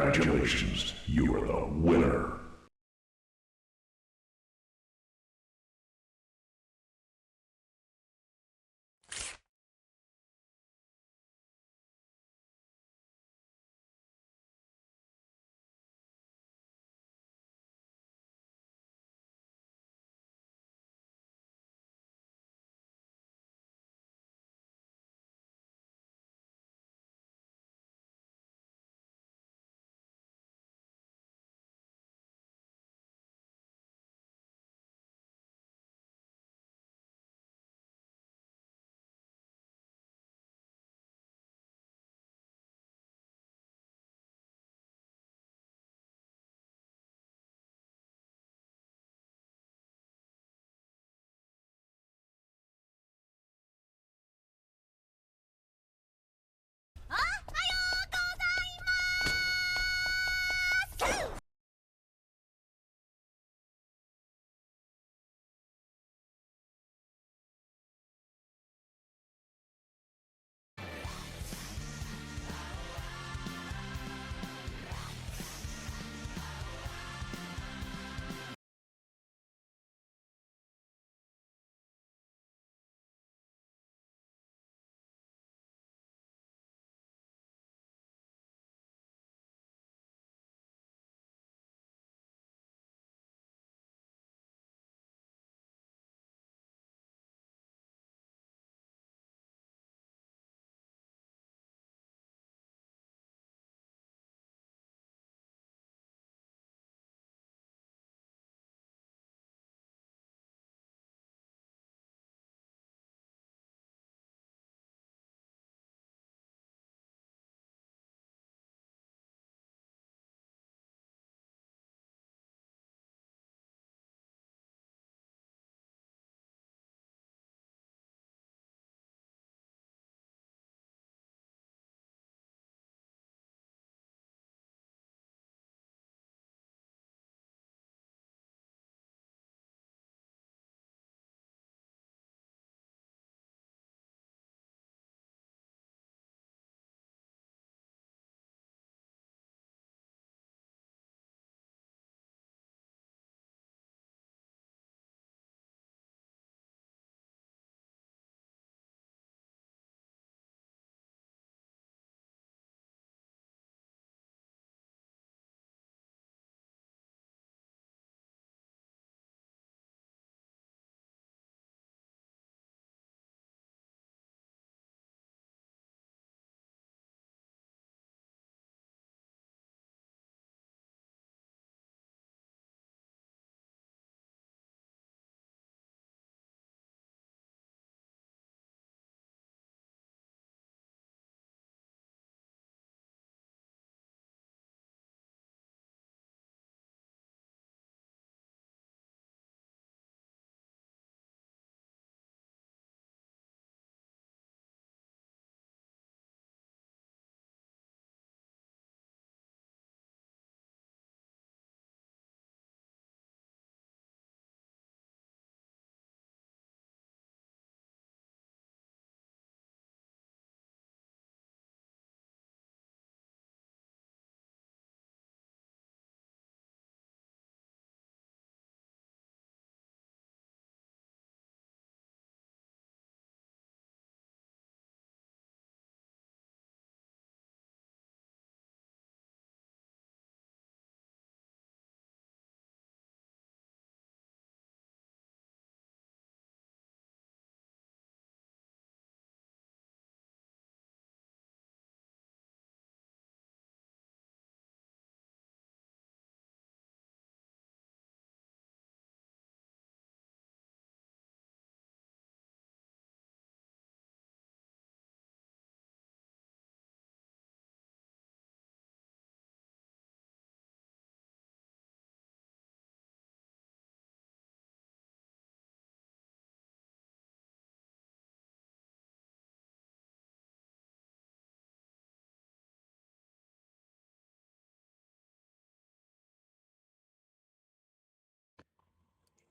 Congratulations, you are the winner.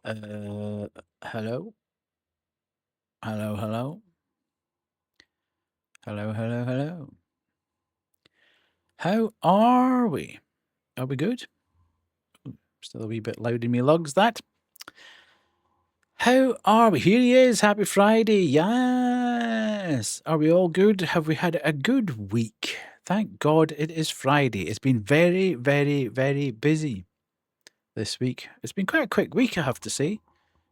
Uh, hello, hello, hello, hello, hello, hello, How are we? Are we good? Still a wee bit loud in me lugs, that. How are we? Here he is. Happy Friday. Yes. Are we all good? Have we had a good week? Thank God it is Friday. It's been very, very, very busy this week. It's been quite a quick week, I have to say.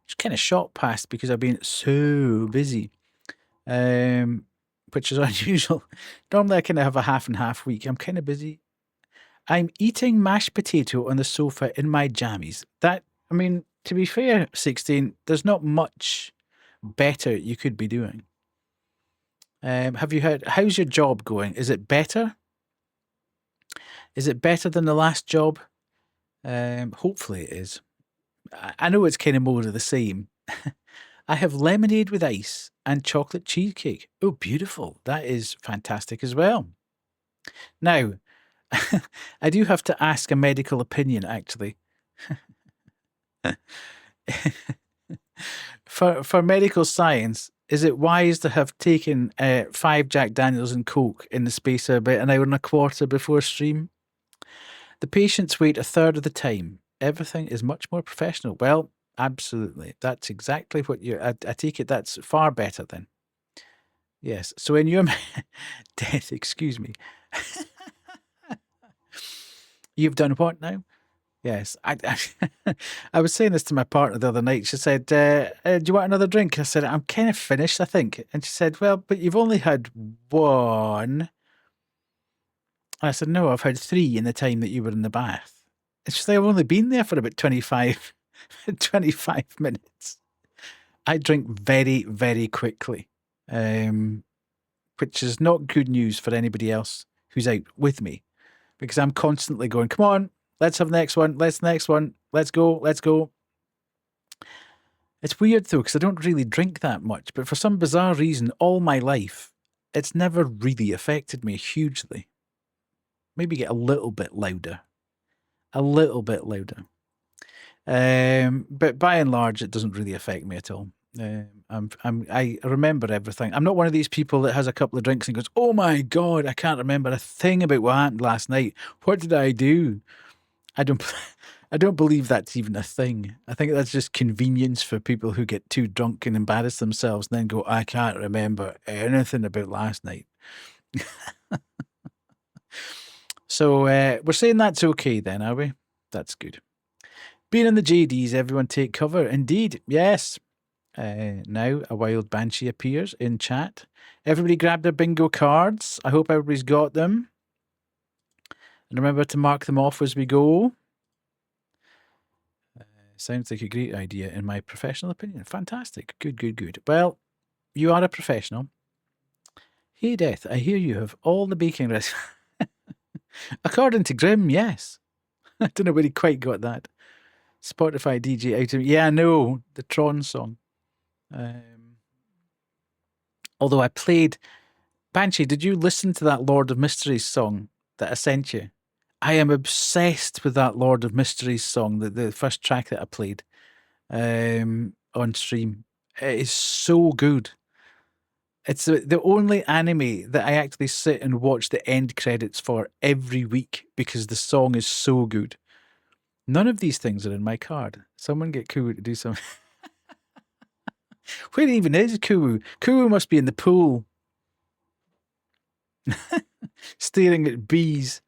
Just kind of shot past because I've been so busy, which is unusual. Normally I kind of have a half and half week. I'm kind of busy. I'm eating mashed potato on the sofa in my jammies. That, I mean, to be fair, 16, there's not much better you could be doing. Have you heard, how's your job going? Is it better? Is it better than the last job? Hopefully it is. I know it's kind of more of the same. I have lemonade with ice and chocolate cheesecake. Oh, beautiful. That is fantastic as well. Now, I do have to ask a medical opinion, actually. For medical science, is it wise to have taken 5 Jack Daniels and Coke in the space of about an hour and a quarter before stream? The patients wait a third of the time. Everything is much more professional. Well, absolutely. That's exactly what I take it that's far better then. Yes. So in your death, excuse me. You've done what now? Yes. I was saying this to my partner the other night. She said, do you want another drink? I said, I'm kind of finished, I think. And she said, well, but you've only had one. And I said, no, I've had 3 in the time that you were in the bath. And she said, I've only been there for about 25 minutes. I drink very, very quickly, which is not good news for anybody else who's out with me, because I'm constantly going, come on, let's have the next one. Let's the next one. Let's go. Let's go. It's weird though, because I don't really drink that much, but for some bizarre reason, all my life, it's never really affected me hugely. Maybe get a little bit louder. A little bit louder. But by and large, it doesn't really affect me at all. I remember everything. I'm not one of these people that has a couple of drinks and goes, oh my God, I can't remember a thing about what happened last night. What did I do? I don't believe that's even a thing. I think that's just convenience for people who get too drunk and embarrass themselves and then go, I can't remember anything about last night. So we're saying that's okay then, are we? That's good. Being in the JDs, everyone take cover. Indeed, yes. Now a wild banshee appears in chat. Everybody grab their bingo cards. I hope everybody's got them. And remember to mark them off as we go. Sounds like a great idea in my professional opinion. Fantastic. Good, good, good. Well, you are a professional. Hey, Death, I hear you have all the baking recipes. According to Grim, yes. I don't know where he quite got that. Spotify DJ item. Yeah, I know. The Tron song. Although I played... Banshee, did you listen to that Lord of Mysteries song that I sent you? I am obsessed with that Lord of Mysteries song, the first track that I played on stream. It is so good. It's the only anime that I actually sit and watch the end credits for every week because the song is so good. None of these things are in my card. Someone get Kuwu to do something. Where even is Kuwu? Kuwu must be in the pool. Staring at bees.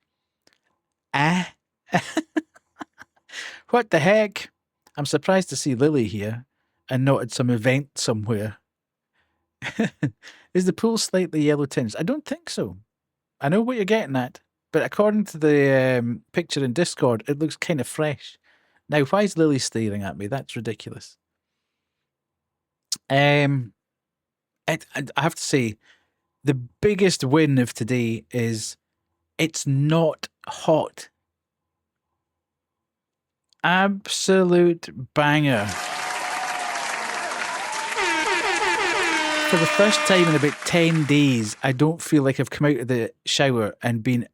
What the heck? I'm surprised to see Lily here and not at some event somewhere. Is the pool slightly yellow tinged? I don't think so. I know what you're getting at, but according to the picture in Discord, it looks kind of fresh. Now, why is Lily staring at me? That's ridiculous. I have to say, the biggest win of today is it's not hot. Absolute banger. For the first time in about 10 days, I don't feel like I've come out of the shower and been...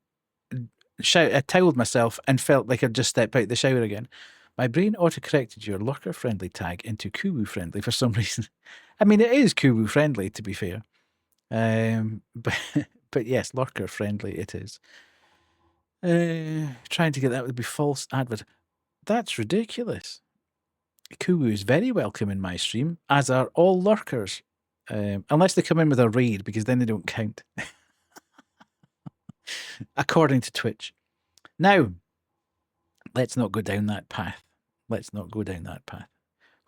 I toweled myself and felt like I'd just stepped out the shower again. My brain auto-corrected your lurker-friendly tag into Kuwu-friendly for some reason. I mean, it is Kuwu-friendly, to be fair. But yes, lurker-friendly it is. Trying to get that would be false advert. That's ridiculous. Kuwu is very welcome in my stream, as are all lurkers. Unless they come in with a raid, because then they don't count. According to Twitch. Now, let's not go down that path. Let's not go down that path.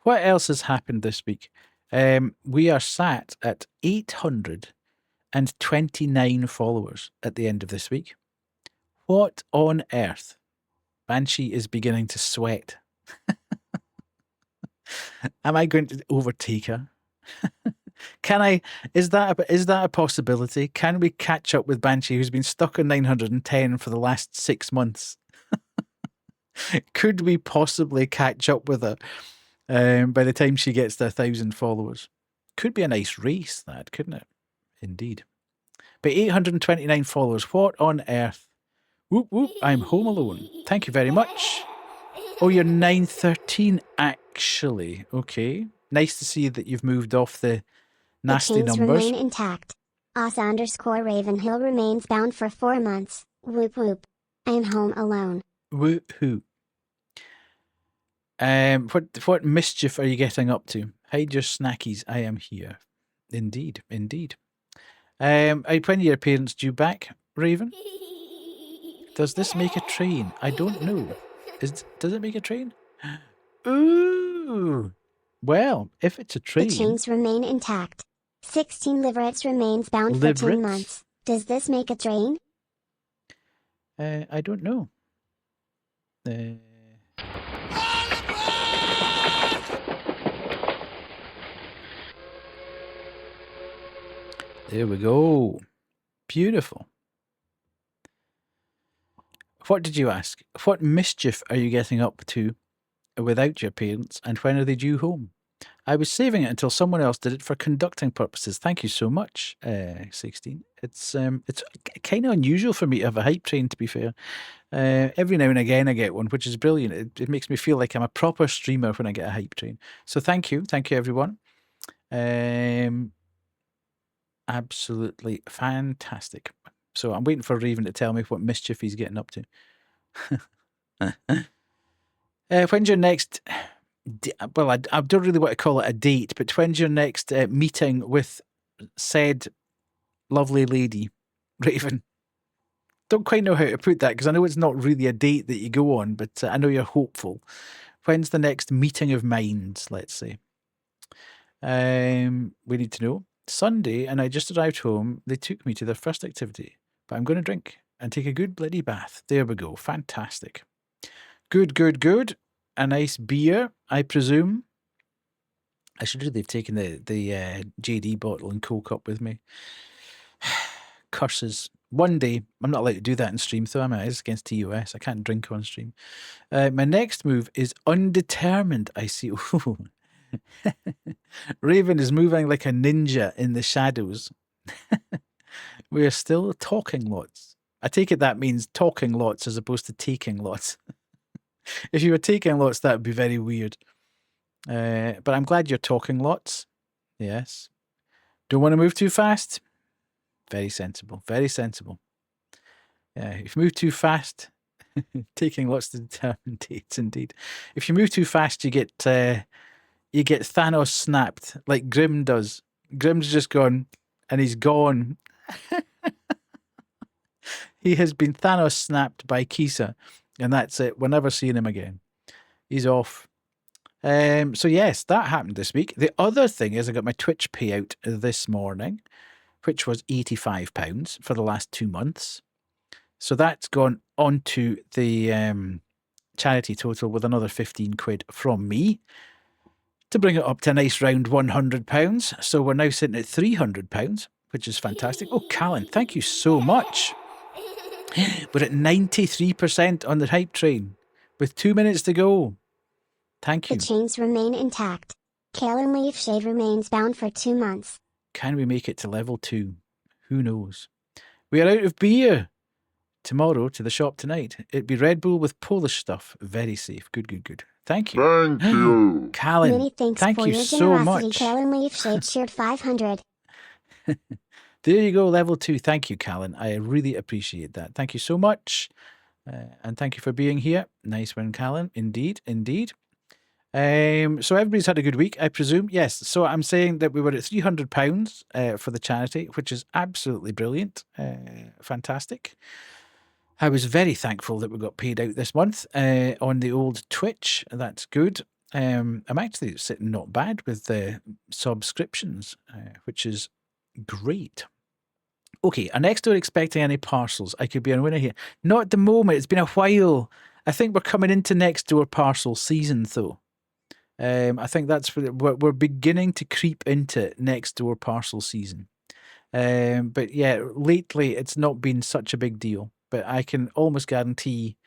What else has happened this week? We are sat at 829 followers at the end of this week. What on earth? Banshee is beginning to sweat. Am I going to overtake her? Can I? Is that a possibility? Can we catch up with Banshee, who's been stuck on 910 for the last 6 months? Could we possibly catch up with her by the time she gets to 1,000 followers? Could be a nice race, that, couldn't it? Indeed. But 829 followers. What on earth? Whoop whoop! I'm home alone. Thank you very much. Oh, you're 913 actually. Okay. Nice to see that you've moved off the nasty the chains numbers. Remain intact. _Ravenhill remains bound for 4 months. Whoop whoop. I'm home alone. Woohoo. What mischief are you getting up to? Hide your snackies. I am here. Indeed, indeed. When are your parents due back, Raven? Does this make a train? I don't know. Does it make a train? Ooh. Well, if it's a train. The chains remain intact. 16 liverets remains bound for 2 months. Does this make a train? I don't know. There we go. Beautiful. What did you ask? What mischief are you getting up to without your parents, and when are they due home? I was saving it until someone else did it for conducting purposes. Thank you so much, 16. It's kind of unusual for me to have a hype train, to be fair. Every now and again I get one, which is brilliant. It makes me feel like I'm a proper streamer when I get a hype train. So thank you everyone. Absolutely fantastic. So I'm waiting for Raven to tell me what mischief he's getting up to. When's your next... Well, I don't really want to call it a date, but when's your next meeting with said lovely lady, Raven? Don't quite know how to put that, because I know it's not really a date that you go on, but I know you're hopeful. When's the next meeting of minds, let's say? We need to know. Sunday, and I just arrived home. They took me to their first activity, but I'm going to drink and take a good bloody bath. There we go. Fantastic. Good, good, good. A nice beer, I presume. I should really have taken the JD bottle and Coke up with me. Curses. One day, I'm not allowed to do that in stream, though, am I? It's against TOS. I can't drink on stream. My next move is undetermined. I see. Ooh. Raven is moving like a ninja in the shadows. We are still talking lots. I take it that means talking lots as opposed to taking lots. If you were taking lots, that would be very weird. But I'm glad you're talking lots. Yes. Don't want to move too fast. Very sensible. Very sensible. If you move too fast, taking lots to determine dates, indeed. If you move too fast, you get Thanos snapped, like Grim does. Grim's just gone, and he's gone. He has been Thanos snapped by Kisa, and that's it. We're never seeing him again. He's off. So yes, that happened this week. The other thing is I got my Twitch payout this morning, which was £85 for the last 2 months. So that's gone onto the charity total with another 15 quid from me to bring it up to a nice round £100. So we're now sitting at £300, which is fantastic. Oh, Callan, thank you so much. We're at 93% on the hype train with 2 minutes to go. Thank you. The chains remain intact. Callan Leafshade remains bound for 2 months. Can we make it to level 2? Who knows? We are out of beer. Tomorrow to the shop tonight. It'd be Red Bull with Polish stuff. Very safe. Good, good, good. Thank you. Thank you. Callan, Many thanks thank for you your so generosity. much. Callan Leafshade shared 500. There you go, level 2. Thank you, Callan. I really appreciate that. Thank you so much. And thank you for being here. Nice one, Callan. Indeed, indeed. So everybody's had a good week, I presume. Yes. So I'm saying that we were at £300 for the charity, which is absolutely brilliant. Fantastic. I was very thankful that we got paid out this month on the old Twitch. That's good. I'm actually sitting not bad with the subscriptions, which is great. Okay, are next door expecting any parcels? I could be on winner here. Not at the moment. It's been a while. I think we're coming into next door parcel season, though. I think that's we're beginning to creep into next door parcel season. But yeah, lately it's not been such a big deal. But I can almost guarantee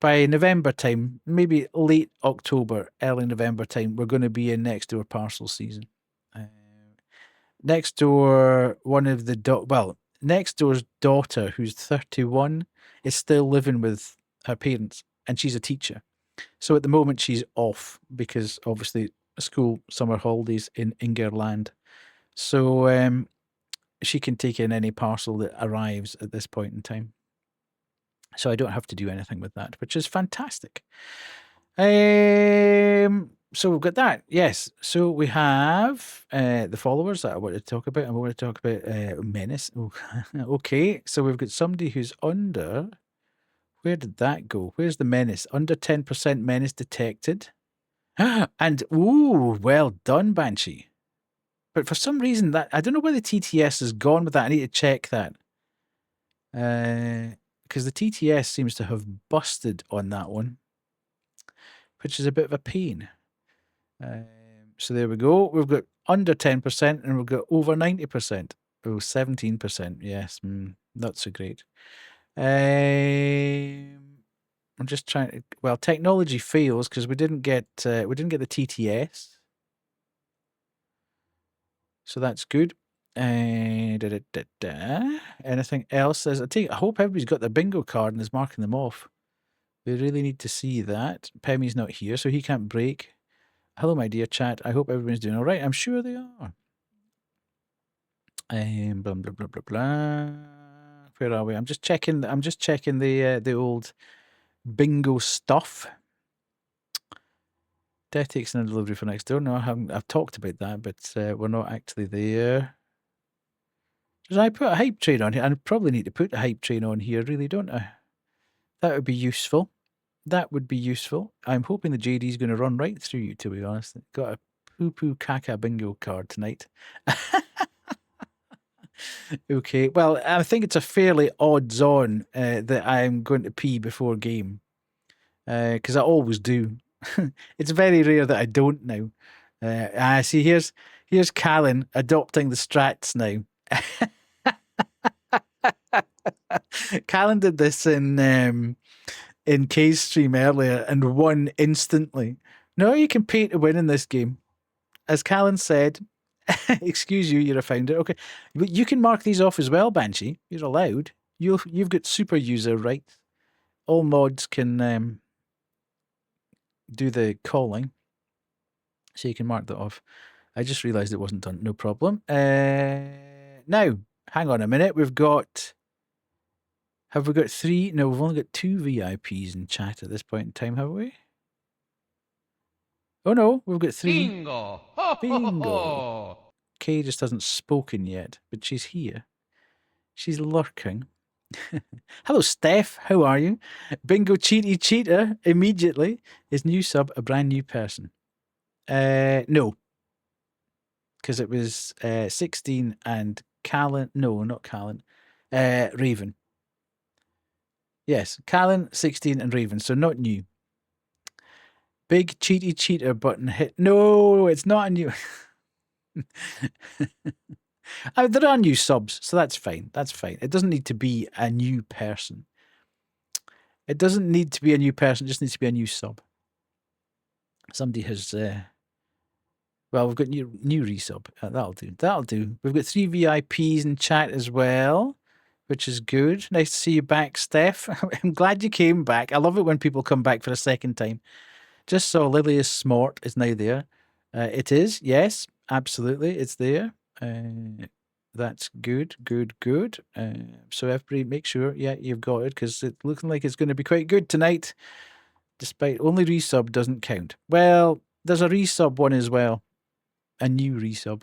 by November time, maybe late October, early November time, we're going to be in next door parcel season. Next door, next door's daughter, who's 31, is still living with her parents, and she's a teacher. So at the moment she's off because obviously school summer holidays in Ingerland. So she can take in any parcel that arrives at this point in time. So I don't have to do anything with that, which is fantastic. So we've got that. Yes. So we have the followers that I want to talk about. And we want to talk about Menace. Oh, okay. So we've got somebody who's under. Where did that go? Where's the Menace? Under 10% Menace detected. And, ooh, well done, Banshee. But for some reason, that I don't know where the TTS has gone with that. I need to check that. Because the TTS seems to have busted on that one, which is a bit of a pain. So there we go. We've got under 10% and we've got over 90%. Oh, 17%. Yes, not so great. I'm just trying to. Well, technology fails because we didn't get the TTS, so that's good. Anything else? I hope everybody's got their bingo card and is marking them off. We really need to see that. Pemmy's not here, so he can't break. Hello, my dear chat. I hope everyone's doing all right. I'm sure they are. Blah blah blah blah blah. Where are we? I'm just checking the old bingo stuff. Death takes in a delivery for next door. No, I haven't. I've talked about that, but we're not actually there. Should I put a hype train on here? I probably need to put a hype train on here, really, don't I? That would be useful. That would be useful. I'm hoping the JD's going to run right through you, to be honest. Got a poo-poo caca bingo card tonight. Okay, well, I think it's a fairly odds-on that I'm going to pee before game. Because I always do. It's very rare that I don't now. See, here's Callan adopting the strats now. Callan did this in Kay's stream earlier and won instantly. No, you can pay to win in this game. As Callan said, excuse you, you're a founder. Okay, but you can mark these off as well, Banshee. You're allowed. You've got super user rights. All mods can do the calling, so you can mark that off. I just realised it wasn't done. No problem. Now, hang on a minute. Have we got 3? No, we've only got 2 VIPs in chat at this point in time, have we? Oh no, we've got 3. Bingo! Bingo! Kay just hasn't spoken yet, but she's here. She's lurking. Hello, Steph. How are you? Bingo Cheaty Cheater immediately. Is new sub a brand new person? No. Because it was 16 and Callan. No, not Callan. Raven. Yes, Callan, 16 and Raven. So not new. Big Cheaty Cheater button hit. No, it's not a new. There are new subs, so that's fine. That's fine. It doesn't need to be a new person. It doesn't need to be a new person. It just needs to be a new sub. Somebody has. Well, we've got new resub. That'll do. That'll do. We've got 3 VIPs in chat as well, which is good. Nice to see you back, Steph. I'm glad you came back. I love it when people come back for a second time. Just saw Lilius Smart is now there. It is, yes, absolutely, it's there. That's good, good, good. So everybody make sure, yeah, you've got it, because it's looking like it's going to be quite good tonight, despite only resub doesn't count. Well, there's a resub one as well. A new resub.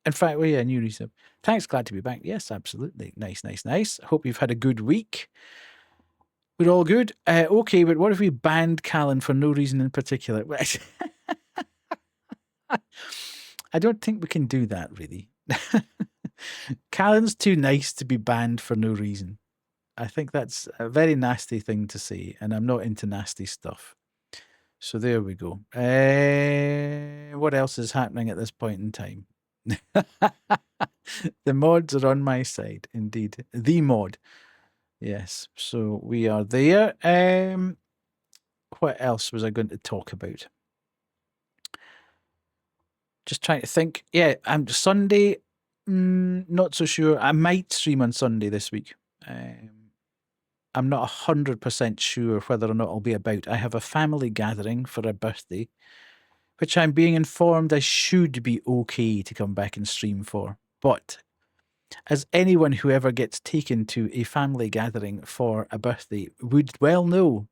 In fact, well, yeah, a new resub. Thanks, glad to be back. Yes, absolutely. Nice, nice, nice. Hope you've had a good week. We're all good. Okay, but what if we banned Callan for no reason in particular? I don't think we can do that, really. Callan's too nice to be banned for no reason. I think that's a very nasty thing to say, and I'm not into nasty stuff. So there we go. What else is happening at this point in time? The mods are on my side, indeed. The mod. Yes, so we are there. What else was I going to talk about? Just trying to think. Yeah, I'm Sunday. Not so sure. I might stream on Sunday this week. I'm not 100% sure whether or not I'll be about. I have a family gathering for a birthday, which I'm being informed I should be okay to come back and stream for. But as anyone who ever gets taken to a family gathering for a birthday would well know,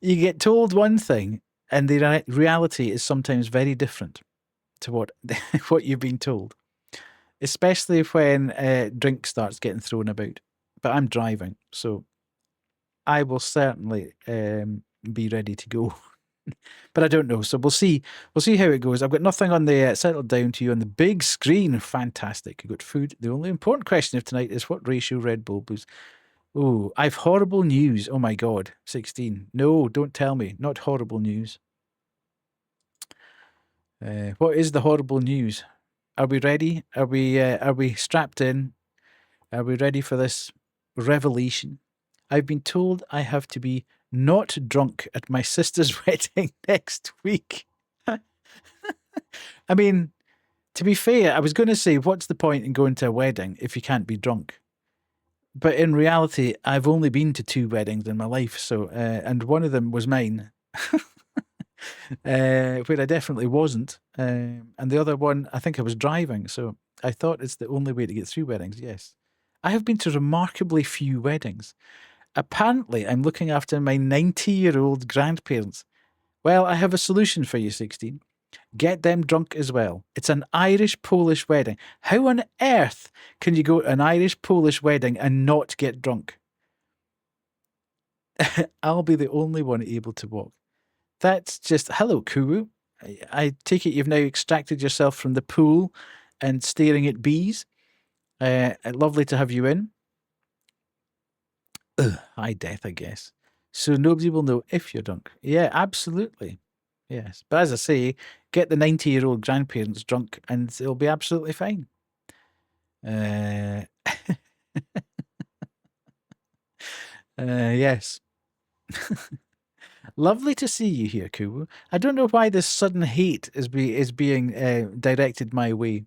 you get told one thing and the reality is sometimes very different to what you've been told, especially when drink starts getting thrown about. But I'm driving, so I will certainly be ready to go. But I don't know, so we'll see. We'll see how it goes. I've got nothing on the settled down to you on the big screen. Fantastic. You've got food. The only important question of tonight is what ratio Red Bull booze. Oh, I've horrible news. Oh my God, 16. No, don't tell me. Not horrible news. What is the horrible news? Are we ready? Are we strapped in? Are we ready for this revelation? I've been told I have to be not drunk at my sister's wedding next week. I mean, to be fair, I was going to say, what's the point in going to a wedding if you can't be drunk? But in reality, I've only been to 2 weddings in my life, so and one of them was mine, where I definitely wasn't, and the other one, I think I was driving, so I thought it's the only way to get through weddings. Yes, I have been to remarkably few weddings. Apparently, I'm looking after my 90-year-old grandparents. Well, I have a solution for you, 16. Get them drunk as well. It's an Irish-Polish wedding. How on earth can you go to an Irish-Polish wedding and not get drunk? I'll be the only one able to walk. That's just... Hello, Kuwu. I take it you've now extracted yourself from the pool and staring at bees. Lovely to have you in. Hi, Death, I guess. So nobody will know if you're drunk. Yeah, absolutely. Yes. But as I say, get the 90-year-old grandparents drunk and it'll be absolutely fine. Yes. Lovely to see you here, Kuwu. I don't know why this sudden hate is being directed my way.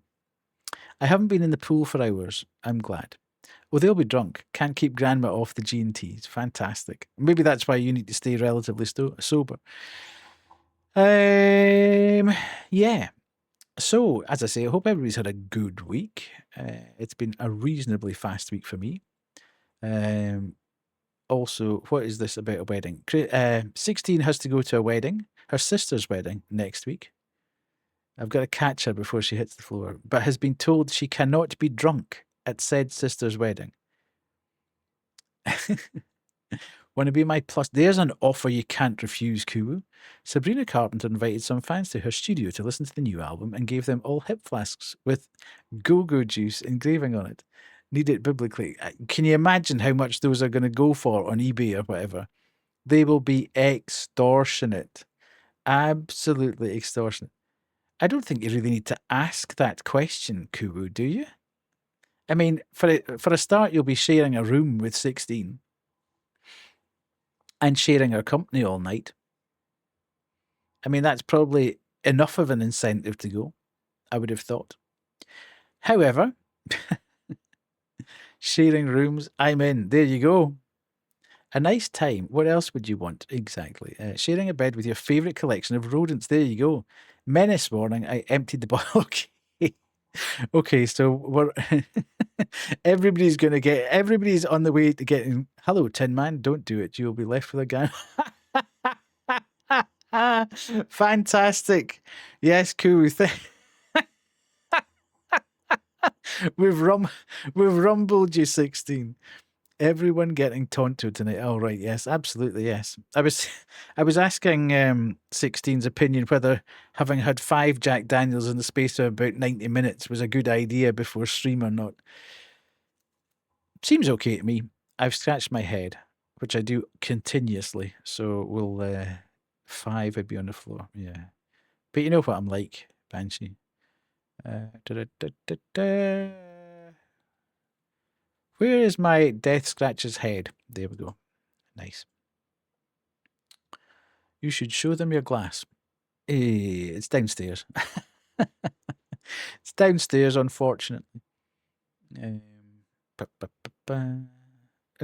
I haven't been in the pool for hours. I'm glad. Well, they'll be drunk. Can't keep grandma off the G&Ts. Fantastic. Maybe that's why you need to stay relatively sober. Yeah. So, as I say, I hope everybody's had a good week. It's been a reasonably fast week for me. Also, what is this about a wedding? 16 has to go to a wedding, her sister's wedding, next week. I've got to catch her before she hits the floor, but has been told she cannot be drunk at said sister's wedding. Want to be my plus? There's an offer you can't refuse, Kuwu. Sabrina Carpenter invited some fans to her studio to listen to the new album and gave them all hip flasks with go-go juice engraving on it. Need it biblically. Can you imagine how much those are going to go for on eBay or whatever? They will be extortionate. Absolutely extortionate. I don't think you really need to ask that question, Kuwu, do you? I mean, for a start, you'll be sharing a room with 16 and sharing her company all night. I mean, that's probably enough of an incentive to go, I would have thought. However, sharing rooms, I'm in. There you go. A nice time. What else would you want? Exactly. Sharing a bed with your favourite collection of rodents. There you go. Menace warning, I emptied the bottle. Okay. Okay, so we're everybody's on the way to getting hello, Tin Man, don't do it. You'll be left with a gun. Fantastic. Yes, cool. We've rumbled you 16. Everyone getting Tonto tonight. Oh right, yes, absolutely, yes. I was asking 16's opinion whether having had 5 Jack Daniels in the space of about 90 minutes was a good idea before stream or not. Seems okay to me. I've scratched my head, which I do continuously. So we'll 5 would be on the floor. Yeah. But you know what I'm like, Banshee. Da-da-da-da-da. Where is my Death Scratch's head? There we go. Nice. You should show them your glass. It's downstairs. It's downstairs, unfortunately. In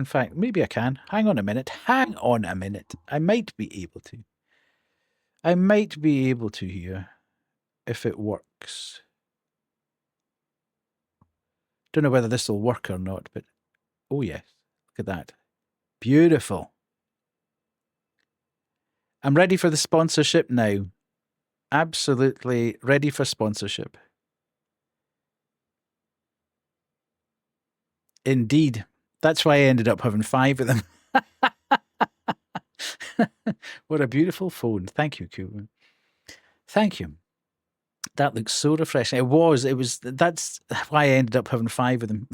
fact, maybe I can. Hang on a minute. Hang on a minute. I might be able to. I might be able to here if it works. Don't know whether this will work or not, but oh yes, look at that. Beautiful. I'm ready for the sponsorship now. Absolutely ready for sponsorship. Indeed. That's why I ended up having 5 of them. What a beautiful phone. Thank you, Cuban. Thank you. That looks so refreshing. That's why I ended up having 5 of them.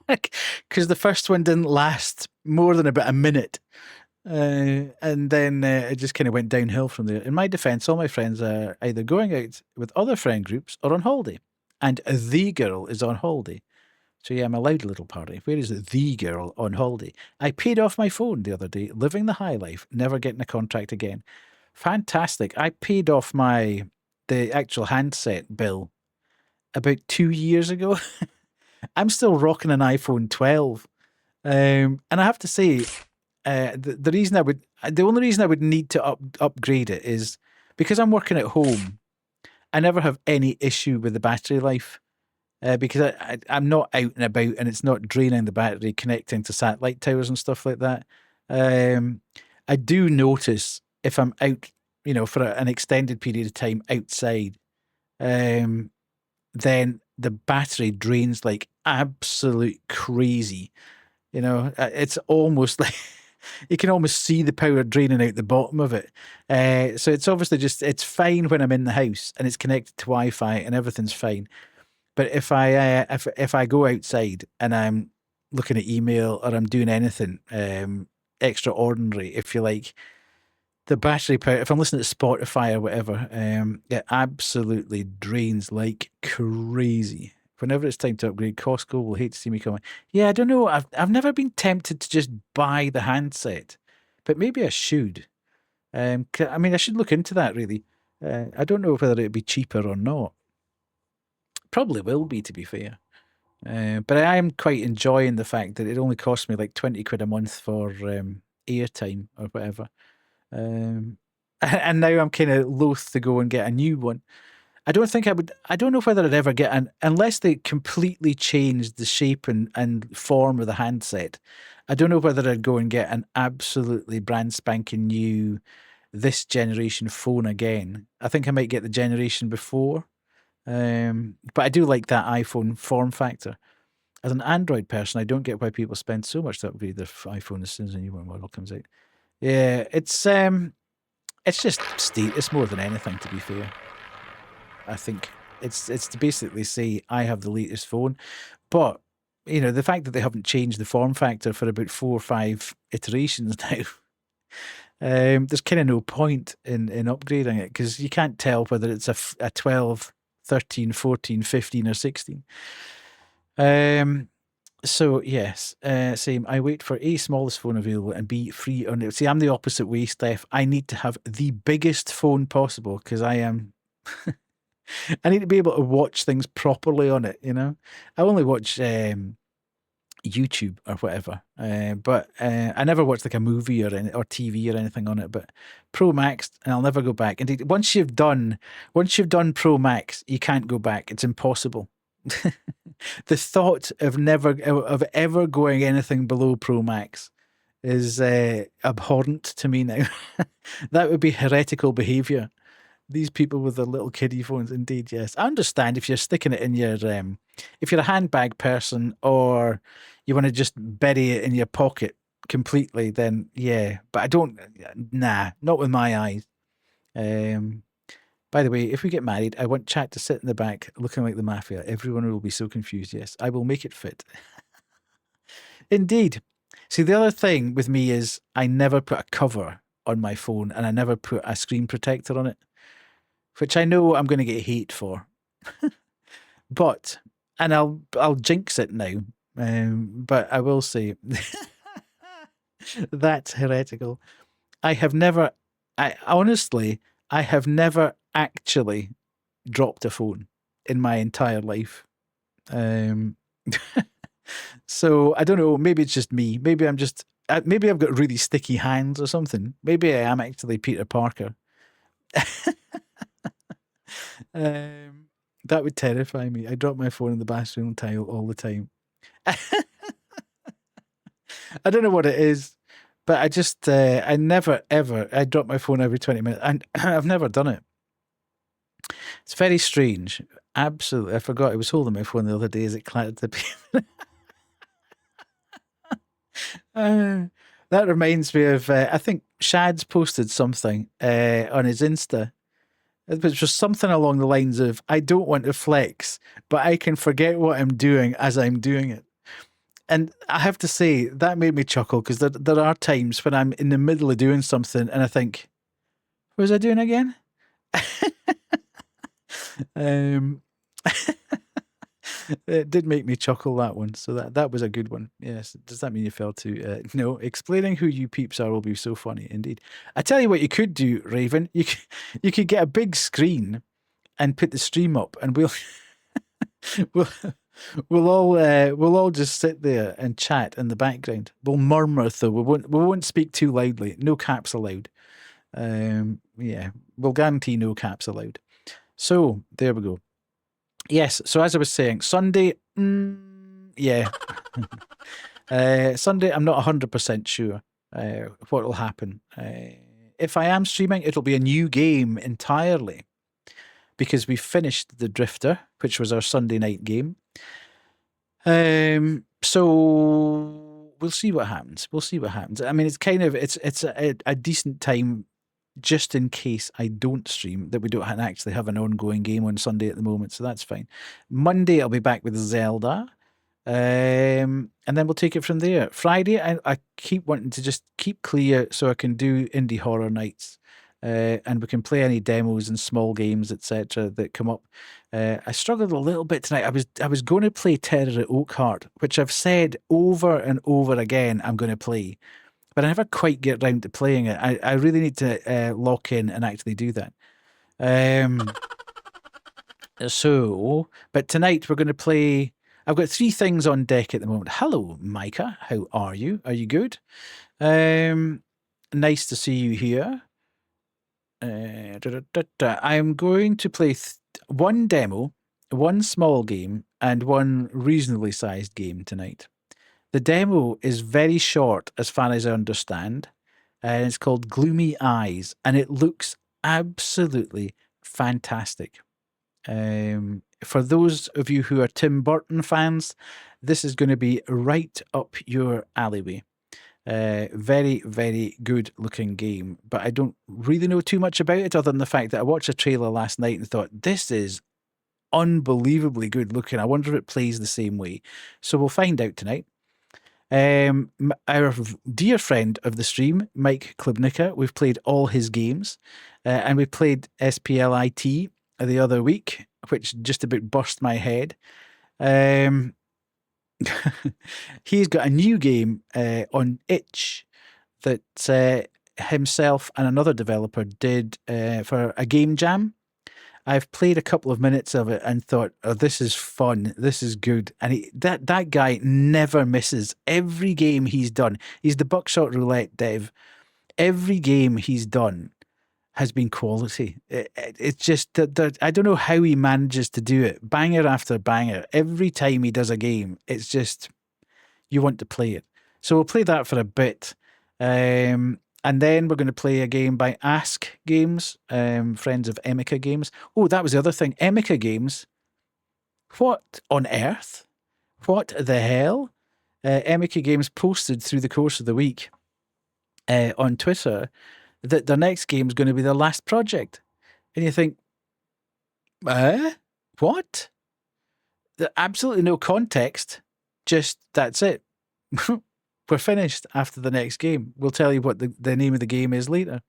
Because the first one didn't last more than about a minute. And then it just kind of went downhill from there. In my defense, all my friends are either going out with other friend groups or on holiday. And the girl is on holiday. So yeah, I'm allowed a little party. Where is the girl on holiday? I paid off my phone the other day, living the high life, never getting a contract again. Fantastic. I paid off the actual handset bill about 2 years ago. I'm still rocking an iPhone 12. And I have to say, the only reason I would need to upgrade it is because I'm working at home. I never have any issue with the battery life. Because I'm not out and about and it's not draining the battery connecting to satellite towers and stuff like that. I do notice if I'm out, for an extended period of time outside, then the battery drains like absolute crazy. It's almost like you can almost see the power draining out the bottom of it. So it's obviously it's fine when I'm in the house and it's connected to Wi-Fi and everything's fine. But if I go outside and I'm looking at email or I'm doing anything extraordinary, if you like, the battery power, if I'm listening to Spotify or whatever, it absolutely drains like crazy. Whenever it's time to upgrade, Costco will hate to see me coming. Yeah, I don't know. I've never been tempted to just buy the handset, but maybe I should. I should look into that really. I don't know whether it'd be cheaper or not. Probably will be, to be fair. But I am quite enjoying the fact that it only costs me like 20 quid a month for airtime or whatever. And now I'm kind of loath to go and get a new one. I don't think I would. I don't know whether I'd ever get unless they completely changed the shape and form of the handset. I don't know whether I'd go and get an absolutely brand spanking new this generation phone again. I think I might get the generation before. But I do like that iPhone form factor. As an Android person, I don't get why people spend so much to upgrade their iPhone as soon as a new model comes out. Yeah, it's just status more than anything, to be fair. I think it's to basically say I have the latest phone, but the fact that they haven't changed the form factor for about 4 or 5 iterations now. There's kind of no point in upgrading it because you can't tell whether it's a 12, 13, 14, 15 or 16. So yes, same. I wait for A, smallest phone available, and B, free on it. See, I'm the opposite way, Steph. I need to have the biggest phone possible because I am I need to be able to watch things properly on it, I only watch YouTube or whatever. But I never watched like a movie or TV or anything on it. But Pro Max, and I'll never go back. Indeed, once you've done Pro Max, you can't go back. It's impossible. The thought of ever going anything below Pro Max is abhorrent to me now. That would be heretical behavior. These people with their little kiddie phones, indeed, yes. I understand if you're sticking it in your, if you're a handbag person or you want to just bury it in your pocket completely, then yeah. But I don't, not with my eyes. By the way, if we get married, I want Chat to sit in the back looking like the mafia. Everyone will be so confused. Yes, I will make it fit. Indeed. See, the other thing with me is I never put a cover on my phone and I never put a screen protector on it, which I know I'm going to get hate for. But, and I'll jinx it now, but I will say that's heretical. I have never actually dropped a phone in my entire life. So I don't know, maybe it's just me. Maybe I'm just, maybe I've got really sticky hands or something. Maybe I am actually Peter Parker. That would terrify me. I drop my phone in the bathroom tile all the time. I don't know what it is, but I just, I never ever, I drop my phone every 20 minutes and I've never done it. It's very strange. Absolutely. I forgot I was holding my phone the other day as it clattered to pieces. That reminds me of, I think Shad's posted something on his Insta, which was something along the lines of, I don't want to flex, but I can forget what I'm doing as I'm doing it. And I have to say, that made me chuckle because there are times when I'm in the middle of doing something and I think, what was I doing again? It did make me chuckle, that one. So that was a good one. Yes. Does that mean you fell to? No. Explaining who you peeps are will be so funny indeed. I tell you what you could do, Raven. You could get a big screen and put the stream up, and we'll all just sit there and chat in the background. We'll murmur though. We won't speak too loudly. No caps allowed. Yeah, we'll guarantee no caps allowed. So there we go. Yes, so as I was saying, Sunday, yeah. Sunday, I'm not 100% sure what will happen. If I am streaming, it'll be a new game entirely because we finished The Drifter, which was our Sunday night game. So we'll see what happens. I mean, it's kind of, it's a decent time just in case I don't stream, that we don't actually have an ongoing game on Sunday at the moment, so that's fine. Monday, I'll be back with Zelda, and then we'll take it from there. Friday, I keep wanting to just keep clear so I can do indie horror nights, and we can play any demos and small games, etc., that come up. I struggled a little bit tonight. I was going to play Terror at Oakheart, which I've said over and over again I'm going to play, but I never quite get round to playing it. I really need to lock in and actually do that. But tonight we're going to play. I've got 3 things on deck at the moment. Hello, Micah. How are you? Are you good? Nice to see you here. I'm going to play 1 demo, 1 small game, and 1 reasonably sized game tonight. The demo is very short as far as I understand, and it's called Gloomy Eyes, and it looks absolutely fantastic. For those of you who are Tim Burton fans, this is going to be right up your alleyway. Very, very good looking game, but I don't really know too much about it other than the fact that I watched a trailer last night and thought, this is unbelievably good looking. I wonder if it plays the same way. So we'll find out tonight. Our dear friend of the stream, Mike Klubnicka, we've played all his games, and we played SPLIT the other week, which just about burst my head. He's got a new game on itch that himself and another developer did for a game jam, I've played a couple of minutes of it and thought, oh, this is fun. This is good. And that guy never misses. Every game he's done, he's the Buckshot Roulette dev. Every game he's done has been quality. It's just that I don't know how he manages to do it. Banger after banger. Every time he does a game, it's just, you want to play it. So we'll play that for a bit. And then we're going to play a game by Ask Games, friends of Emika Games. Oh, that was the other thing. Emika Games. What on earth? What the hell? Emika Games posted through the course of the week on Twitter that their next game is going to be their last project. And you think, what? Absolutely no context. Just, that's it. We're finished after the next game. We'll tell you what the name of the game is later.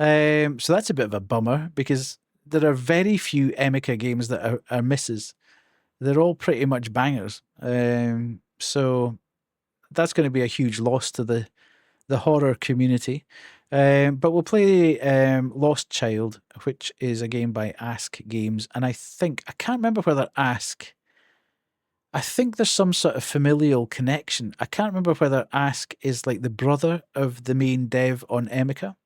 So that's a bit of a bummer because there are very few Emika games that are misses. They're all pretty much bangers. So that's going to be a huge loss to the horror community. But we'll play Lost Child, which is a game by Ask Games. And I can't remember whether I think there's some sort of familial connection. I can't remember whether Ask is like the brother of the main dev on Emika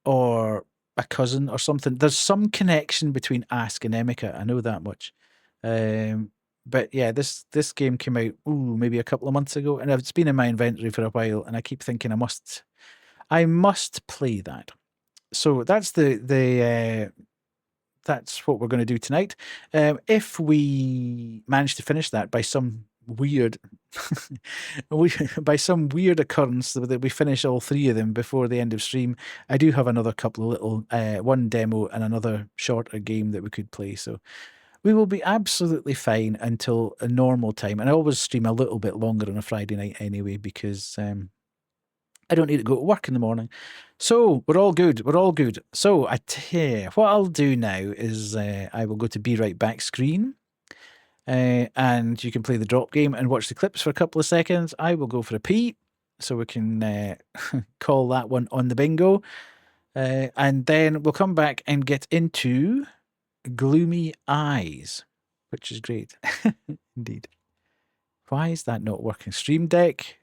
or a cousin or something. There's some connection between Ask and Emika. I know that much. But yeah, this game came out maybe a couple of months ago, and it's been in my inventory for a while, and I keep thinking I must play that. So that's that's what we're going to do tonight. If we manage to finish that by some weird occurrence that we finish all three of them before the end of stream, I do have another couple of little one demo and another shorter game that we could play. So we will be absolutely fine until a normal time. And I always stream a little bit longer on a Friday night anyway, because I don't need to go to work in the morning. So we're all good. We're all good. So what I'll do now is I will go to Be Right Back screen. And you can play the drop game and watch the clips for a couple of seconds. I will go for a pee so we can call that one on the bingo. And then we'll come back and get into Gloomy Eyes, which is great. Indeed. Why is that not working? Stream Deck,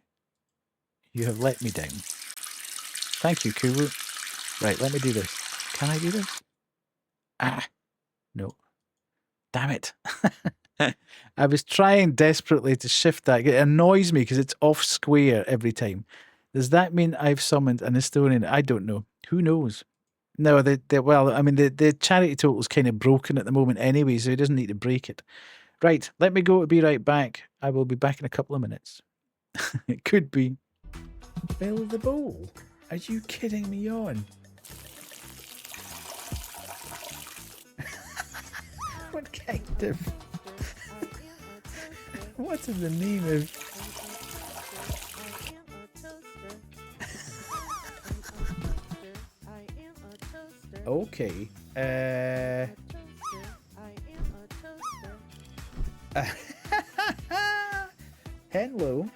you have let me down. Thank you, Kuru. Right, let me do this. Can I do this? No. Damn it. I was trying desperately to shift that. It annoys me because it's off square every time. Does that mean I've summoned an Estonian? I don't know. Who knows? No, the charity total is kind of broken at the moment anyway, so he doesn't need to break it. Right, let me go. Be right back. I will be back in a couple of minutes. It could be. Fill the bowl. Are you kidding me on? What kind of... What in the name of... Okay. Hello.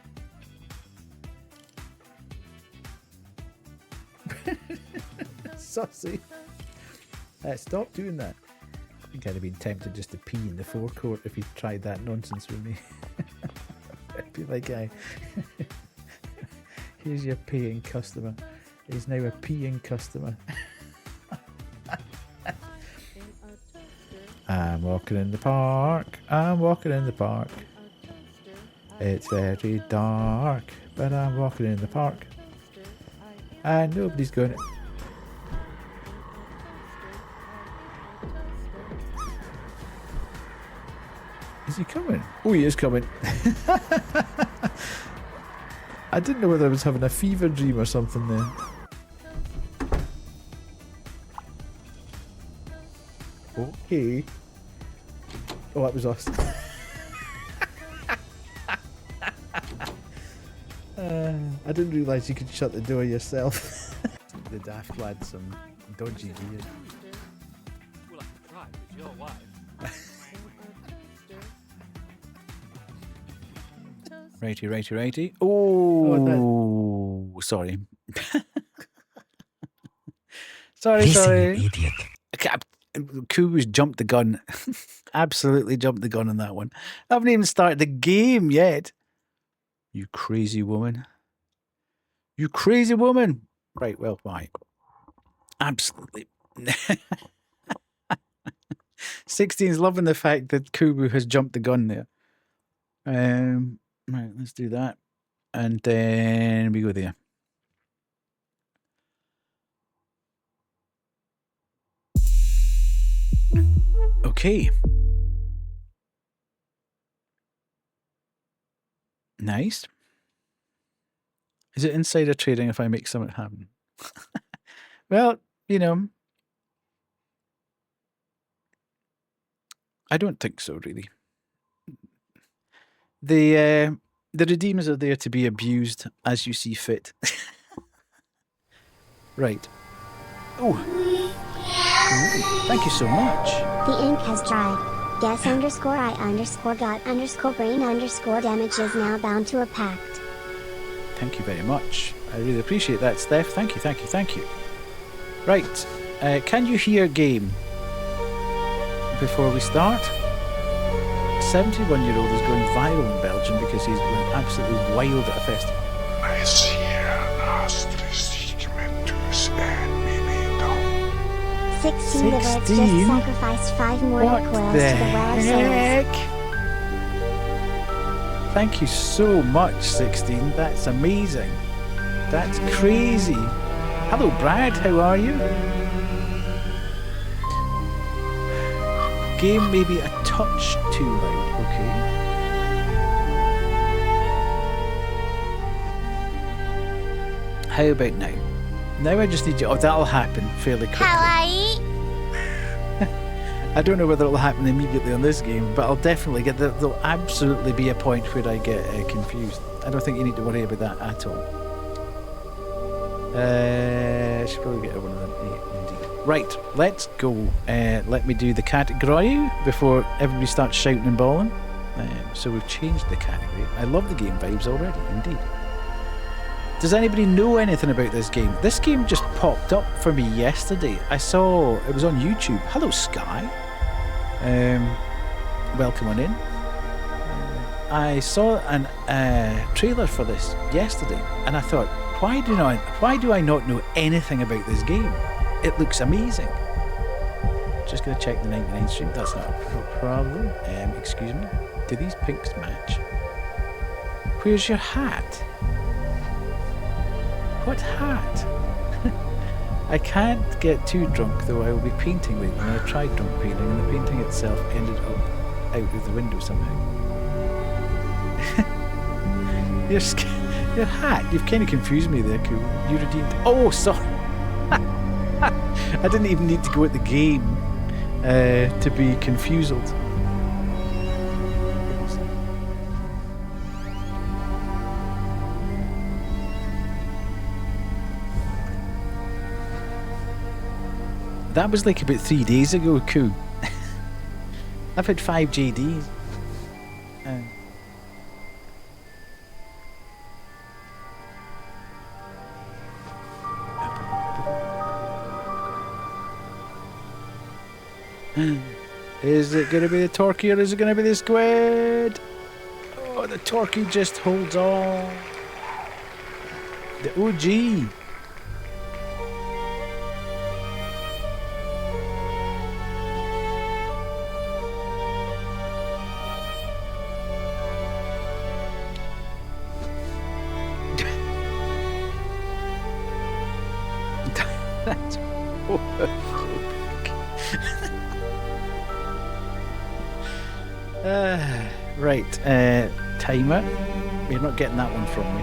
Sussy. Stop doing that. I think I'd have been tempted just to pee in the forecourt if he'd tried that nonsense with me. I'd be like, here's your paying customer. He's now a peeing customer. I'm walking in the park. I'm walking in the park. It's very dark, but I'm walking in the park. And nobody's going to... Is he coming? Oh, he is coming. I didn't know whether I was having a fever dream or something there. Okay. Oh, that was us. I didn't realise you could shut the door yourself. The Daft Lad some dodgy gear. Well, I could try with your wife. Righty. Oh, sorry. Sorry. Listen, you idiot. Kubu's jumped the gun. Absolutely jumped the gun on that one. I haven't even started the game yet. You crazy woman. You crazy woman. Right, well, why? Absolutely. 16's loving the fact that Kubu has jumped the gun there. Right, let's do that. And then we go there. Okay. Nice. Is it insider trading if I make something happen? Well, you know, I don't think so, really. The redeemers are there to be abused as you see fit. Right. Oh. Thank you so much. The ink has dried. Guess_I_got_brain_damage is now bound to a pact. Thank you very much. I really appreciate that, Steph. Thank you, thank you, thank you. Right. Can you hear game before we start? 71-year-old is going viral in Belgium because he's going absolutely wild at a festival. Messier Astris Mentus and Mimito. 16 the birds 16? just sacrificed 5 mortal What coils the to the well of souls. heck? Thank you so much, 16. That's amazing. That's crazy. Hello, Brad. How are you? Game may be a touch too loud. Okay. How about now? Now I just need you. Oh, that'll happen fairly quickly. I don't know whether it'll happen immediately on this game, but I'll definitely get there. There'll absolutely be a point where I get confused. I don't think you need to worry about that at all. I should probably get one of them. Yeah, indeed. Right, let's go. Let me do the category before everybody starts shouting and bawling. So we've changed the category. I love the game vibes already, indeed. Does anybody know anything about this game? This game just popped up for me yesterday. I saw it was on YouTube. Hello, Sky. Welcome on in. I saw an trailer for this yesterday, and I thought, why do I not know anything about this game? It looks amazing. Just gonna check the 99 stream. That's not a problem. Excuse me. Do these pinks match? Where's your hat? What hat? I can't get too drunk, though I will be painting later, and I tried drunk painting, and the painting itself ended up out of the window somehow. Your hat, you've kind of confused me there, Cool. You redeemed. Oh, sorry. I didn't even need to go at the game to be confused. That was like about 3 days ago, Cool. I've had 5 JDs. Is it going to be the turkey or is it going to be the squid? Oh, the turkey just holds on. The OG. That's right, timer. You're not getting that one from me.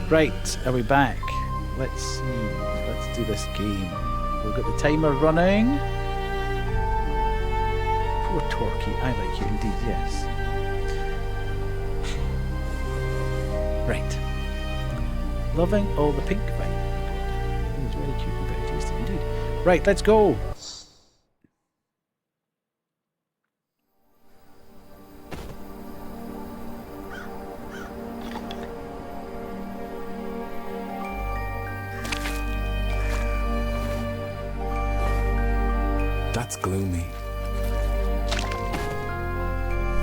Right, are we back? Let's see. Let's do this game. We've got the timer running. Poor Torquay. I like you indeed, yes. Right. Loving all the pink vine. It's very cute and very tasty indeed. Right, let's go. gets gloomy.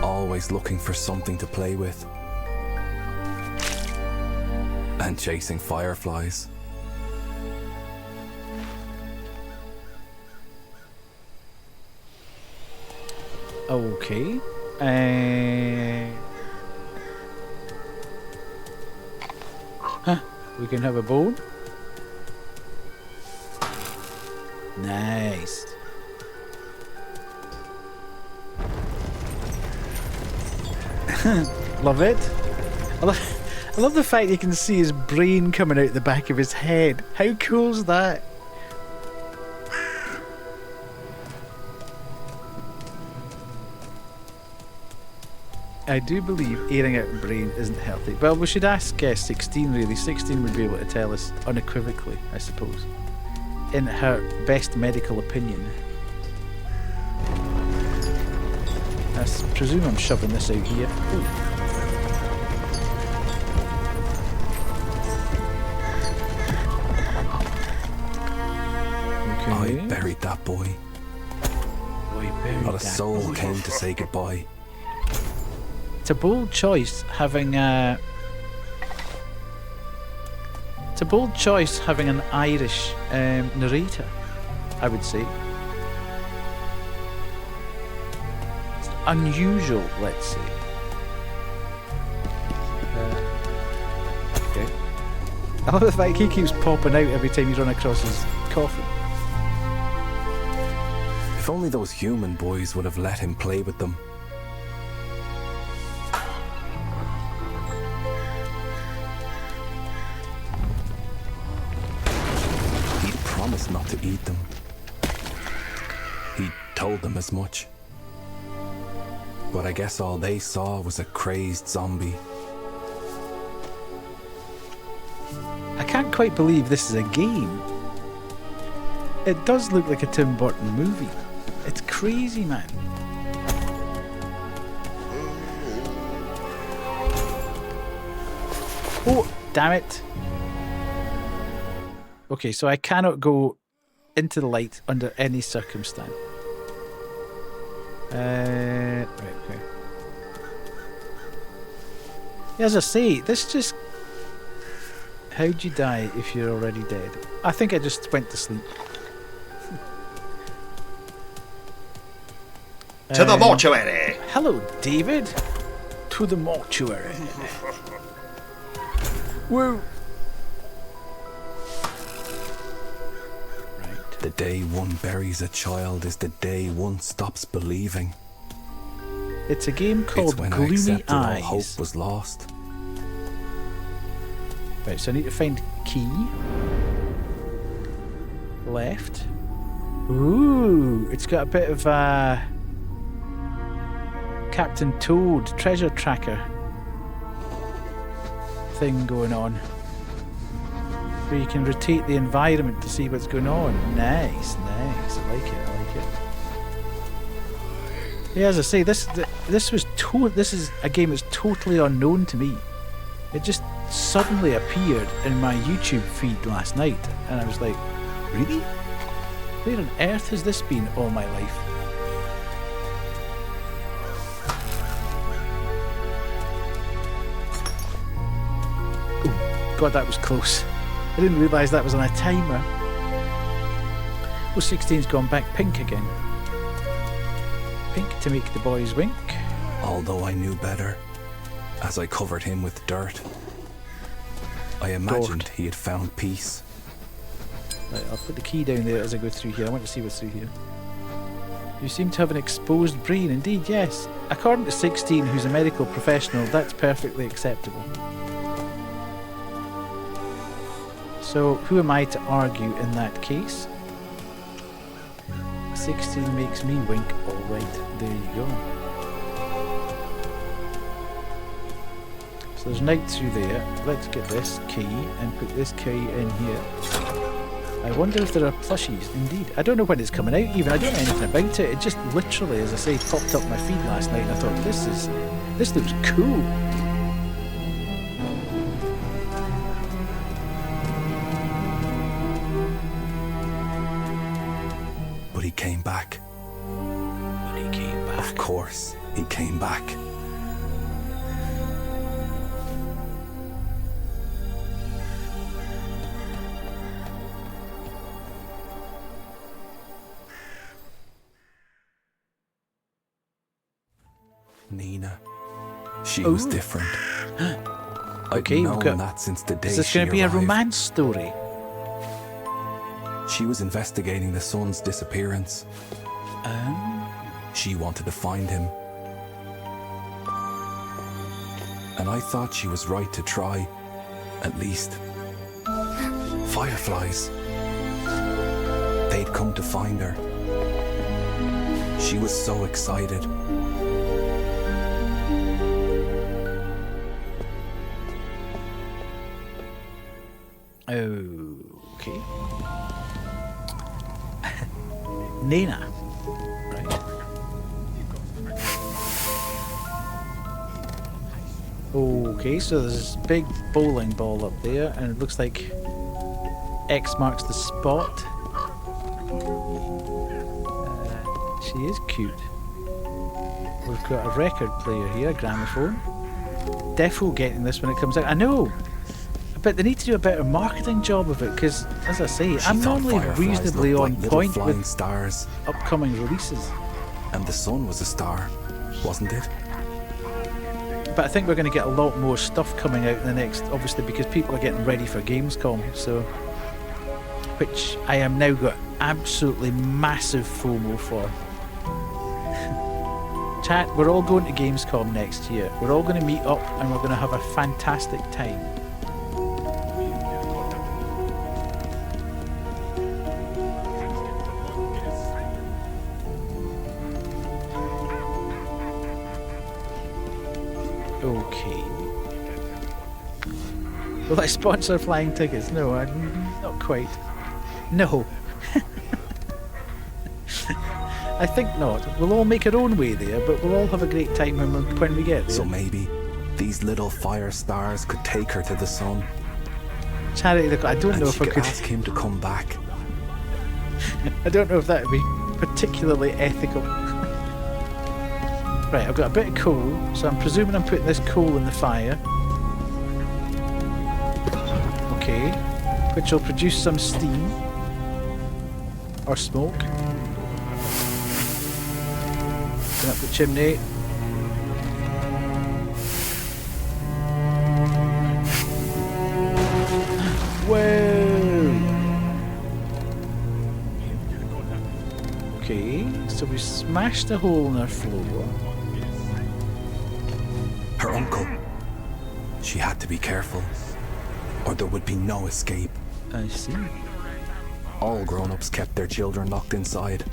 Always looking for something to play with. And chasing fireflies. Okay. Huh. We can have a bone. Nice. Love it. I love the fact you can see his brain coming out the back of his head. How cool's that? I do believe airing out the brain isn't healthy. Well, we should ask 16 really. 16 would be able to tell us unequivocally, I suppose. In her best medical opinion. I presume I'm shoving this out here. Ooh. Okay. I buried that boy. Not a soul came to say goodbye. It's a bold choice having a... It's a bold choice having an Irish narrator, I would say. It's unusual, let's say. Okay. I love the fact he keeps popping out every time you run across his coffin. If only those human boys would have let him play with them. He'd promised not to eat them. He told them as much. But I guess all they saw was a crazed zombie. I can't quite believe this is a game. It does look like a Tim Burton movie. It's crazy, man. Oh, damn it. Okay, so I cannot go into the light under any circumstance. Right, okay. Yeah, as I say, this just... How'd you die if you're already dead? I think I just went to sleep. To the mortuary! Hello, David. To the mortuary. Woo! Right. The day one buries a child is the day one stops believing. It's a game It's called when I Gloomy accepted all Eyes. hope was lost. Right, so I need to find key. Left. Ooh, it's got a bit of Captain Toad treasure tracker thing going on. Where you can rotate the environment to see what's going on. Nice, nice. I like it, I like it. Yeah, as I say, this is a game that's totally unknown to me. It just suddenly appeared in my YouTube feed last night, and I was like, really? Where on earth has this been all my life? Oh, God, that was close. I didn't realise that was on a timer. Oh, 16's gone back pink again. Pink to make the boys wink. Although I knew better, as I covered him with dirt, I imagined he had found peace. Right, I'll put the key down there as I go through here. I want to see what's through here. You seem to have an exposed brain. Indeed, yes. According to 16, who's a medical professional, that's perfectly acceptable. So, who am I to argue in that case? 16 makes me wink. Alright, there you go. So there's night through there. Let's get this key and put this key in here. I wonder if there are plushies. Indeed. I don't know when it's coming out even. I don't know anything about it. It just literally, as I say, popped up my feed last night and I thought, this looks cool. But he came back. Of course, he came back. Nina. She was Ooh. different. Okay, I've we've known got- that since the day Is this she going to be a arrived. romance story? She was investigating the son's disappearance. She wanted to find him. And I thought she was right to try, at least. Fireflies. They'd come to find her. She was so excited. Okay. Nina. Right. Okay, so there's this big bowling ball up there, and it looks like X marks the spot. She is cute. We've got a record player here, a gramophone. Defo getting this when it comes out. I know! But they need to do a better marketing job of it, because, as I say, She I'm thought normally fireflies reasonably looked on like little point flying with stars, upcoming releases. and the sun was a star, wasn't it? But I think we're going to get a lot more stuff coming out in the next, obviously, because people are getting ready for Gamescom, so. Which I am now got absolutely massive FOMO for. Chat, we're all going to Gamescom next year. We're all going to meet up and we're going to have a fantastic time. Okay. Will I sponsor flying tickets? No, not quite. No. I think not. We'll all make our own way there, but we'll all have a great time when we get there. So maybe these little fire stars could take her to the sun. Charity, look, I don't And know she if I could could. ask him to come back. I don't know if that would be particularly ethical. Right, I've got a bit of coal, so I'm presuming I'm putting this coal in the fire. Okay, which will produce some steam or smoke. Open up the chimney. Whoa! Okay, so we smashed a hole in our floor. Her uncle. She had to be careful, or there would be no escape. I see. All grown-ups kept their children locked inside.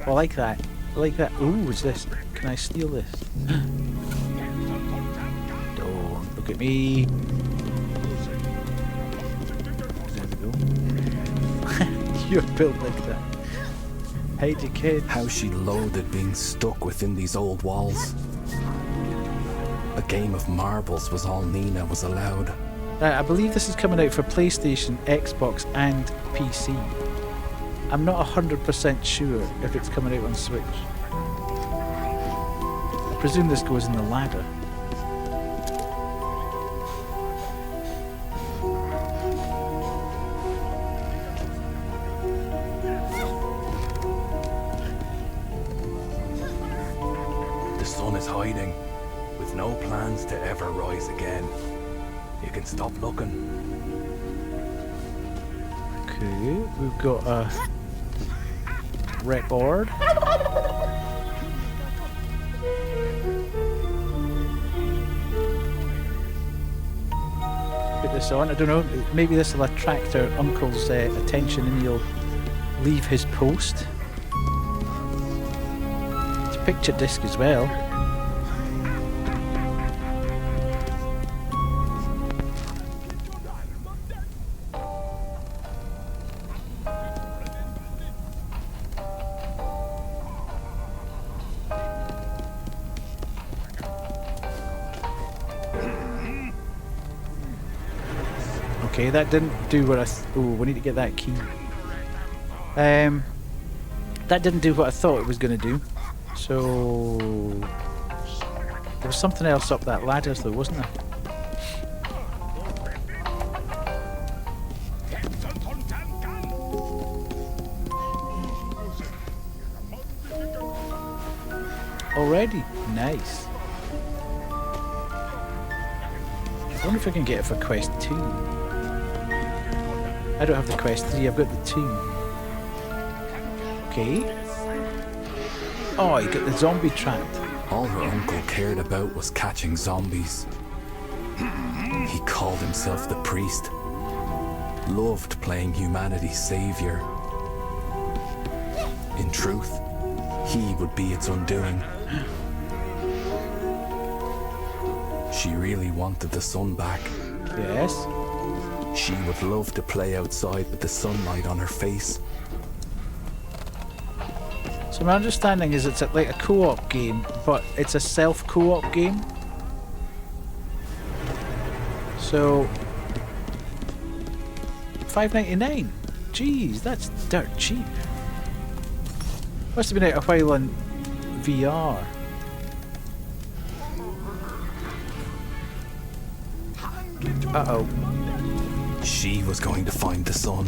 I like that. I like that. Ooh, what's this? Can I steal this? Don't look at me. There we go. You're built like that. Hide your kids. How she loathed being stuck within these old walls. A game of marbles was all Nina was allowed. I believe this is coming out for PlayStation, Xbox, and PC. I'm not 100% sure if it's coming out on Switch. I presume this goes in the ladder. The sun is hiding, with no plans to ever rise again. You can stop looking. Okay, we've got a record. Put this on. I don't know. Maybe this will attract our uncle's attention, and he'll leave his post. It's a picture disc as well. Okay, that didn't do what I... Oh, we need to get that key. That didn't do what I thought it was going to do. So there was something else up that ladder, though, wasn't there? Already? Nice. I wonder if I can get it for quest 2. I don't have the quest 3, I've got the 2. Okay. Oh, you got the zombie trapped. All her uncle cared about was catching zombies. He called himself the priest. Loved playing humanity's savior. In truth, he would be its undoing. She really wanted the sun back. Yes. She would love to play outside with the sunlight on her face. So my understanding is it's like a co-op game, but it's a self-co-op game. So $5.99. Jeez, that's dirt cheap. Must have been out a while on VR. Uh-oh. She was going to find the sun.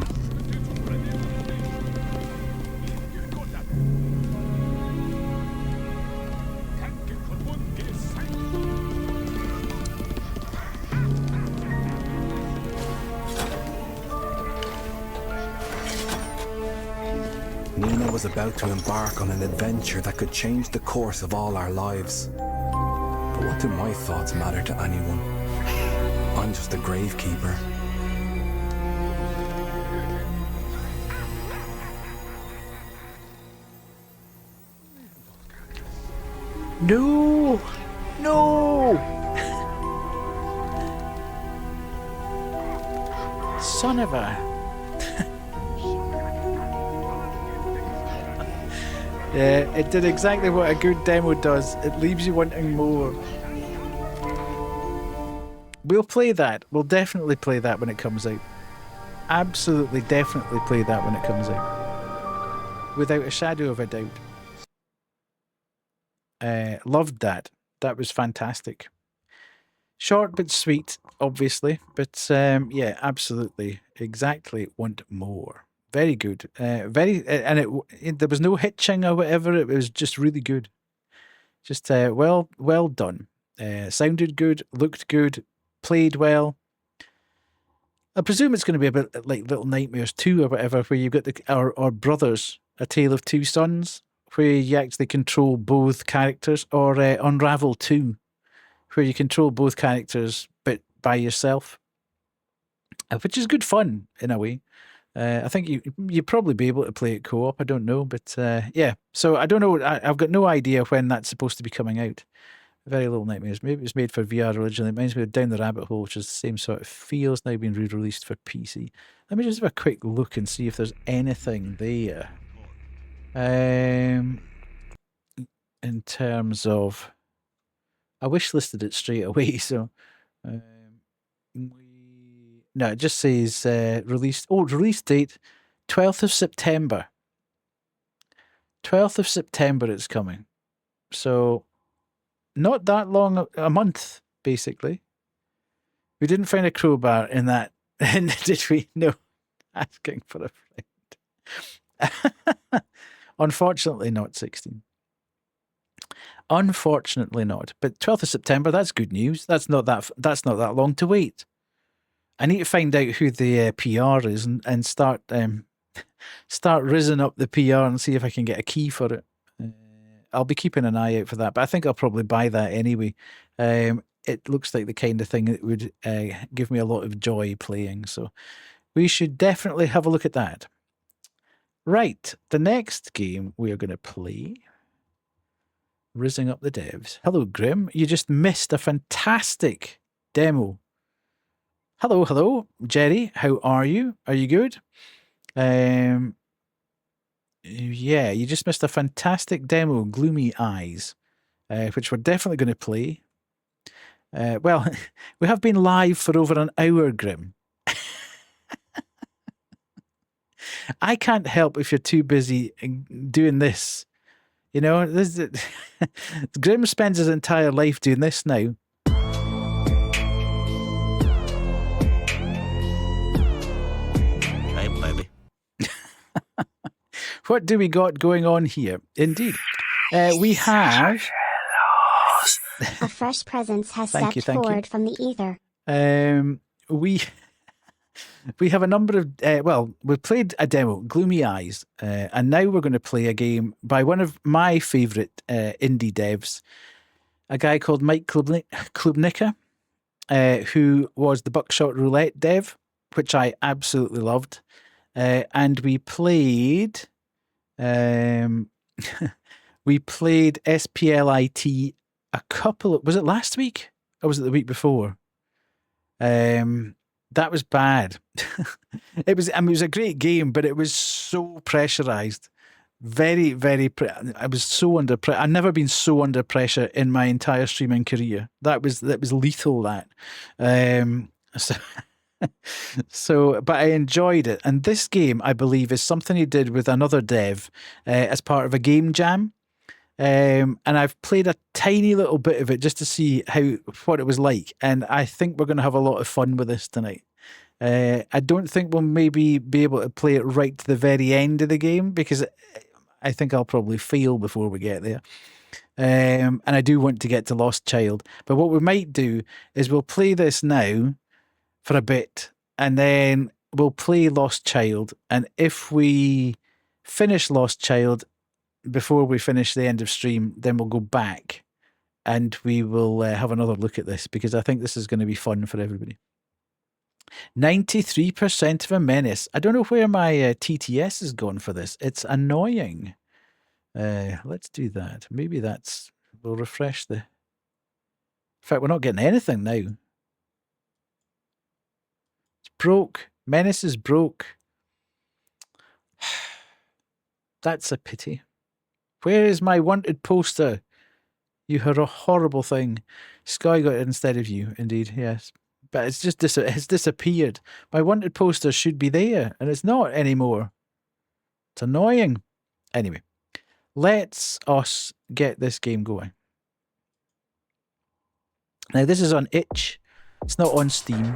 Nina was about to embark on an adventure that could change the course of all our lives. But what do my thoughts matter to anyone? I'm just a gravekeeper. No! No! Son of a... Yeah, it did exactly what a good demo does. It leaves you wanting more. We'll play that. We'll definitely play that when it comes out. Absolutely, definitely play that when it comes out. Without a shadow of a doubt. Loved that. That was fantastic. Short but sweet, obviously. But yeah, absolutely. Exactly. Want more. Very good. And there was no hitching or whatever. It was just really good. Just well done. Sounded good, looked good, played well. I presume it's going to be a bit like Little Nightmares 2 or whatever, where you've got or Brothers, A Tale of Two Sons, where you actually control both characters, or Unravel 2, where you control both characters but by yourself, which is good fun in a way. I think you'd probably be able to play it co-op. I don't know, but yeah. So I don't know. I've got no idea when that's supposed to be coming out. Very Little Nightmares. Maybe it was made for VR originally. It reminds me of Down the Rabbit Hole, which is the same sort of feel. It's now been re-released for PC. Let me just have a quick look and see if there's anything there. In terms of, I wish listed it straight away. So. No, it just says release. Oh, release date 12th of September. 12th of September it's coming. So not that long, a month, basically. We didn't find a crowbar in that, did we? No, asking for a friend. Unfortunately not 16. Unfortunately not. But 12th of September, that's good news. That's not that long to wait. I need to find out who the PR is and start rizzing up the PR and see if I can get a key for it. I'll be keeping an eye out for that, but I think I'll probably buy that anyway. It looks like the kind of thing that would give me a lot of joy playing, so we should definitely have a look at that. Right, the next game we are going to play, Rizzing Up the Devs. Hello, Grim. You just missed a fantastic demo. Hello, Jerry. How are you? Are you good? Yeah, you just missed a fantastic demo, Gloomy Eyes, which we're definitely going to play. Well, we have been live for over an hour, Grim. I can't help if you're too busy doing this. You know, Grim spends his entire life doing this now. Hey, baby. What do we got going on here? Indeed. We have... A fresh presence has Thank stepped you, thank you. forward from the ether. We have a number of we played a demo, Gloomy Eyes, and now we're going to play a game by one of my favorite indie devs, a guy called Mike Klubnicka, who was the Buckshot Roulette dev, which I absolutely loved, and we played SPLIT was it last week or was it the week before? That was bad. It was a great game, but it was so pressurized. Very, very. I was so under pressure. I've never been so under pressure in my entire streaming career. That was lethal. That. But I enjoyed it. And this game, I believe, is something he did with another dev as part of a game jam. And I've played a tiny little bit of it just to see what it was like, and I think we're going to have a lot of fun with this tonight. I don't think we'll maybe be able to play it right to the very end of the game because I think I'll probably fail before we get there. And I do want to get to Lost Child, but what we might do is we'll play this now for a bit, and then we'll play Lost Child, and if we finish Lost Child before we finish the end of stream, then we'll go back and we will have another look at this because I think this is going to be fun for everybody. 93% of a menace. I don't know where my TTS has gone for this. It's annoying. Let's do that. Maybe we'll refresh the... In fact, we're not getting anything now. It's broke. Menace is broke. That's a pity. Where is my wanted poster? You are a horrible thing. Sky got it instead of you, indeed, yes. But it's just it's disappeared. My wanted poster should be there, and it's not anymore. It's annoying. Anyway, let's us get this game going. Now, this is on itch. It's not on Steam.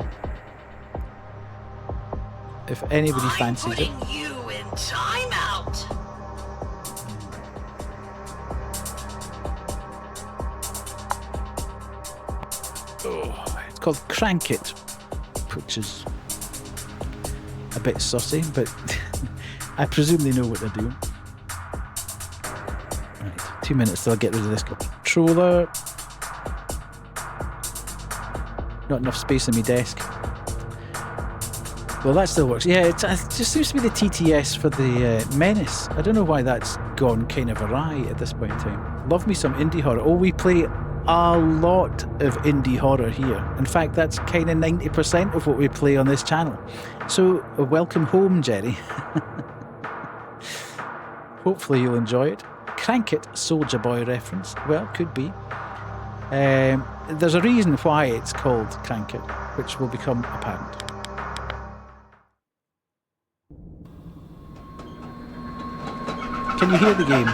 If anybody fancies it. You in timeout. It's called Crank It, which is a bit saucy, but I presume they know what they're doing. Right, 2 minutes till I get rid of this controller. Not enough space on my desk. Well, that still works. Yeah, it just seems to be the TTS for the Menace. I don't know why that's gone kind of awry at this point in time. Love me some indie horror. Oh, we play a lot of indie horror here. In fact, that's kind of 90% of what we play on this channel. So, welcome home, Jerry. Hopefully you'll enjoy it. Crank It, Soulja Boy reference. Well, could be. There's a reason why it's called Crank It, which will become apparent. Can you hear the game?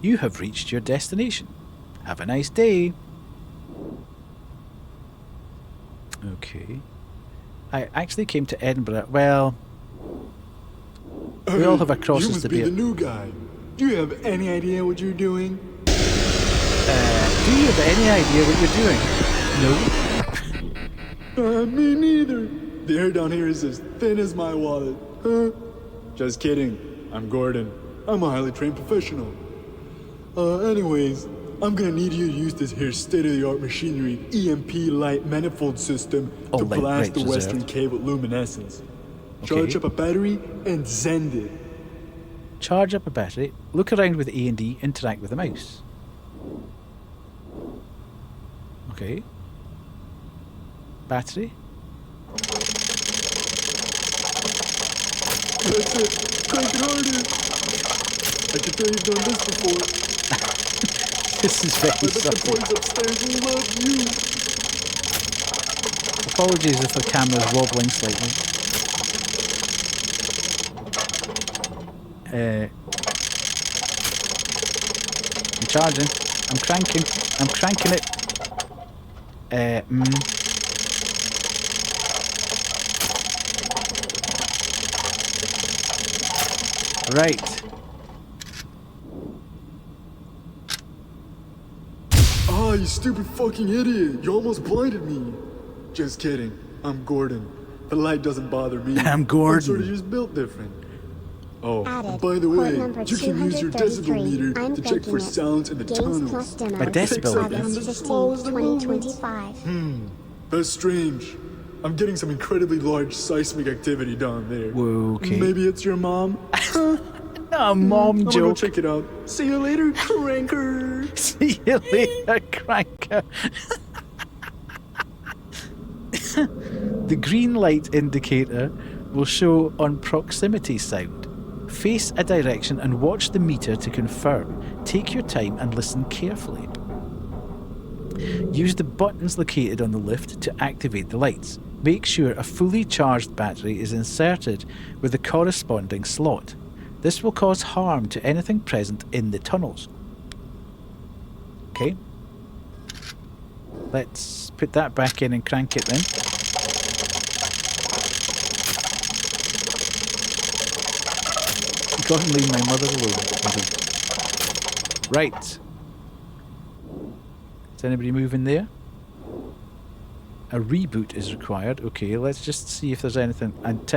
You have reached your destination. Have a nice day. Okay. I actually came to Edinburgh. Well, we all have a crosses to bear. You must be the new guy. Do you have any idea what you're doing? Do you have any idea what you're doing? No. Me neither. The hair down here is as thin as my wallet. Huh? Just kidding. I'm Gordon. I'm a highly trained professional. Anyways, I'm gonna need you to use this here state-of-the-art machinery, EMP light manifold system, to blast the Western Cave with luminescence. Charge up a battery and send it. Charge up a battery, look around with A and D, interact with the mouse. Okay. Battery. That's it. Crank it harder. I can tell you've done this before. This is very I bet the subtle. boys upstairs love you. Apologies if the camera's wobbling slightly. I'm charging. I'm cranking. I'm cranking it. Right. Ah, you stupid fucking idiot. You almost blinded me. Just kidding. I'm Gordon. The light doesn't bother me. I'm Gordon. I'm sort of just built different. Oh, Added. and by the Port way, number you can use your decibel 233. meter I'm to check for thinking it. sounds in the Games tunnels. plus dinner. A decibel Picks up meter? even the August 15th, smallest of movements. 2025. That's strange. I'm getting some incredibly large seismic activity down there. Whoa, okay. Maybe it's your mom? A mom I'm gonna go joke. check it out. See you later, cranker. See you later, cranker. The green light indicator will show on proximity sound. Face a direction and watch the meter to confirm. Take your time and listen carefully. Use the buttons located on the lift to activate the lights. Make sure a fully charged battery is inserted with the corresponding slot. This will cause harm to anything present in the tunnels. Okay. Let's put that back in and crank it then. Go and leave my mother alone. Right. Is anybody moving there? A reboot is required. Okay, let's just see if there's anything. And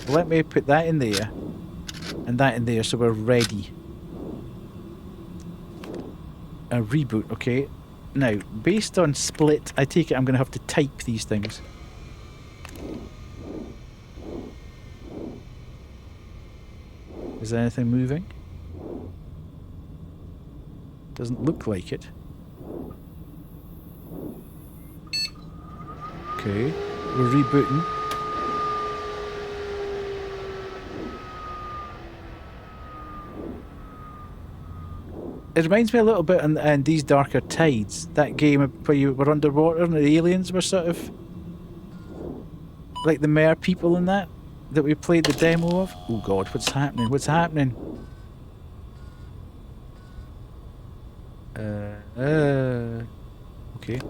let me put that in there and that in there so we're ready. A reboot, okay. Now, based on split, I take it I'm going to have to type these things. Is there anything moving? Doesn't look like it. Okay, we're rebooting. It reminds me a little bit in These Darker Tides, that game where you were underwater and the aliens were sort of like the mer people in that we played the demo of. Oh god, what's happening? What's happening? Okay.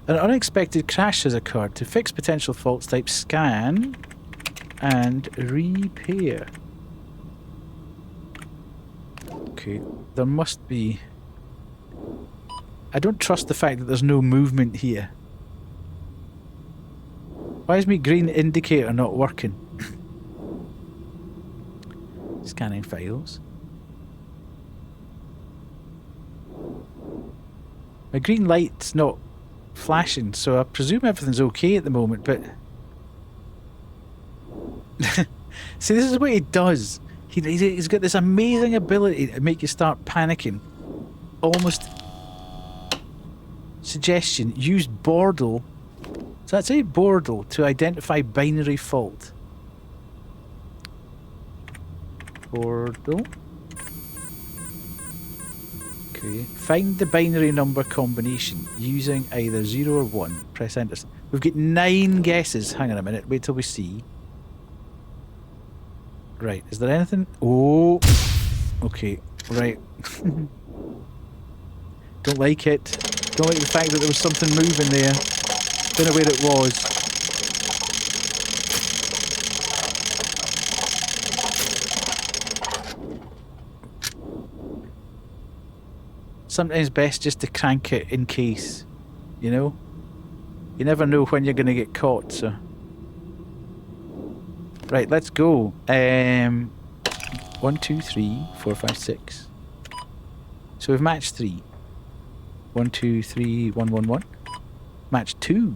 An unexpected crash has occurred. To fix potential faults, type scan and repair. Okay, there must be... I don't trust the fact that there's no movement here. Why is my green indicator not working? Scanning files. My green light's not flashing, so I presume everything's okay at the moment, but... See, this is what he does. He's got this amazing ability to make you start panicking. Almost... Suggestion, use Bordle. So that's a Bordle to identify binary fault. Bordle. Okay. Find the binary number combination using either 0 or 1. Press enter. We've got 9 guesses. Hang on a minute. Wait till we see. Right. Is there anything? Oh. Okay. Right. Don't like it. Don't like the fact that there was something moving there. Don't know where it was. Sometimes best just to crank it in case, you know? You never know when you're going to get caught, so... Right, let's go. 1, 2, 3, 4, 5, 6. So we've matched 3. 1, 2, 3, 1, 1, 1. Match 2.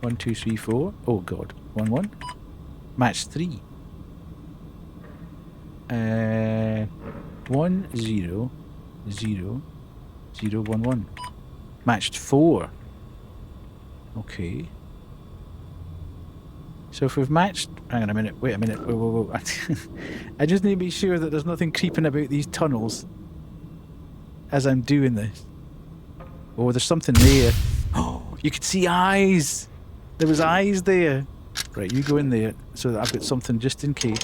1, 2, 3, 4. Oh god. 1, 1. Match 3. 1, 0, 0, 0, 1, 1. Matched 4. Okay. So So if we've matched... Hang on a minute. Wait a minute. Whoa, whoa, whoa. I just need to be sure that there's nothing creeping about these tunnels as I'm doing this. Oh, there's something there. Oh, you could see eyes. There was eyes there. Right, you go in there so that I've got something just in case.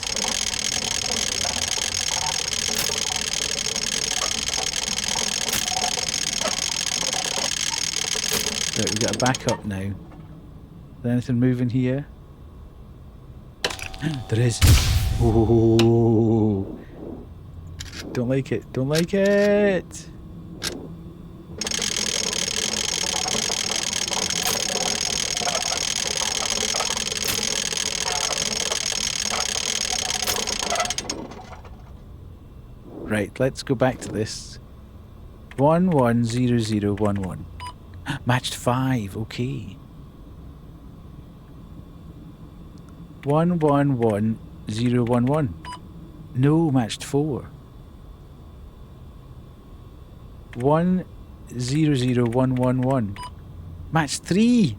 Right, we got a backup now. Is there anything moving here? There is. Oh, don't like it. Don't like it. Right, let's go back to this. 110011. Matched 5, okay. 111011. No, matched 4. 100111. Matched 3.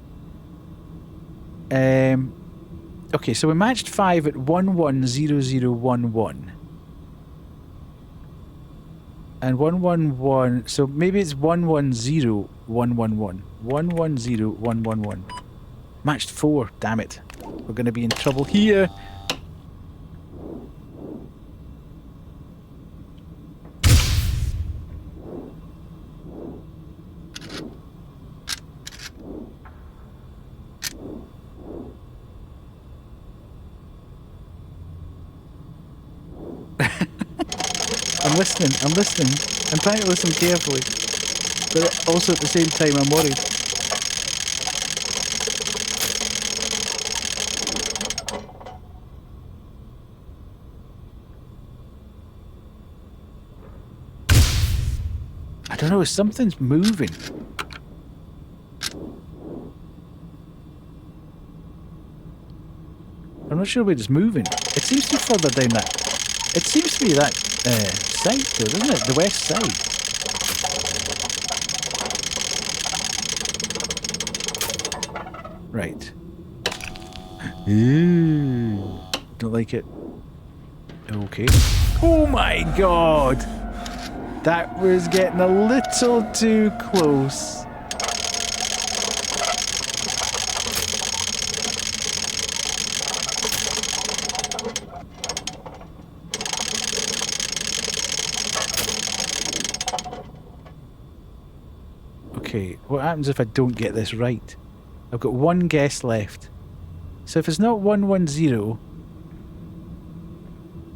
Okay, so we matched 5 at 110011. And 111, so maybe it's 110111. 110111. Matched 4, damn it. We're going to be in trouble here. I'm listening. I'm trying to listen carefully. But also at the same time I'm worried. I don't know, something's moving. I'm not sure where it's moving. It seems to be further down that. It seems to be that side though, doesn't it? The west side. Right. Ooh. Don't like it. Okay. Oh my god! That was getting a little too close. Okay, what happens if I don't get this right? I've got one guess left. So if it's not 110,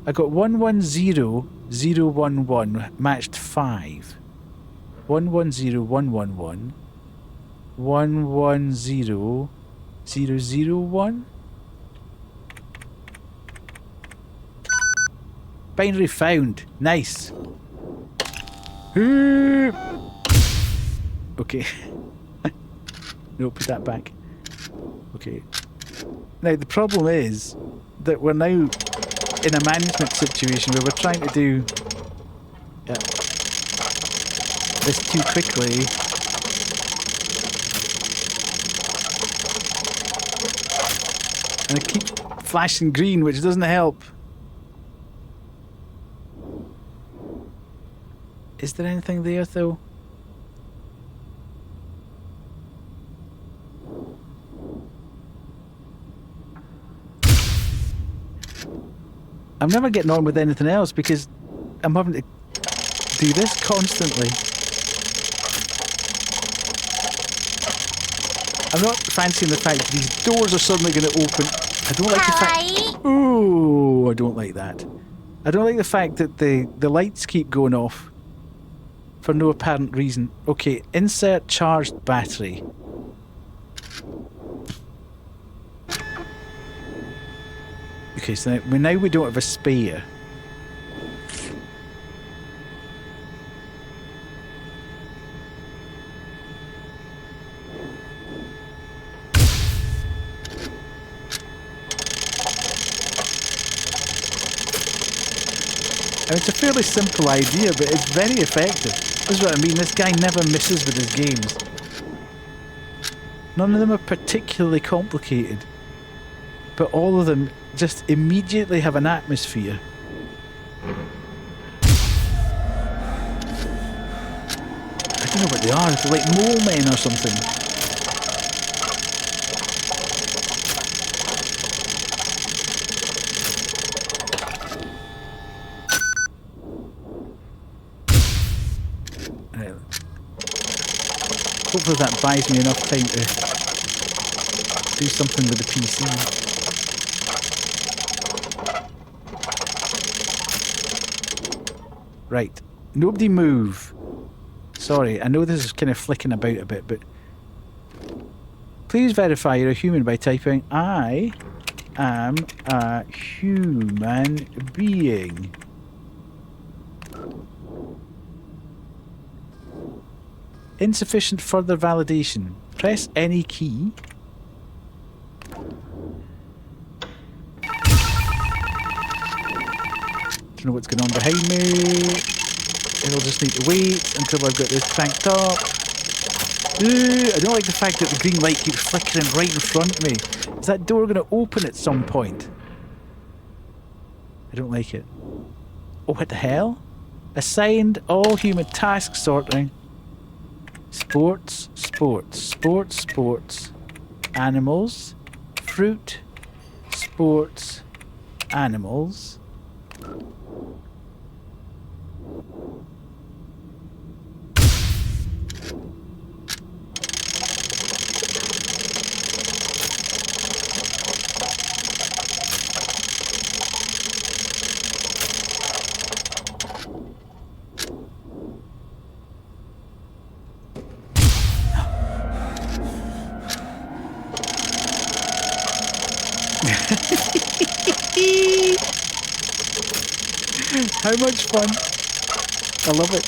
I got 110011 matched 5. 110111. 110001. Binary found. Nice. Okay. No, put that back. Okay. Now the problem is that we're now in a management situation where we're trying to do this too quickly. And it keeps flashing green, which doesn't help. Is there anything there though? I'm never getting on with anything else because I'm having to do this constantly. I'm not fancying the fact that these doors are suddenly going to open. I don't like the fact... Ooh, I don't like that. I don't like the fact that the lights keep going off for no apparent reason. Okay, insert charged battery. Okay, so now we don't have a spare. And it's a fairly simple idea, but it's very effective. This is what I mean, this guy never misses with his games. None of them are particularly complicated. but all of them just immediately have an atmosphere. I don't know what they are. They're like mole men or something. Right. Hopefully that buys me enough time to do something with the PC. Right. Nobody move. Sorry, I know this is kind of flicking about a bit, but please verify you're a human by typing I am a human being. Insufficient further validation. Press any key. Don't know what's going on behind me. I'll just need to wait until I've got this cranked up. I don't like the fact that the green light keeps flickering right in front of me. Is that door going to open at some point? I don't like it. Oh, what the hell? Assigned all human task sorting. Sports, sports, sports, sports. Animals. Fruit. Sports. Animals. How much fun. I love it.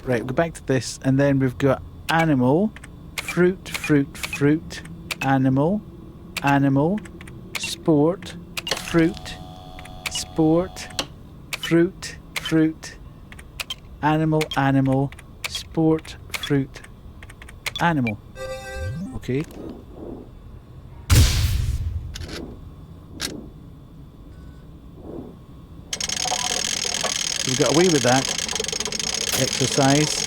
Right, we'll go back to this, and then we've got animal, fruit, fruit, fruit, animal, animal, sport, fruit, sport, fruit, fruit, animal, animal, sport, fruit, animal. Okay. We got away with that exercise.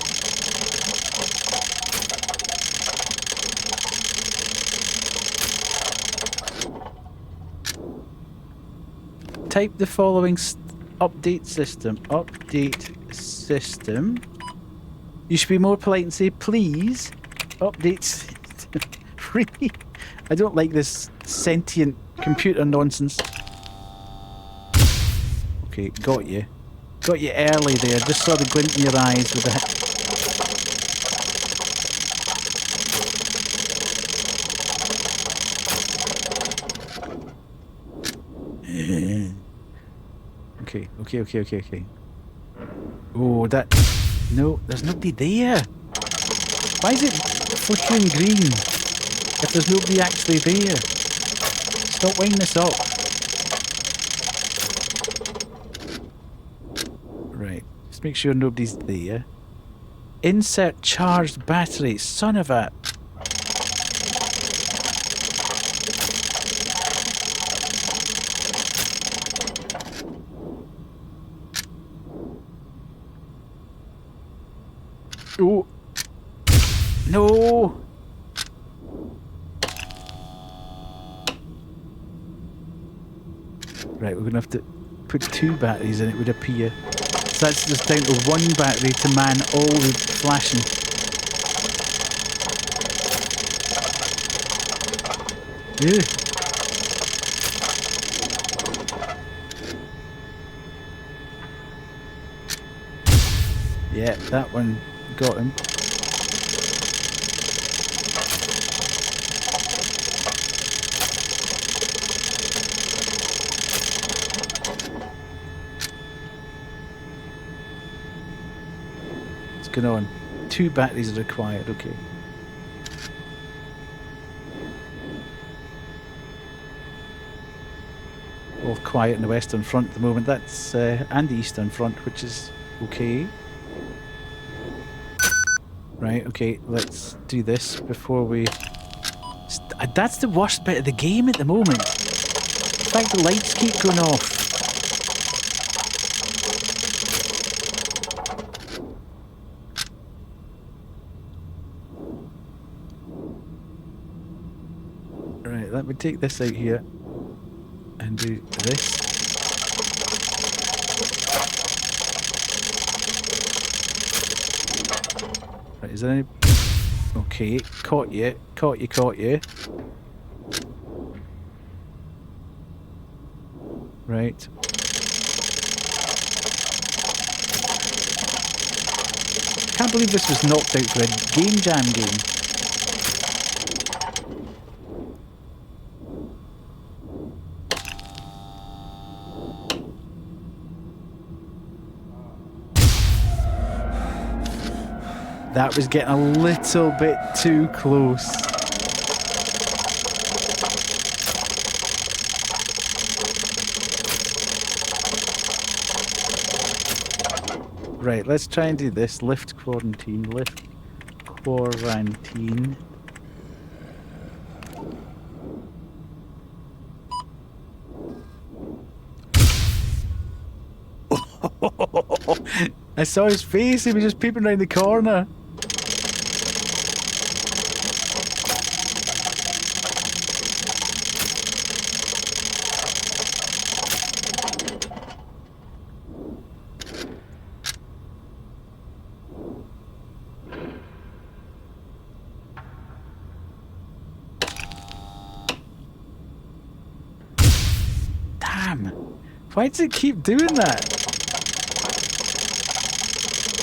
Type the following update system. Update system. You should be more polite and say please. Update system. Really? I don't like this sentient computer nonsense. Okay, got you. Got you early there. Just saw the glint in your eyes with that. Okay. Oh, that... No, there's nobody there. Why is it flickering green if there's nobody actually there? Stop winding this up. Right, just make sure nobody's there. Insert charged battery. Son of a... Oh. No. Right, we're going to have to put 2 batteries in, it would appear. So that's just down to 1 battery to man all the flashing. Ew. Yeah, that one got him. What's going on? 2 batteries are required, okay. All quiet in the Western Front at the moment. That's and the Eastern Front, which is okay. Right, okay, let's do this before we... That's the worst bit of the game at the moment. In fact, the lights keep going off. Right, let me take this out here and do this. Right, is there any... Okay, caught you. Right. Can't believe this was knocked out for a game jam game. That was getting a little bit too close. Right, let's try and do this. Lift quarantine. I saw his face, he was just peeping around the corner. Damn! Why does it keep doing that?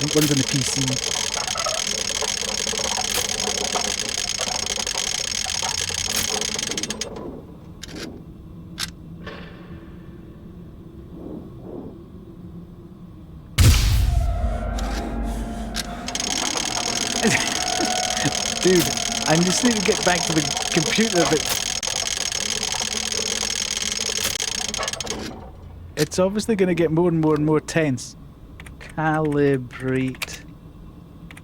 I think one's on the PC. Dude, I just need to get back to the computer, but it's obviously going to get more and more and more tense. Calibrate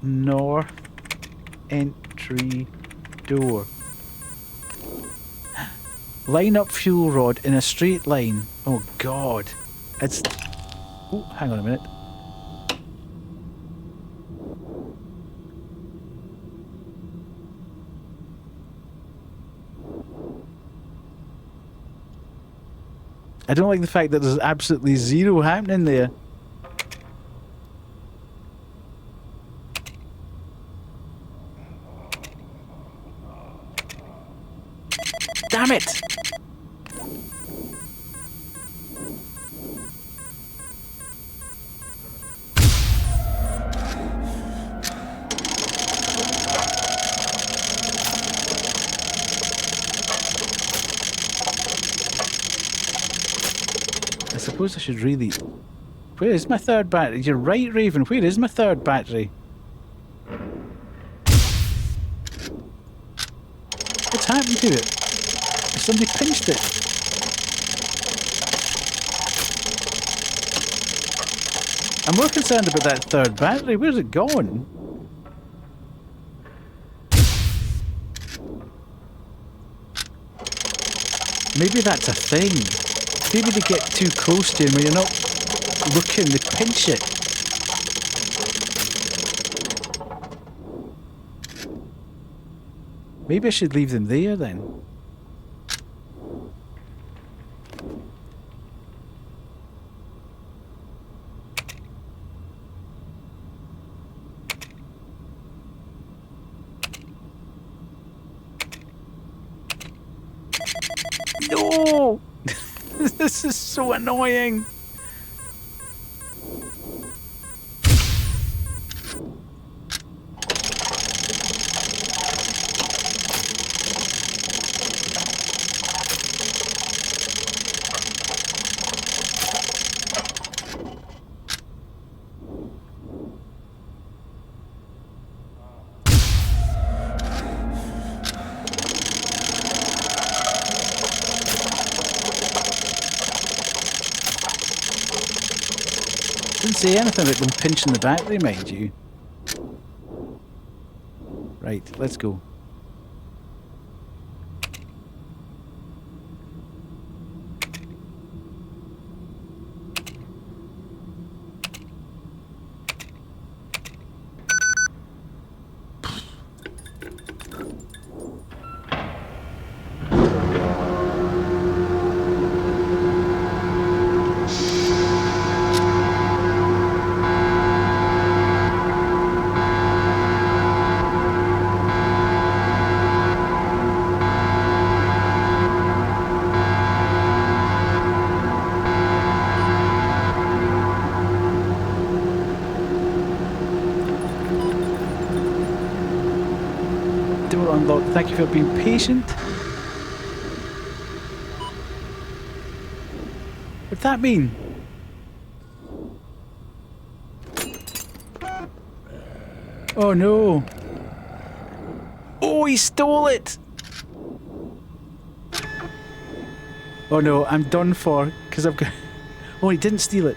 north entry door. Line up fuel rod in a straight line. Oh god. It's... Oh, hang on a minute. I don't like the fact that there's absolutely zero happening there. Damn it! I suppose I should really... Where is my third battery? You're right, Raven. Where is my third battery? What's happened to it? Somebody pinched it. I'm more concerned about that third battery. Where's it going? Maybe that's a thing. Maybe they get too close to him when you're not looking, they pinch it. Maybe I should leave them there then. No! This is so annoying. Didn't say anything about them pinching the battery, mind you. Right, let's go. unlocked. Thank you for being patient. What'd that mean? Oh no. Oh, he stole it! Oh no, I'm done for, because I've got... Oh, he didn't steal it.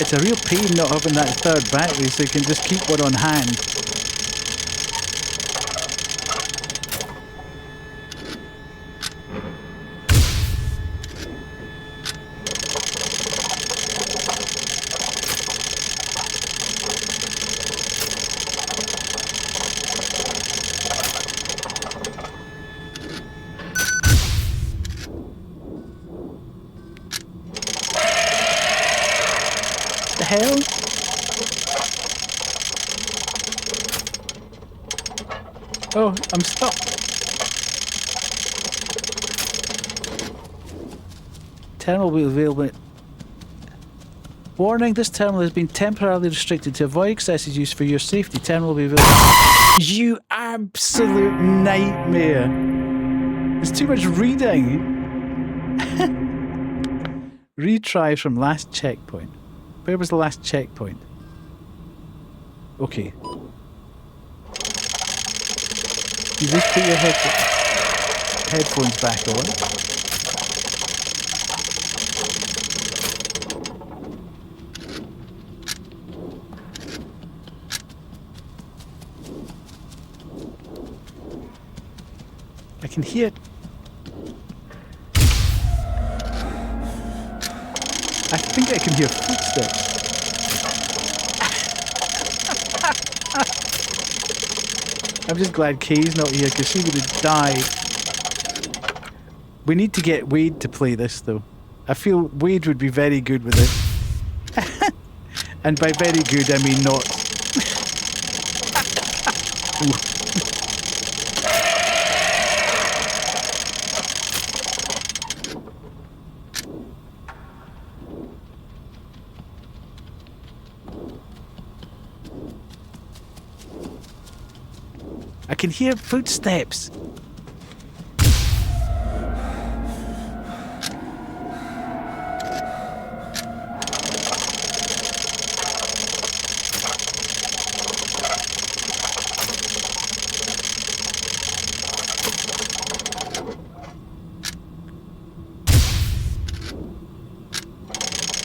It's a real pain not having that third battery, so you can just keep one on hand. The hell? Oh, I'm stuck. Terminal will be available. Warning, this terminal has been temporarily restricted to avoid excessive use for your safety. Terminal will be available. You absolute nightmare. There's too much reading. Retry from last checkpoint. Where was the last checkpoint? Okay. You just put your headphones back on. I can hear... I think I can hear footsteps. I'm just glad Kay's not here because she would have died. We need to get Wade to play this though. I feel Wade would be very good with it. And by very good I mean not. I can hear footsteps.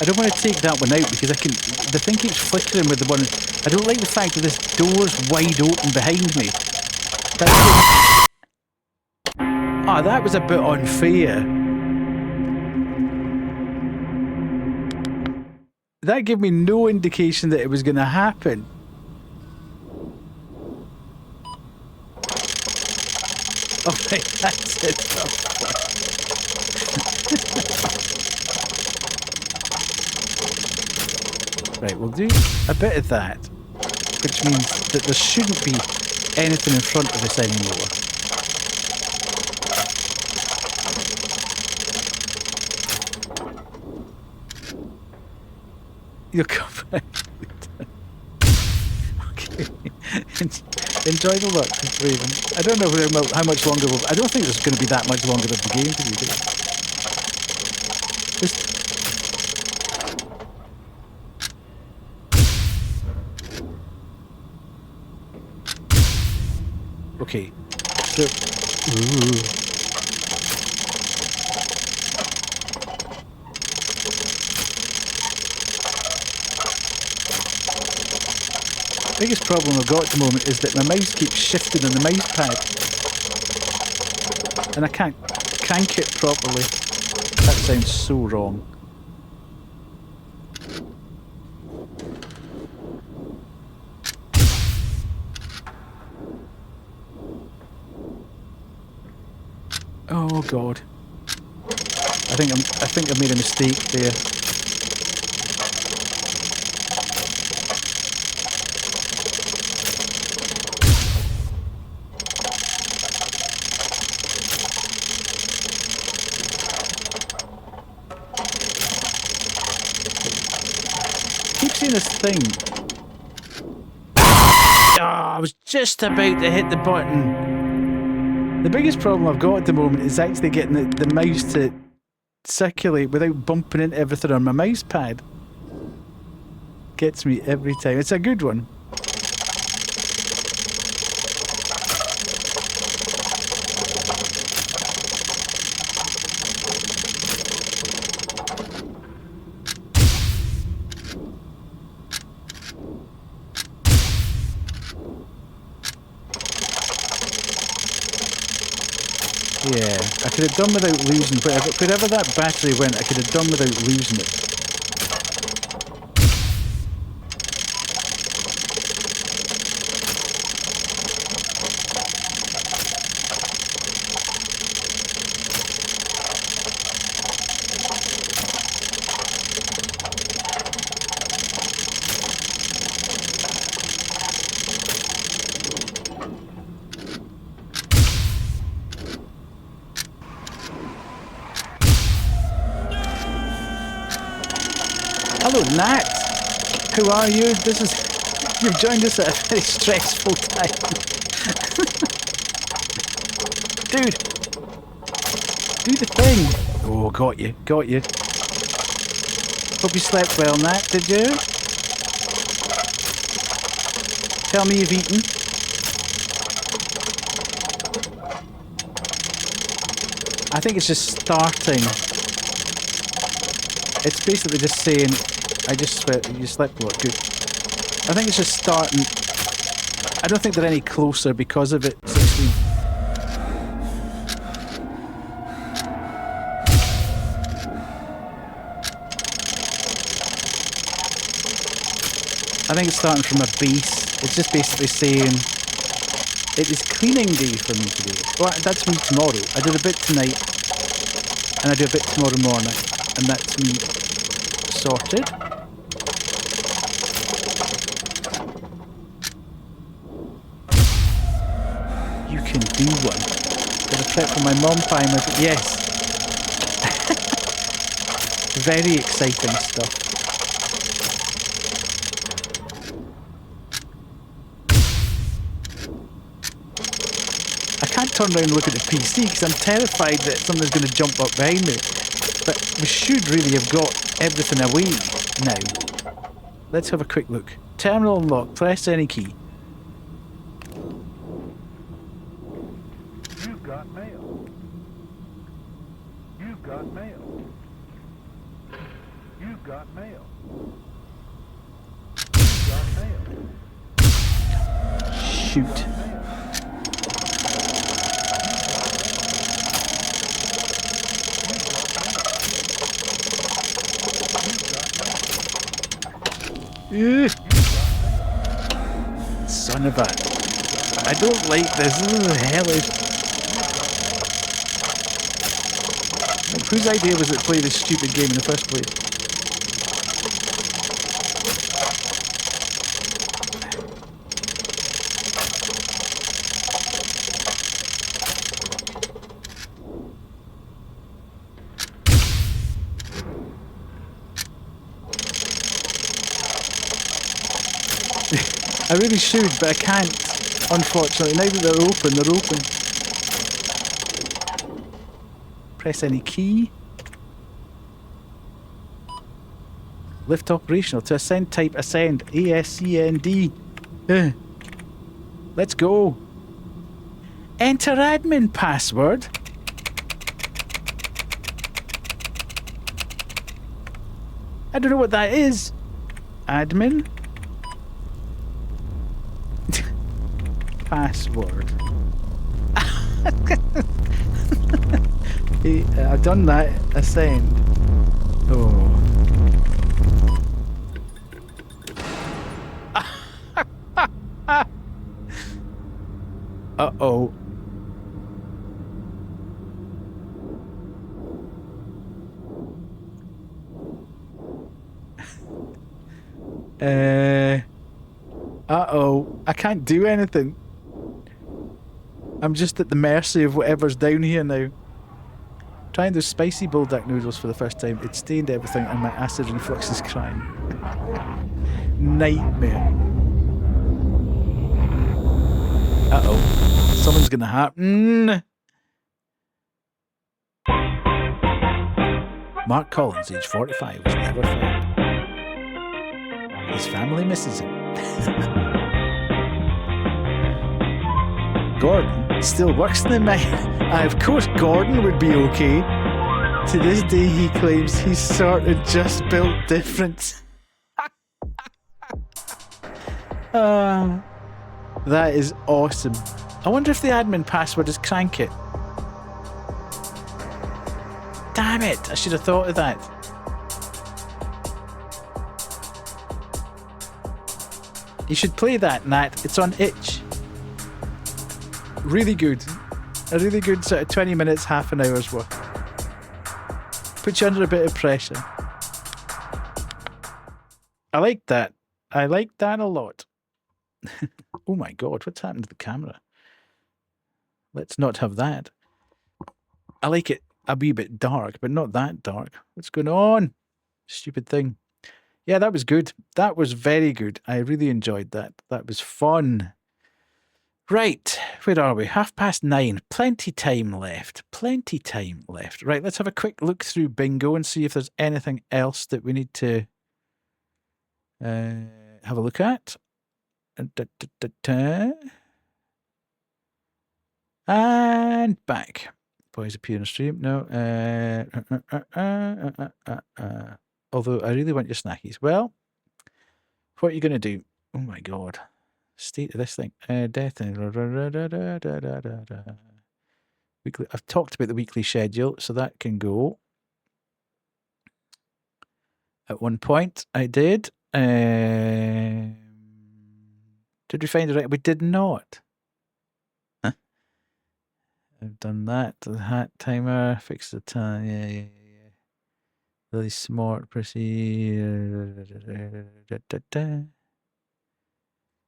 I don't want to take that one out because I can. The thing keeps flickering with the one. I don't like the fact that this door's wide open behind me. Ah, that was a bit unfair. That gave me no indication that it was going to happen. Oh, right, that's it. Right, we'll do a bit of that, which means that there shouldn't be anything in front of us anymore. You'll come back. Okay. Enjoy the luck, Raven. I don't know how much longer we'll... I don't think there's going to be that much longer of the game to do. Just... Okay, so... Ooh. Biggest problem I've got at the moment is that my mouse keeps shifting on the mouse pad. And I can't crank it properly. That sounds so wrong. Oh God! I think I made a mistake there. seeing this thing. Oh, I was just about to hit the button. The biggest problem I've got at the moment is actually getting the mouse to circulate without bumping into everything on my mouse pad. Gets me every time. It's a good one. Yeah, I could have done without losing, wherever that battery went, I could have done without losing it. Hello, Nat. How are you? You've joined us at a very stressful time. Dude, do the thing. Oh, got you. Hope you slept well, Nat, did you? Tell me you've eaten. I think it's just starting. It's basically just saying, you slept well, good. I think it's just starting. I don't think they're any closer because of it. 16. I think it's starting from a base. It's just basically saying, it is cleaning day for me today. Well, that's me tomorrow. I did a bit tonight, and I do a bit tomorrow morning. And that's me sorted. You can do one. Got a prep for my mom pie. Yes. Very exciting stuff. I can't turn around and look at the PC because I'm terrified that something's going to jump up behind me. But we should really have got everything away now. Let's have a quick look. Terminal unlocked. Press any key. You've got mail. You've got mail. You've got mail. You've got mail. Shoot. Son of a... I don't like this. This is hellish. Like, whose idea was it to play this stupid game in the first place? I really should, but I can't, unfortunately. Now that they're open. Press any key. Lift operational. To ascend, type ascend. ASCND. Let's go. Enter admin password. I don't know what that is. Admin. Password. I've done that. Ascend. Oh. Uh-oh. Uh-oh. I can't do anything. I'm just at the mercy of whatever's down here now. Trying those spicy bulldog noodles for the first time. It stained everything and my acid reflux is crying. nightmare. Uh-oh. Something's going to happen. Mark Collins, age 45, was never found. His family misses him. Gordon still works in the mine. Of course Gordon would be okay. To this day he claims he's sort of just built different. That is awesome. I wonder if the admin password is crank it. Damn it, I should have thought of that. You should play that, Nat. It's on itch. Really good. A really good sort of 20 minutes, half an hour's worth. Puts you under a bit of pressure. I like that. I like that a lot. Oh my god, what's happened to the camera? Let's not have that. I like it a wee bit dark, but not that dark. What's going on? Stupid thing. Yeah, that was good. That was very good. I really enjoyed that. That was fun. Right, where are we? 9:30. Plenty time left. Plenty time left. Right, let's have a quick look through bingo and see if there's anything else that we need to have a look at. And back. Boys appear on stream. No. Although I really want your snackies. Well, what are you going to do? Oh my god. State of this thing. Death. Weekly. I've talked about the weekly schedule, so that can go. At one point, I did. Did we find it right? We did not. Huh? I've done that. The hat timer. Fix the time. Yeah. Really smart. Proceed.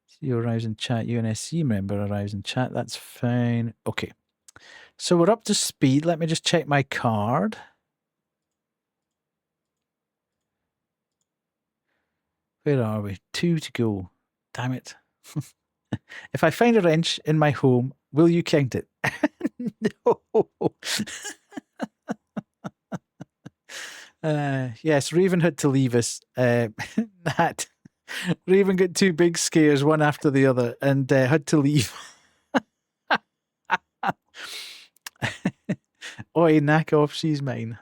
CEO arrives in chat. UNSC member arrives in chat. That's fine. Okay. So we're up to speed. Let me just check my card. Where are we? 2 to go. Damn it. If I find a wrench in my home, will you count it? No. Yes, Raven had to leave us. That Raven got 2 big scares, one after the other, and had to leave. Oi, knack off, she's mine.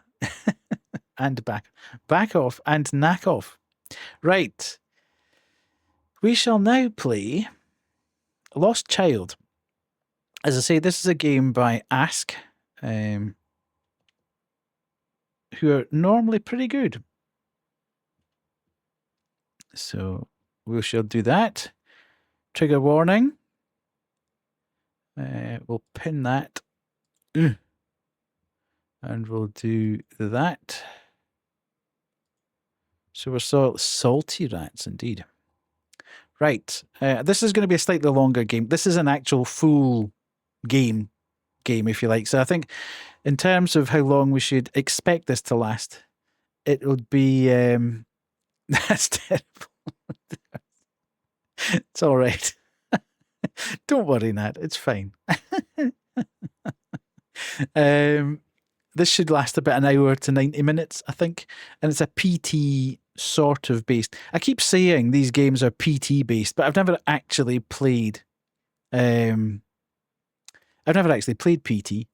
And back off and knack off. Right. We shall now play Lost Child. As I say, this is a game by Ask, who are normally pretty good. So we shall do that. Trigger warning. We'll pin that. And we'll do that. So we're salty rats indeed. Right. This is going to be a slightly longer game. This is an actual full game, if you like. So I think in terms of how long we should expect this to last, it would be... that's terrible. It's all right. Don't worry, Nat. It's fine. This should last about an hour to 90 minutes, I think. And it's a PT sort of based. I keep saying these games are PT based, but I've never actually played. I've never actually played PT.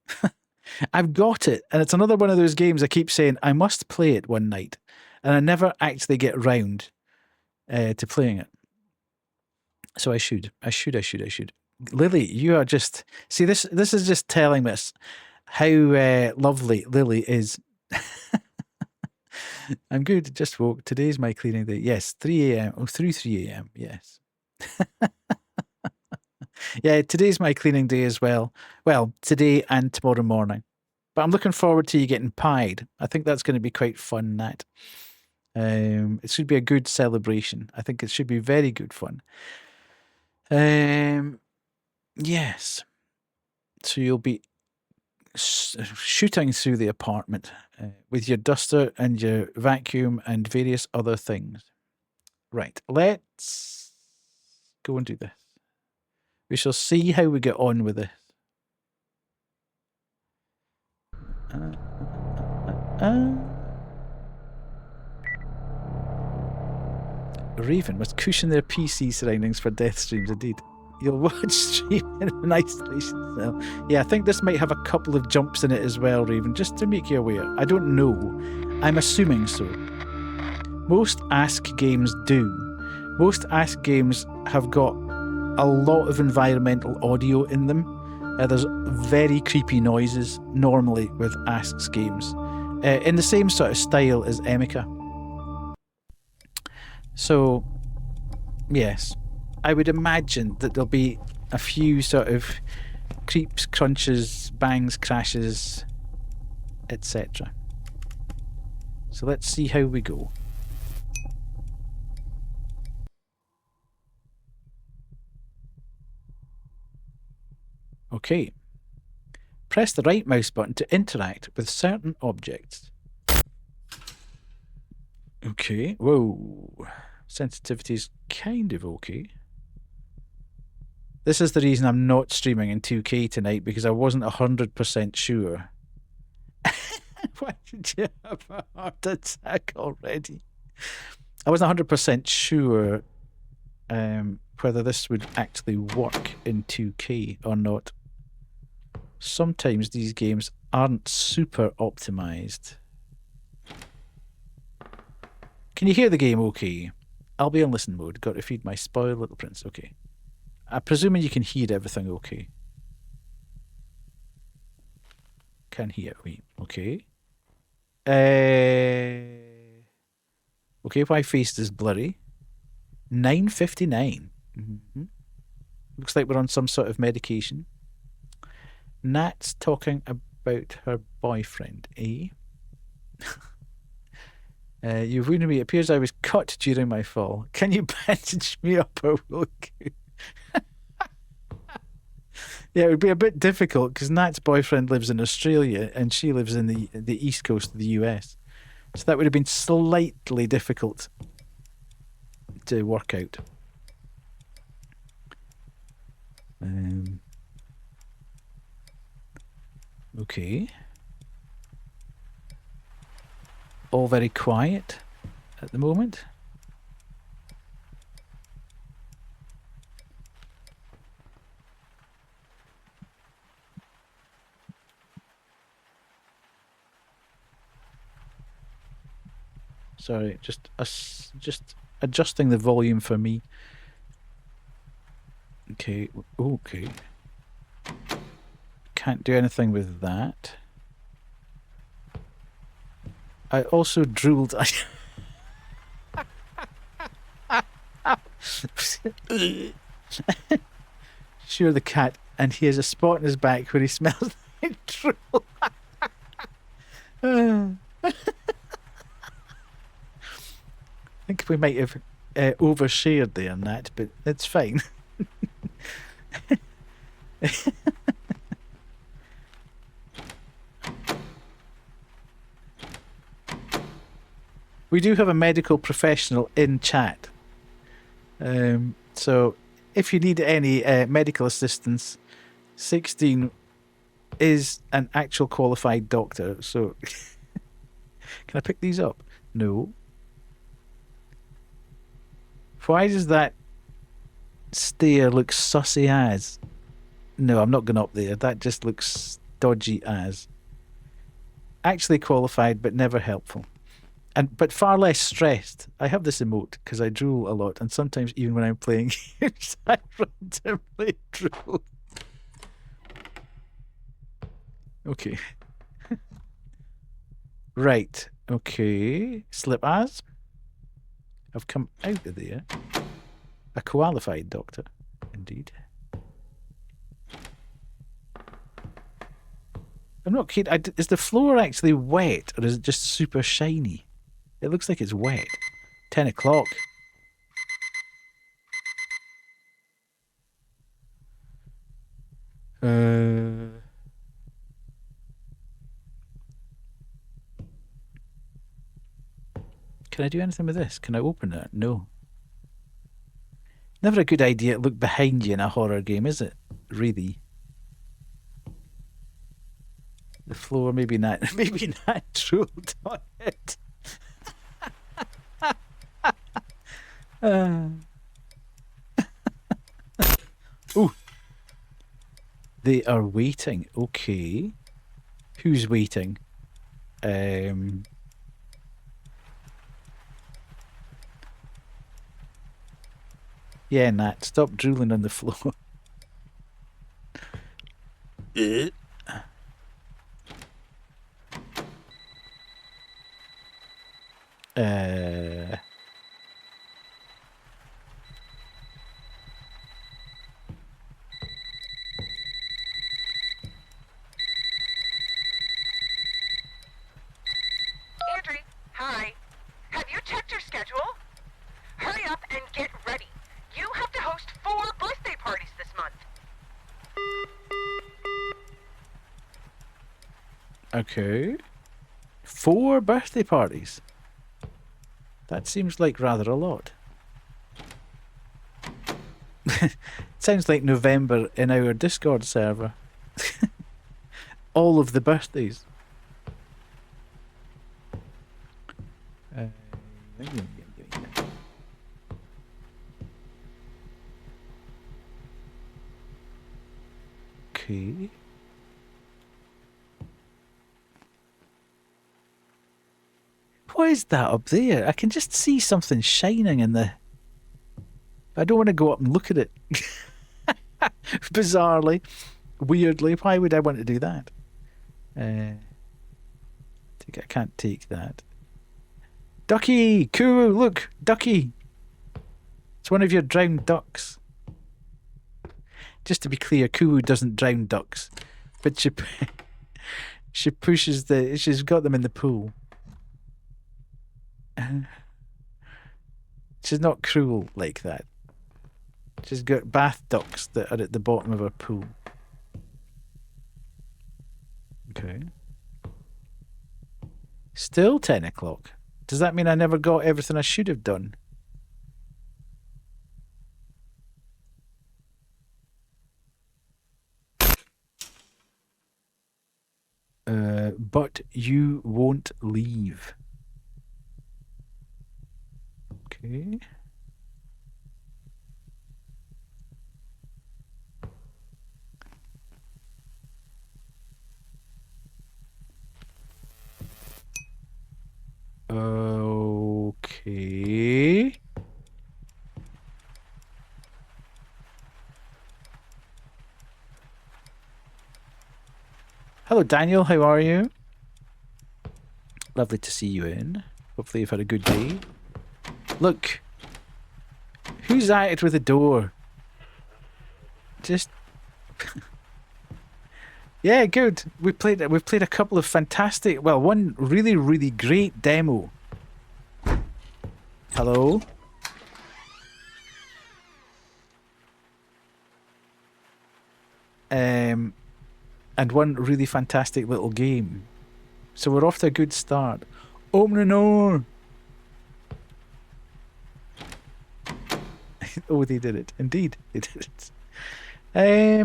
I've got it, and it's another one of those games I keep saying I must play it one night, and I never actually get round to playing it. So I should. Lily, you are just... See, this is just telling us how lovely Lily is. I'm good. Just woke. Today's my cleaning day. Yes, 3 a.m. Oh, through 3 a.m. Yes. Yeah, today's my cleaning day as well. Well, today and tomorrow morning. But I'm looking forward to you getting pied. I think that's going to be quite fun, Nat. It should be a good celebration. I think it should be very good fun. Yes. So you'll be shooting through the apartment with your duster and your vacuum and various other things. Right, let's go and do this. We shall see how we get on with this. Raven must cushion their PC surroundings for death streams, indeed. You'll watch stream in an isolation cell. Yeah, I think this might have a couple of jumps in it as well, Raven, just to make you aware. I don't know. I'm assuming so. Most Ask games do. Most Ask games have got a lot of environmental audio in them. There's very creepy noises normally with Ask's games. In the same sort of style as Emika. So, yes. I would imagine that there'll be a few sort of creeps, crunches, bangs, crashes, etc. So let's see how we go. Okay. Press the right mouse button to interact with certain objects. Okay. Whoa. Sensitivity is kind of okay. This is the reason I'm not streaming in 2K tonight, because I wasn't 100% sure. Why did you have a heart attack already? I wasn't 100% sure whether this would actually work in 2K or not. Sometimes these games aren't super optimized. Can you hear the game okay? I'll be on listen mode. Got to feed my spoiled little prince. Okay. I'm presuming you can hear everything okay. Can hear me. Okay. Okay, my face is blurry. 9:59. Looks like we're on some sort of medication. Nat's talking about her boyfriend, eh? You've wounded me. It appears I was cut during my fall. Can you bandage me up or will you? Yeah, it would be a bit difficult because Nat's boyfriend lives in Australia and she lives in the east coast of the US. So that would have been slightly difficult to work out. Okay. All very quiet at the moment. Sorry, just adjusting the volume for me. Okay, okay. Can't do anything with that. I also drooled. Sure, the cat, and he has a spot on his back where he smells like drool. I think we might have overshared there on that, but it's fine. We do have a medical professional in chat. So if you need any medical assistance, 16 is an actual qualified doctor. So can I pick these up? No. Why does that stair look sussy as? No, I'm not going up there. That just looks dodgy as. Actually qualified, but never helpful. But far less stressed. I have this emote because I drool a lot, and sometimes even when I'm playing games, I randomly drool. Okay. Right. Okay. Slip as. I've come out of there. A qualified doctor, indeed. I'm not kidding. Is the floor actually wet, or is it just super shiny? It looks like it's wet. 10 o'clock. Can I do anything with this? Can I open it? No. Never a good idea to look behind you in a horror game, is it? Really. The floor maybe not maybe natural on it. Ooh. They are waiting. Okay. Who's waiting? Yeah, Nat, stop drooling on the floor. Andrew, hi. Have you checked your schedule? Hurry up and get ready. You have to host 4 birthday parties this month. Okay. 4 birthday parties. That seems like rather a lot. Sounds like November in our Discord server. All of the birthdays. Okay. What is that up there? I can just see something shining in the... I don't want to go up and look at it. Bizarrely. Weirdly. Why would I want to do that? I can't take that. Ducky! Kuru, look! Ducky! It's one of your drowned ducks. Just to be clear, Kuru doesn't drown ducks. But she pushes the... She's got them in the pool. She's not cruel like that. She's got bath ducks that are at the bottom of her pool. Okay. Still 10 o'clock. Does that mean I never got everything I should have done? But you won't leave. Okay. Okay. Hello, Daniel. How are you? Lovely to see you in. Hopefully you've had a good day. Look. Who's at it with the door? Just... Yeah, good. We've played a couple of fantastic... Well, one really, really great demo. Hello? And one really fantastic little game. So we're off to a good start. Open the door! Oh, they did it. Indeed, they did it. I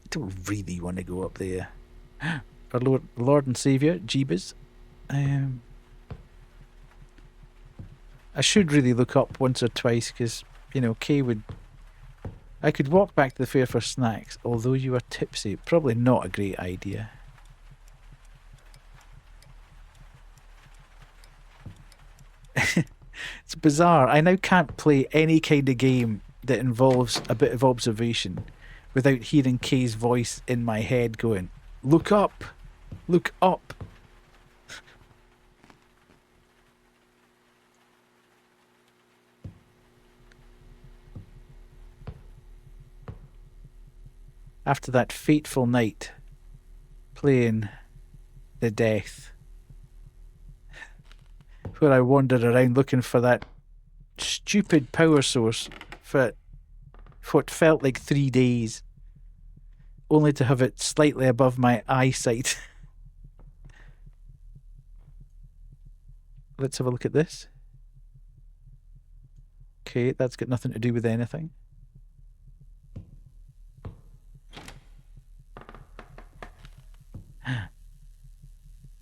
don't really want to go up there. Our Lord and Saviour, Jeebus. I should really look up once or twice because, you know, Kay would... I could walk back to the fair for snacks, although you are tipsy. Probably not a great idea. It's bizarre. I now can't play any kind of game that involves a bit of observation without hearing Kay's voice in my head going, "Look up! Look up!" After that fateful night playing The Death, where I wandered around looking for that stupid power source for what felt like 3 days, only to have it slightly above my eyesight. Let's have a look at this. Okay, that's got nothing to do with anything.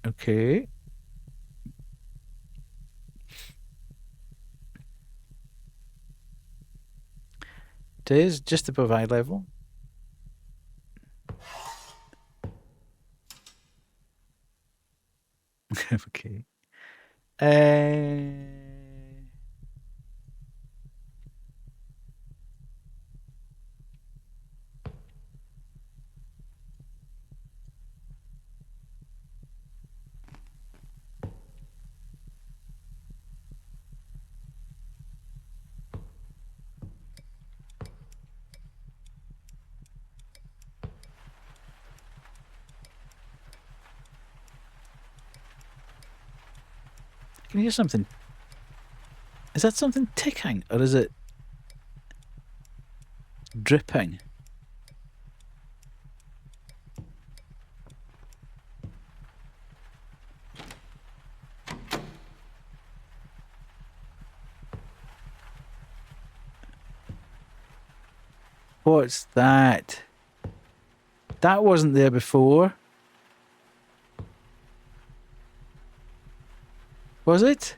Okay. It is just above eye level. Okay. I can hear something. Is that something ticking or is it dripping? What's that? That wasn't there before. Was it?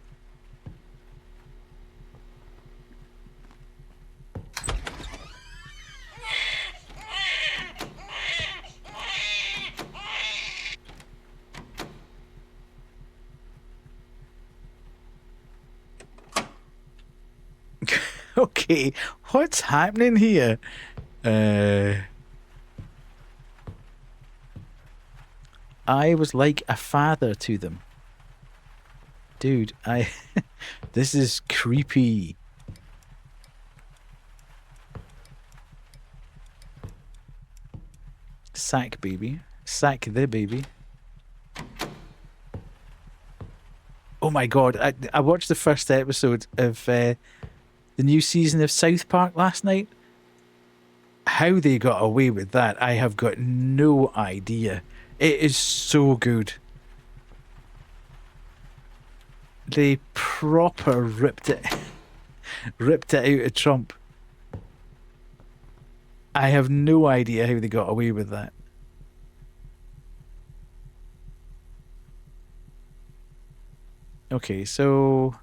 Okay, what's happening here? I was like a father to them. Dude, this is creepy. Sack baby. Sack the baby. Oh my god, I watched the first episode of the new season of South Park last night. How they got away with that, I have got no idea. It is so good. They proper ripped it out of Trump. I have no idea how they got away with that. Okay, so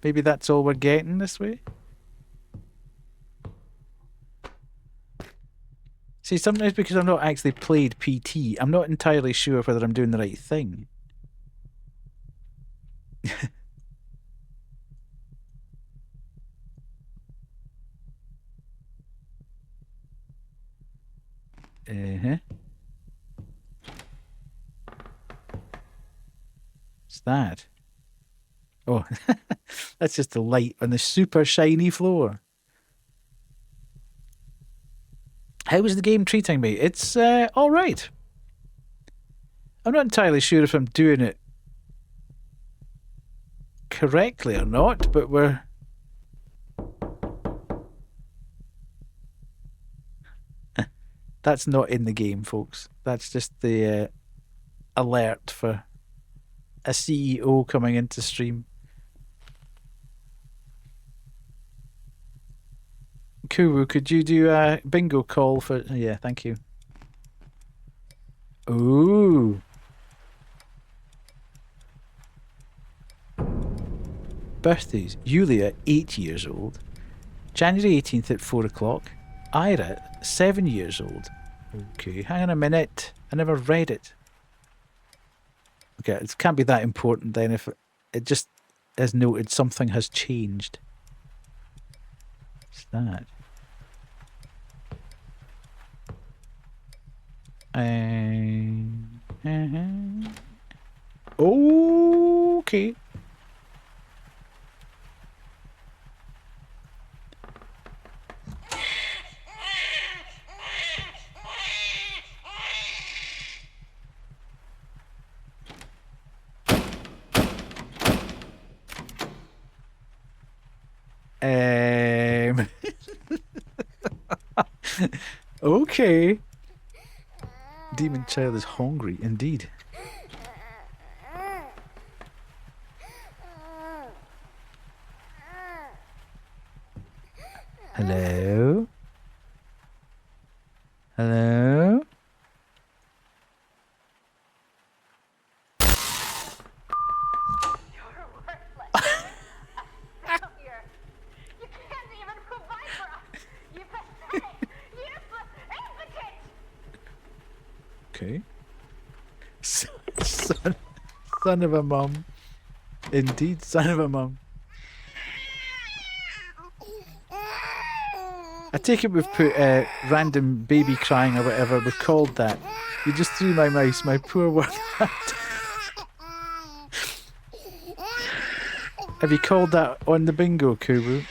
maybe that's all we're getting this way. See, sometimes because I've not actually played PT, I'm not entirely sure whether I'm doing the right thing. Uh-huh. What's that? Oh, that's just the light on the super shiny floor. How is the game treating me? It's all right. I'm not entirely sure if I'm doing it correctly or not, but we're... That's not in the game, folks. That's just the alert for a CEO coming into stream. Kuru, could you do a bingo call for... Yeah, thank you. Ooh. Birthdays. Yulia, 8 years old. January 18th at 4 o'clock. Ira, 7 years old. Okay, hang on a minute. I never read it. Okay, it can't be that important then if it just is noted something has changed. What's that? Okay. Okay. Demon child is hungry, indeed. Hello? Hello? You're worthless. A failure. You can't even provide for us. You pathetic, useless, impotent. Okay. Son of a mum. Indeed, son of a mum. I take it we've put random baby crying or whatever. We've called that. You just threw my mouse, my poor work. Have you called that on the bingo, Kubu?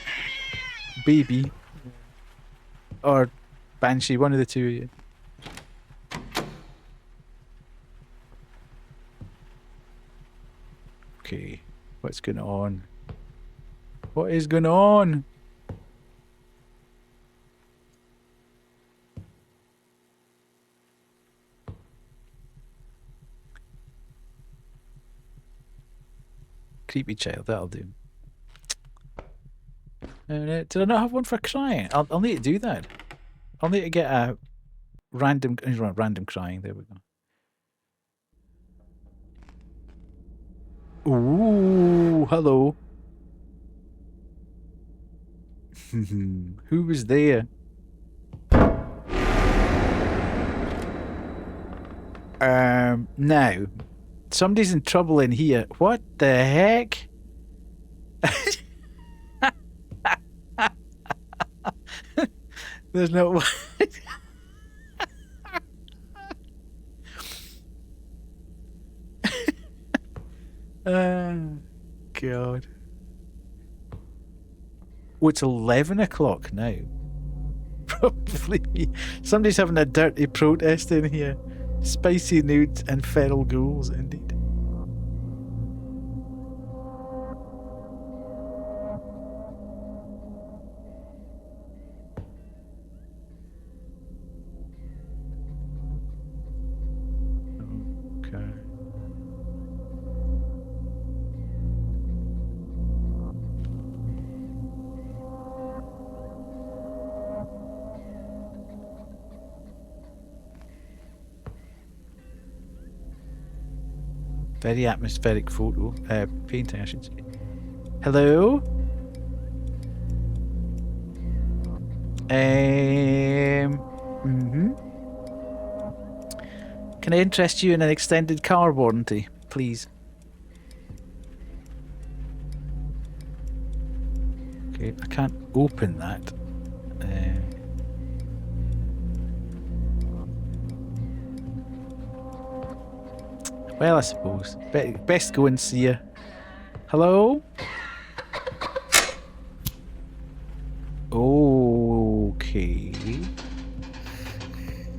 Baby. Or Banshee, one of the two of you. Okay, what's going on? What is going on? Creepy child, that'll do. Did I not have one for crying? I'll need to do that. I'll need to get a random crying. There we go. Ooh, hello. Who was there? Now, somebody's in trouble in here. What the heck? There's no. God. Oh, it's 11 o'clock now. Probably. Somebody's having a dirty protest in here. Spicy nudes and feral ghouls, indeed. Okay. Very atmospheric photo. Painting, I should say. Hello? Can I interest you in an extended car warranty, please? Okay, I can't open that. Well, I suppose. Best go and see her. Hello? Okay.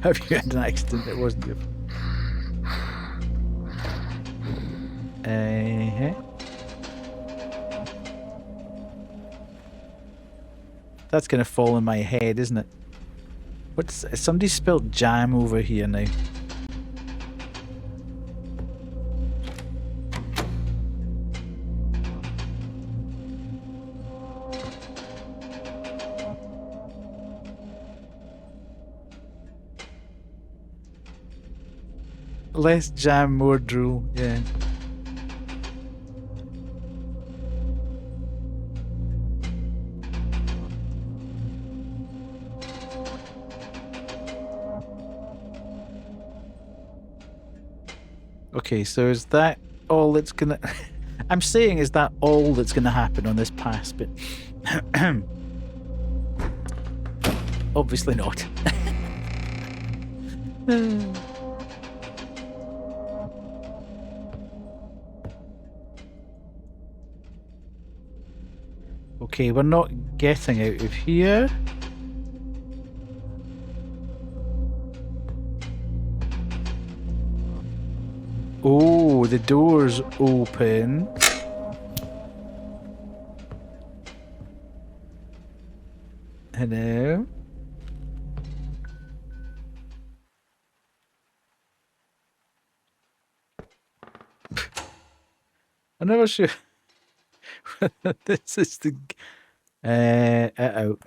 Have you had an accident? It wasn't your. That's gonna fall in my head, isn't it? What's somebody spilled jam over here now? Less jam, more drool. Yeah. Okay, so is that all that's gonna... I'm saying is that all that's gonna happen on this pass, but... Obviously not. Okay, we're not getting out of here. Oh, the door's open. Hello? I'm never sure. This is the... uh-oh.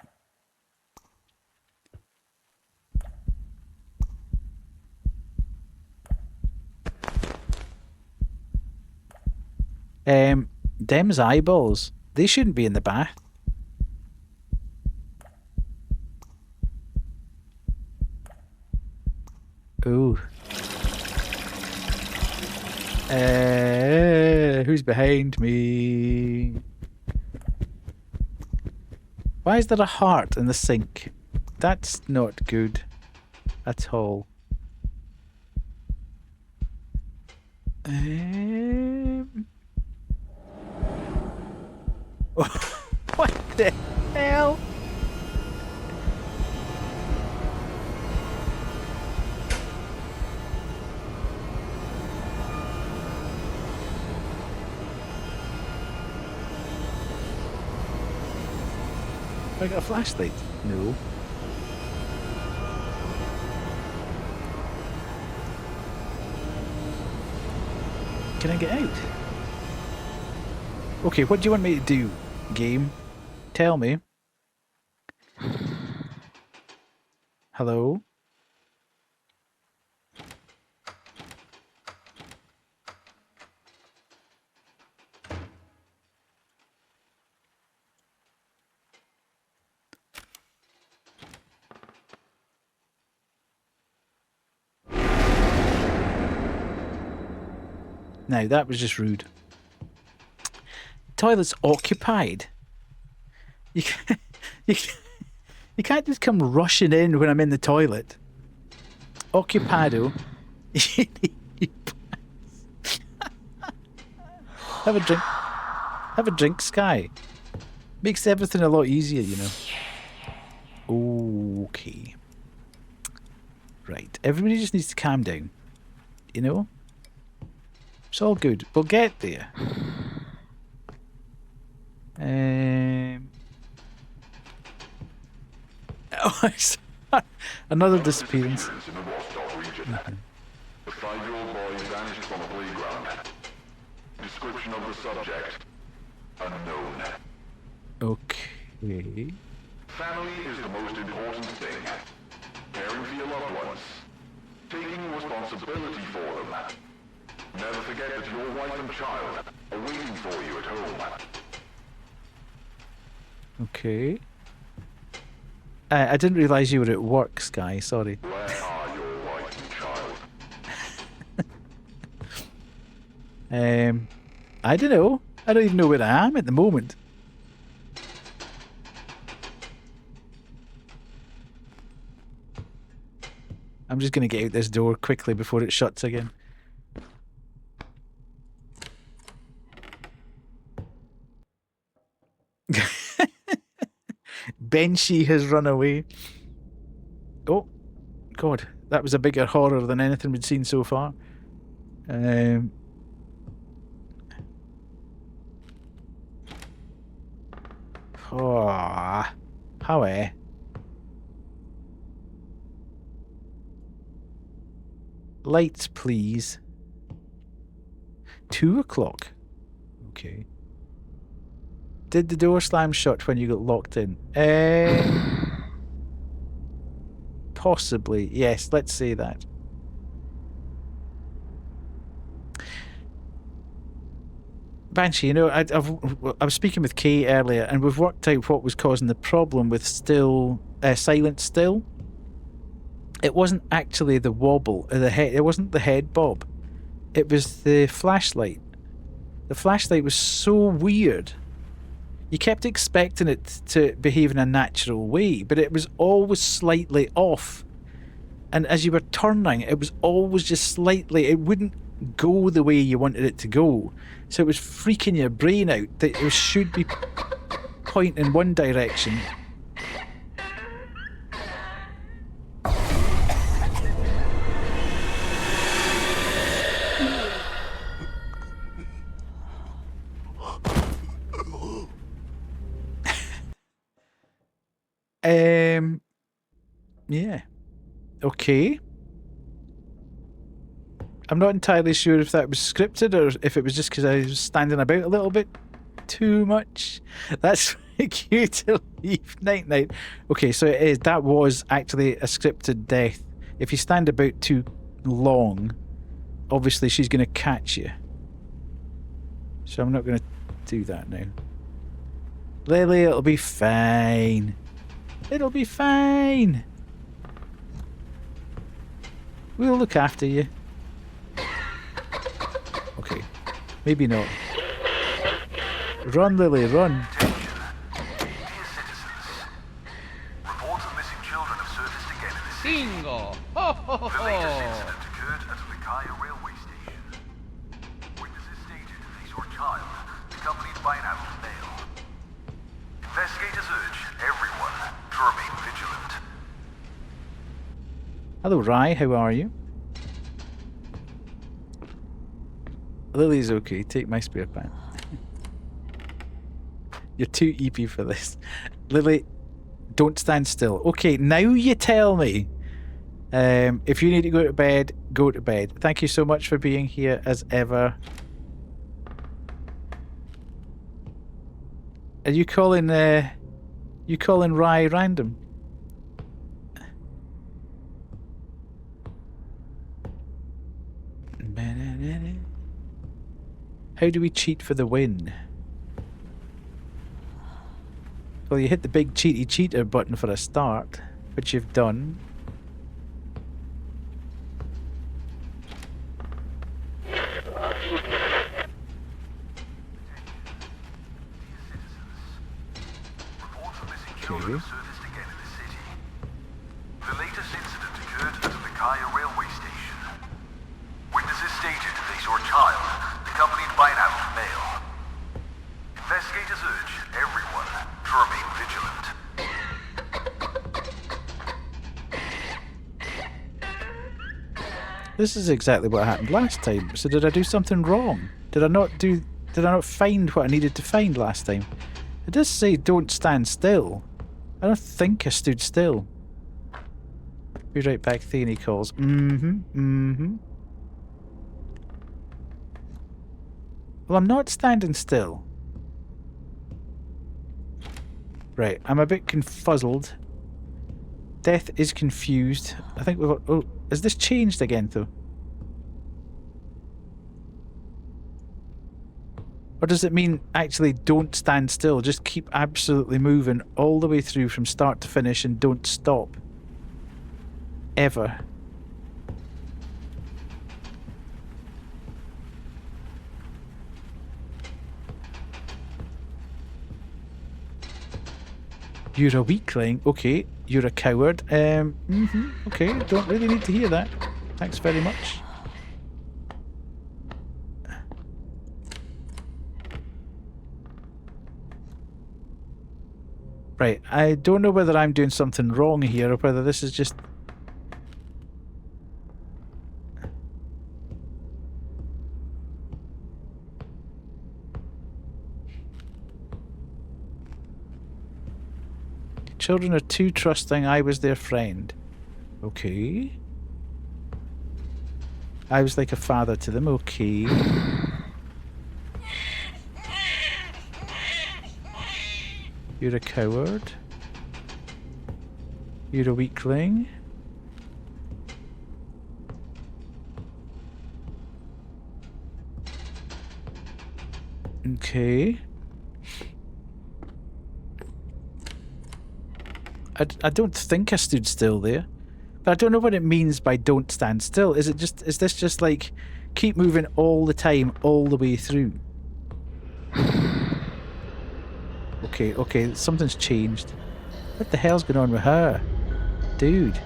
Them's eyeballs. They shouldn't be in the bath. Ooh. Who's behind me? Why is there a heart in the sink? That's not good at all. What the hell? Have I got a flashlight? No. Can I get out? Okay, what do you want me to do, game? Tell me. Hello? Now, that was just rude. Toilet's occupied. You can't just come rushing in when I'm in the toilet. Occupado. Have a drink. Have a drink, Sky. Makes everything a lot easier, you know. Okay. Right. Everybody just needs to calm down. You know? It's all good. We'll get there. Another disappearance. The 5-year-old boy vanished from a playground. Description of the subject: unknown. Okay. Family is the most important thing. Caring for your loved ones. Taking responsibility for them. Never forget that your wife and child are waiting for you at home. Okay. I didn't realise you were at work, Sky. Sorry. Where are your wife and child? I don't know. I don't even know where I am at the moment. I'm just going to get out this door quickly before it shuts again. Benchy has run away. Oh, God. That was a bigger horror than anything we'd seen so far. Oh, how lights, please. 2 o'clock. Okay. Did the door slam shut when you got locked in? Possibly. Yes, let's say that. Banshee, you know, I was speaking with Kay earlier, and we've worked out what was causing the problem with Silent Still. It wasn't actually the wobble, the head. It wasn't the head bob. It was the flashlight. The flashlight was so weird. You kept expecting it to behave in a natural way, but it was always slightly off. And as you were turning, it was always just slightly, it wouldn't go the way you wanted it to go. So it was freaking your brain out that it should be pointing in one direction. Yeah. Okay. I'm not entirely sure if that was scripted or if it was just because I was standing about a little bit too much. That's cute to leave. Night night. Okay, so it is. That was actually a scripted death. If you stand about too long, obviously she's going to catch you. So I'm not going to do that now. Lily, it'll be fine. It'll be fine. We'll look after you. Okay. Maybe not. Run, Lily, run. Reports of missing children have surfaced again in the city. Bingo! Ho, ho, ho, The latest ho. incident occurred at the Likaya railway station. Witnesses stated they saw a child accompanied by an adult male. Investigators urge everyone to remain vigilant. Hello, Rye. How are you? Lily's okay. Take my spare pant. You're too EP for this. Lily, don't stand still. Okay, now you tell me. If you need to go to bed, go to bed. Thank you so much for being here as ever. Are you calling Rye random? How do we cheat for the win? Well, you hit the big cheaty cheater button for a start, which you've done. Okay. Surfaced again in the city. The latest incident occurred at the Likaya railway station. Witnesses stated they saw a child accompanied by an adult male. Investigators urge everyone to remain vigilant. This is exactly what happened last time. So did I do something wrong? Did I not find what I needed to find last time? It does say don't stand still. I don't think I stood still. Be right back, Thany calls. Well, I'm not standing still. Right, I'm a bit confuzzled. Death is confused. I think we've got... Oh, has this changed again, though? Or does it mean actually don't stand still? Just keep absolutely moving all the way through from start to finish and don't stop. Ever. You're a weakling. Okay. You're a coward. Okay. Don't really need to hear that. Thanks very much. Right. I don't know whether I'm doing something wrong here or whether this is just... Children are too trusting. I was their friend. Okay. I was like a father to them. Okay. You're a coward. You're a weakling. Okay. I don't think I stood still there. But I don't know what it means by don't stand still. Is this just like keep moving all the time, all the way through? Okay, something's changed. What the hell's going on with her? Dude.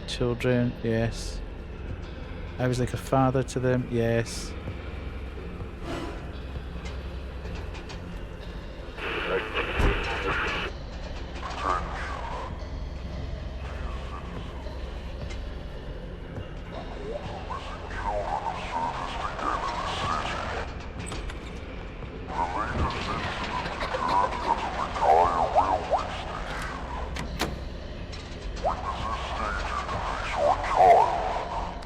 Children, yes. I was like a father to them, yes.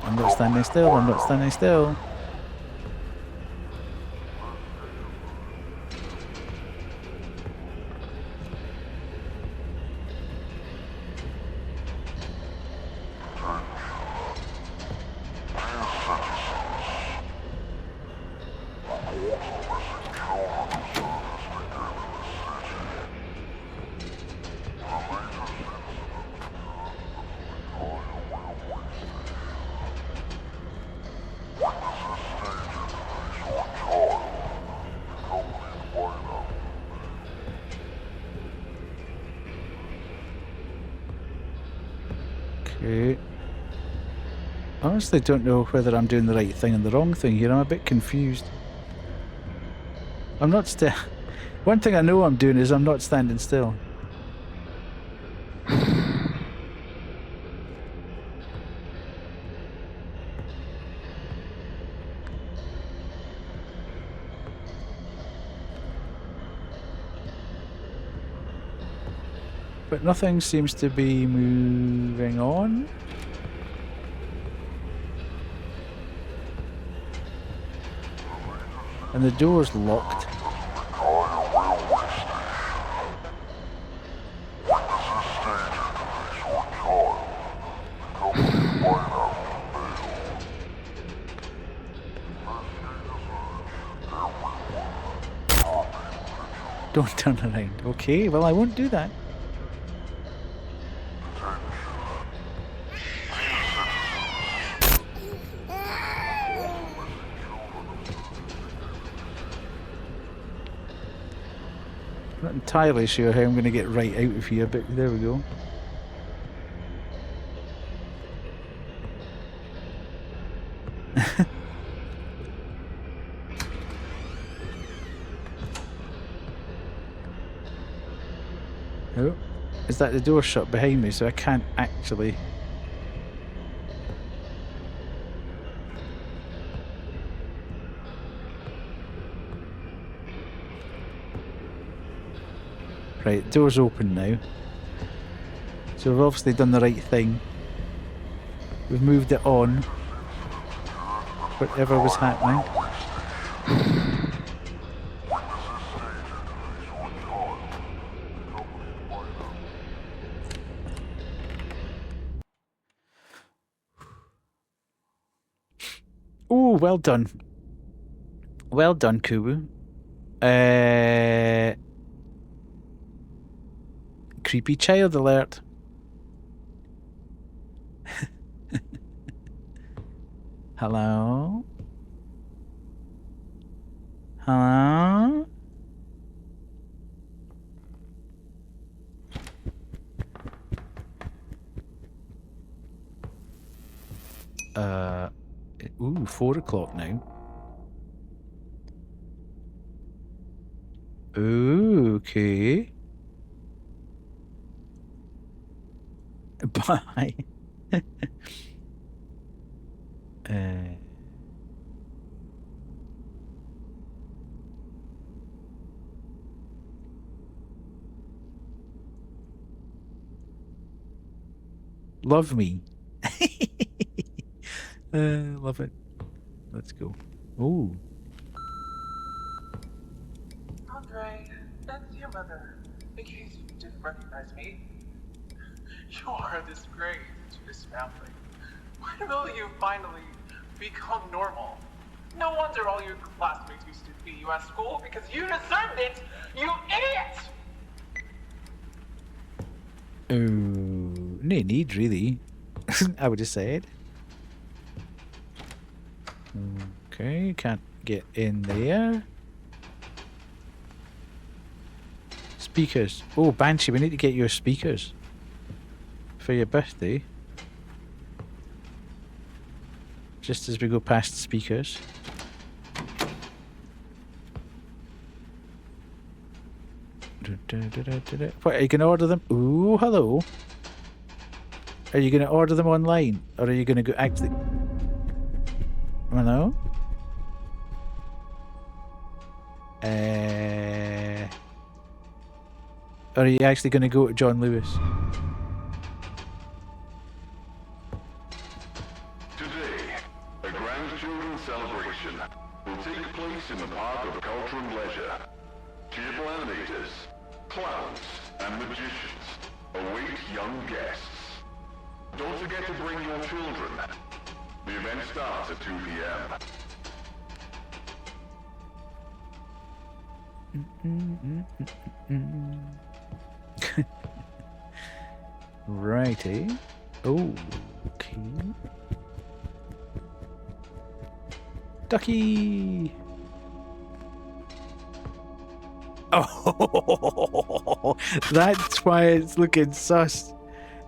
I'm not standing still, I'm not standing still. Okay. Honestly, don't know whether I'm doing the right thing and the wrong thing here. I'm a bit confused. I'm not still. One thing I know I'm doing is I'm not standing still. But nothing seems to be moving on. And the door's locked. Don't turn around. Okay, well I won't do that. Not entirely sure how I'm going to get right out of here, but there we go. Oh, is that the door shut behind me, so I can't actually... Right, door's open now. So we've obviously done the right thing. We've moved it on. Whatever was happening. Oh, well done. Well done, Kubu. Creepy child alert. Hello? Hello? Ooh, 4 o'clock now. Ooh, okay. Bye. Love me. Love it. Let's go. Oh. Andre, that's your mother. In case you didn't recognize me. You are a disgrace to this family. When will you finally become normal? No wonder all your classmates used to beat you at school because you deserved it, you idiot! Oh, no need really. I would have said. Okay, can't get in there. Speakers. Oh, Banshee, we need to get your speakers for your birthday. Just as we go past speakers. What, are you going to order them? Ooh, hello. Are you going to order them online? Or are you going to go actually... Hello? Or are you actually going to go to John Lewis? Today, a grand children's celebration will take place in the Park of Culture and Leisure. Cheerful animators, clowns, and magicians await young guests. Don't forget to bring your children. The event starts at 2 p.m. Righty. Oh, okay. Ducky! Oh, that's why it's looking sus.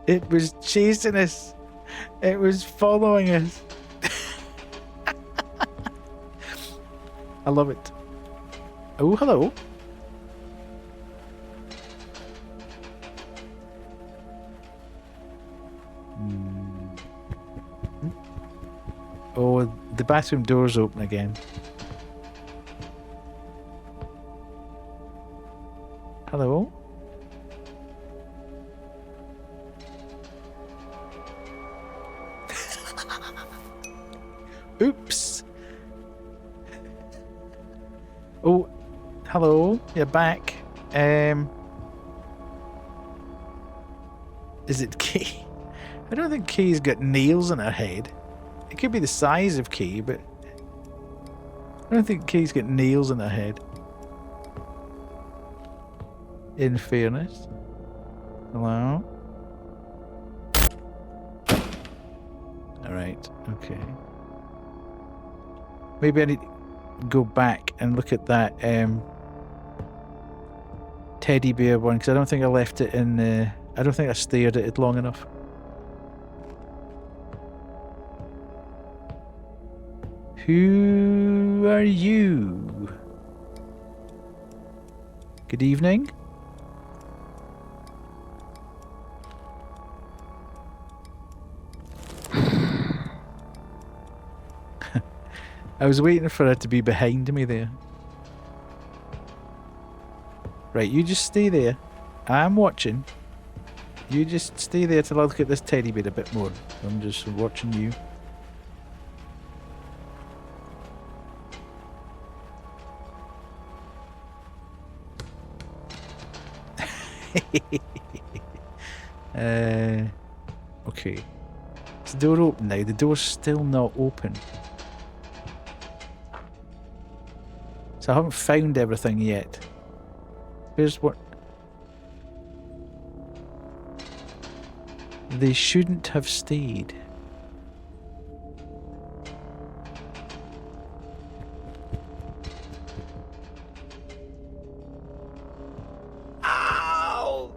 It was chasing us. It was following us. I love it. Oh, hello. Oh, the bathroom door's open again. Hello? Oops. Oh, hello. You're back. Is it Kay? I don't think Kay's got nails in her head. It could be the size of Kay, but I don't think Kay's got nails in her head. In fairness. Hello? Alright, okay. Maybe I need to go back and look at that teddy bear one, because I don't think I left it in I don't think I stared at it long enough. Who are you? Good evening. I was waiting for her to be behind me there. Right, you just stay there. I'm watching. You just stay there till I look at this teddy bear a bit more. I'm just watching you. Okay. Is the door open now? The door's still not open. So I haven't found everything yet. Here's what... They shouldn't have stayed. Ow!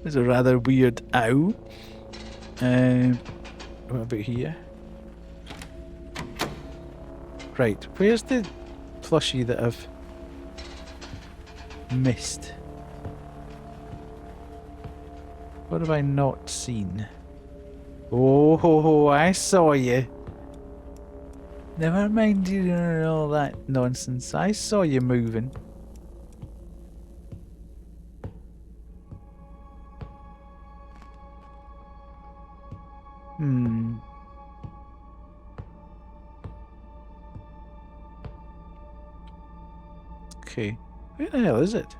There's a rather weird ow. What about here? Right, where's the plushie that I've missed? What have I not seen? Oh, I saw you. Never mind you and all that nonsense. I saw you moving. Okay. Where the hell is it?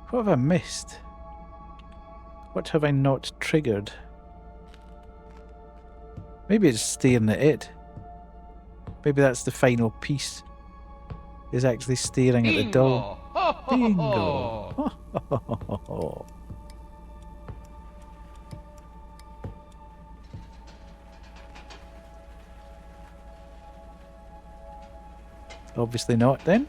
What have I missed? What have I not triggered? Maybe it's staring at it. Maybe that's the final piece. Is actually staring at the doll. Bingo! Obviously not then.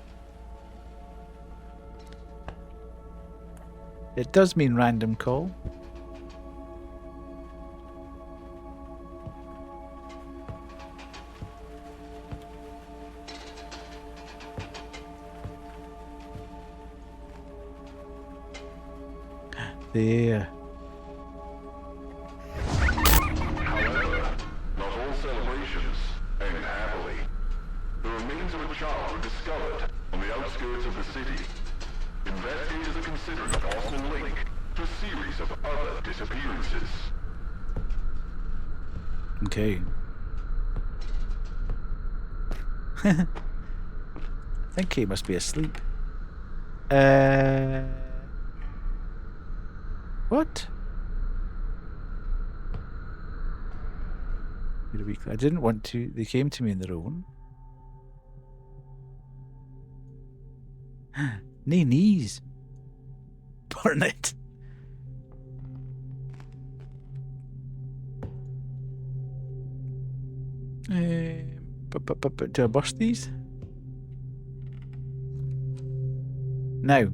It does mean random call. There. However, not all celebrations end happily. The remains of a child were discovered on the outskirts of the city. Investigators are considering a possible link to a series of other disappearances. Okay. I think he must be asleep. What? I didn't want to. They came to me on their own. Nay knees. Burn it. Do I burst these? No.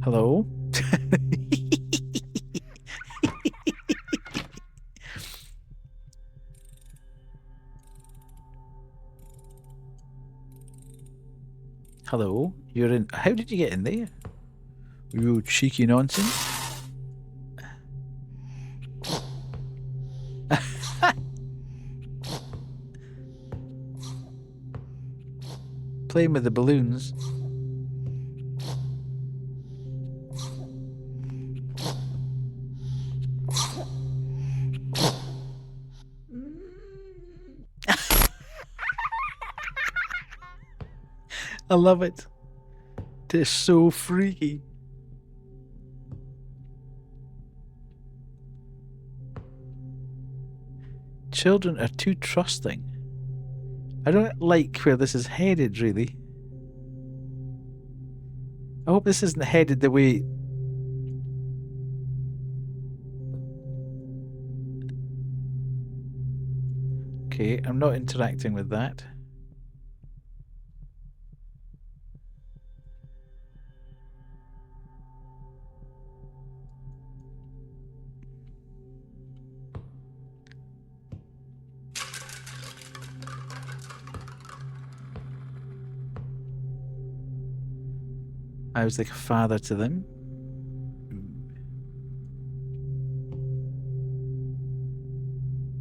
Hello? Hello? You're in. How did you get in there? You cheeky nonsense. Playing with the balloons. I love it. It's so freaky. Children are too trusting. I don't like where this is headed, really. I hope this isn't headed the way... Okay, I'm not interacting with that. I was like a father to them.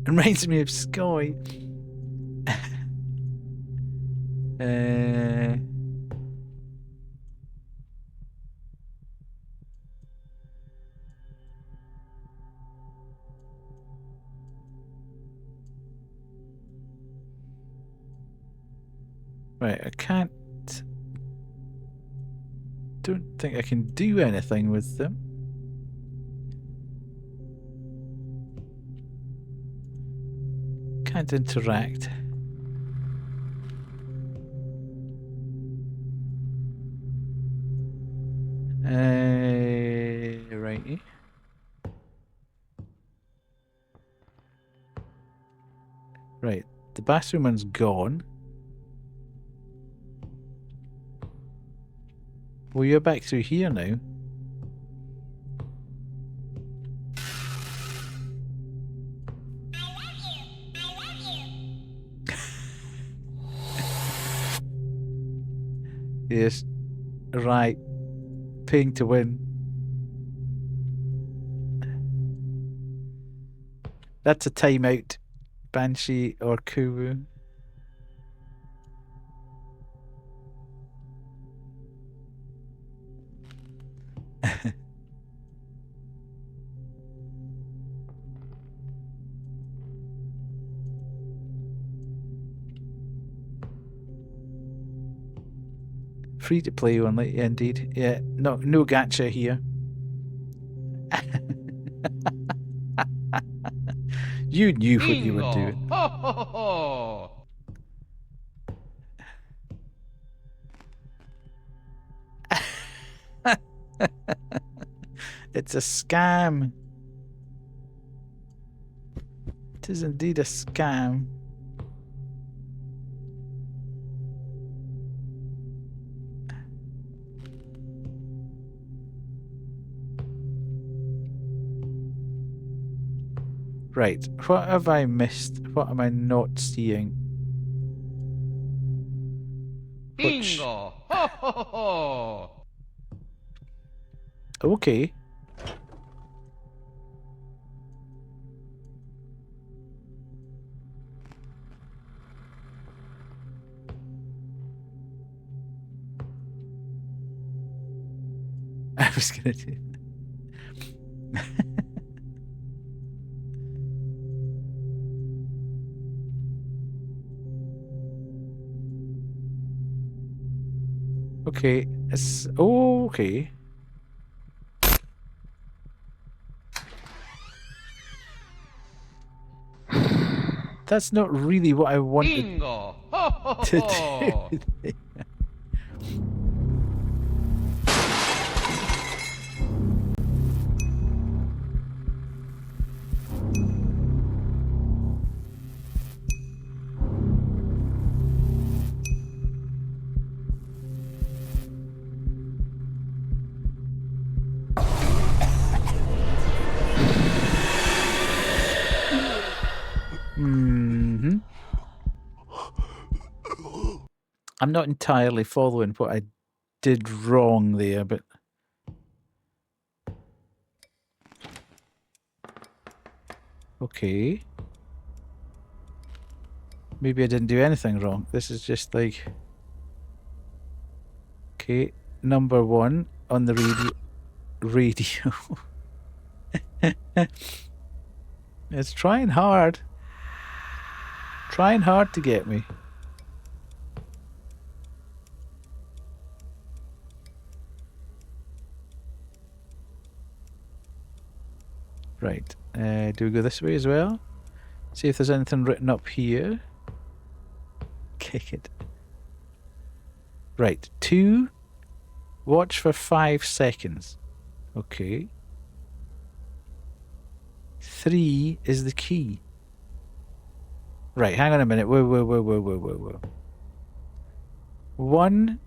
It reminds me of Sky. Right, I can't... don't think I can do anything with them. Can't interact. Righty. Right, the bathroom one's gone. Well, you're back through here now. Yes, right. Paying to win. That's a timeout, Banshee or Kuwu. Free to play only, indeed. Yeah, no gacha here. You knew what you were doing. Ho, ho, ho, ho. It's a scam. It is indeed a scam. Right, what have I missed? What am I not seeing? Bingo! Ho, ho, ho, ho. Okay. I was gonna do. Okay, it's okay. That's not really what I wanted Bingo! Ho, ho, ho, to ho. do. I'm not entirely following what I did wrong there, but okay. Maybe I didn't do anything wrong. This is just like, okay, number 1 on the radio. It's trying hard. Trying hard to get me. Right. Do we go this way as well? See if there's anything written up here. Kick it. Right. 2. Watch for 5 seconds. Okay. 3 is the key. Right, hang on a minute. Whoa. 1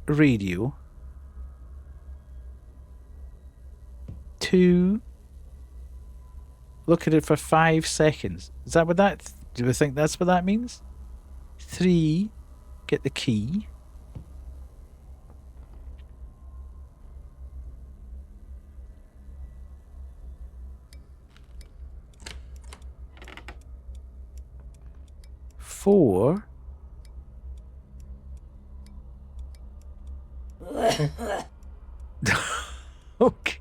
radio. 2 look at it for 5 seconds. Is that what that... Do we think that's what that means? 3 get the key. Four. Okay.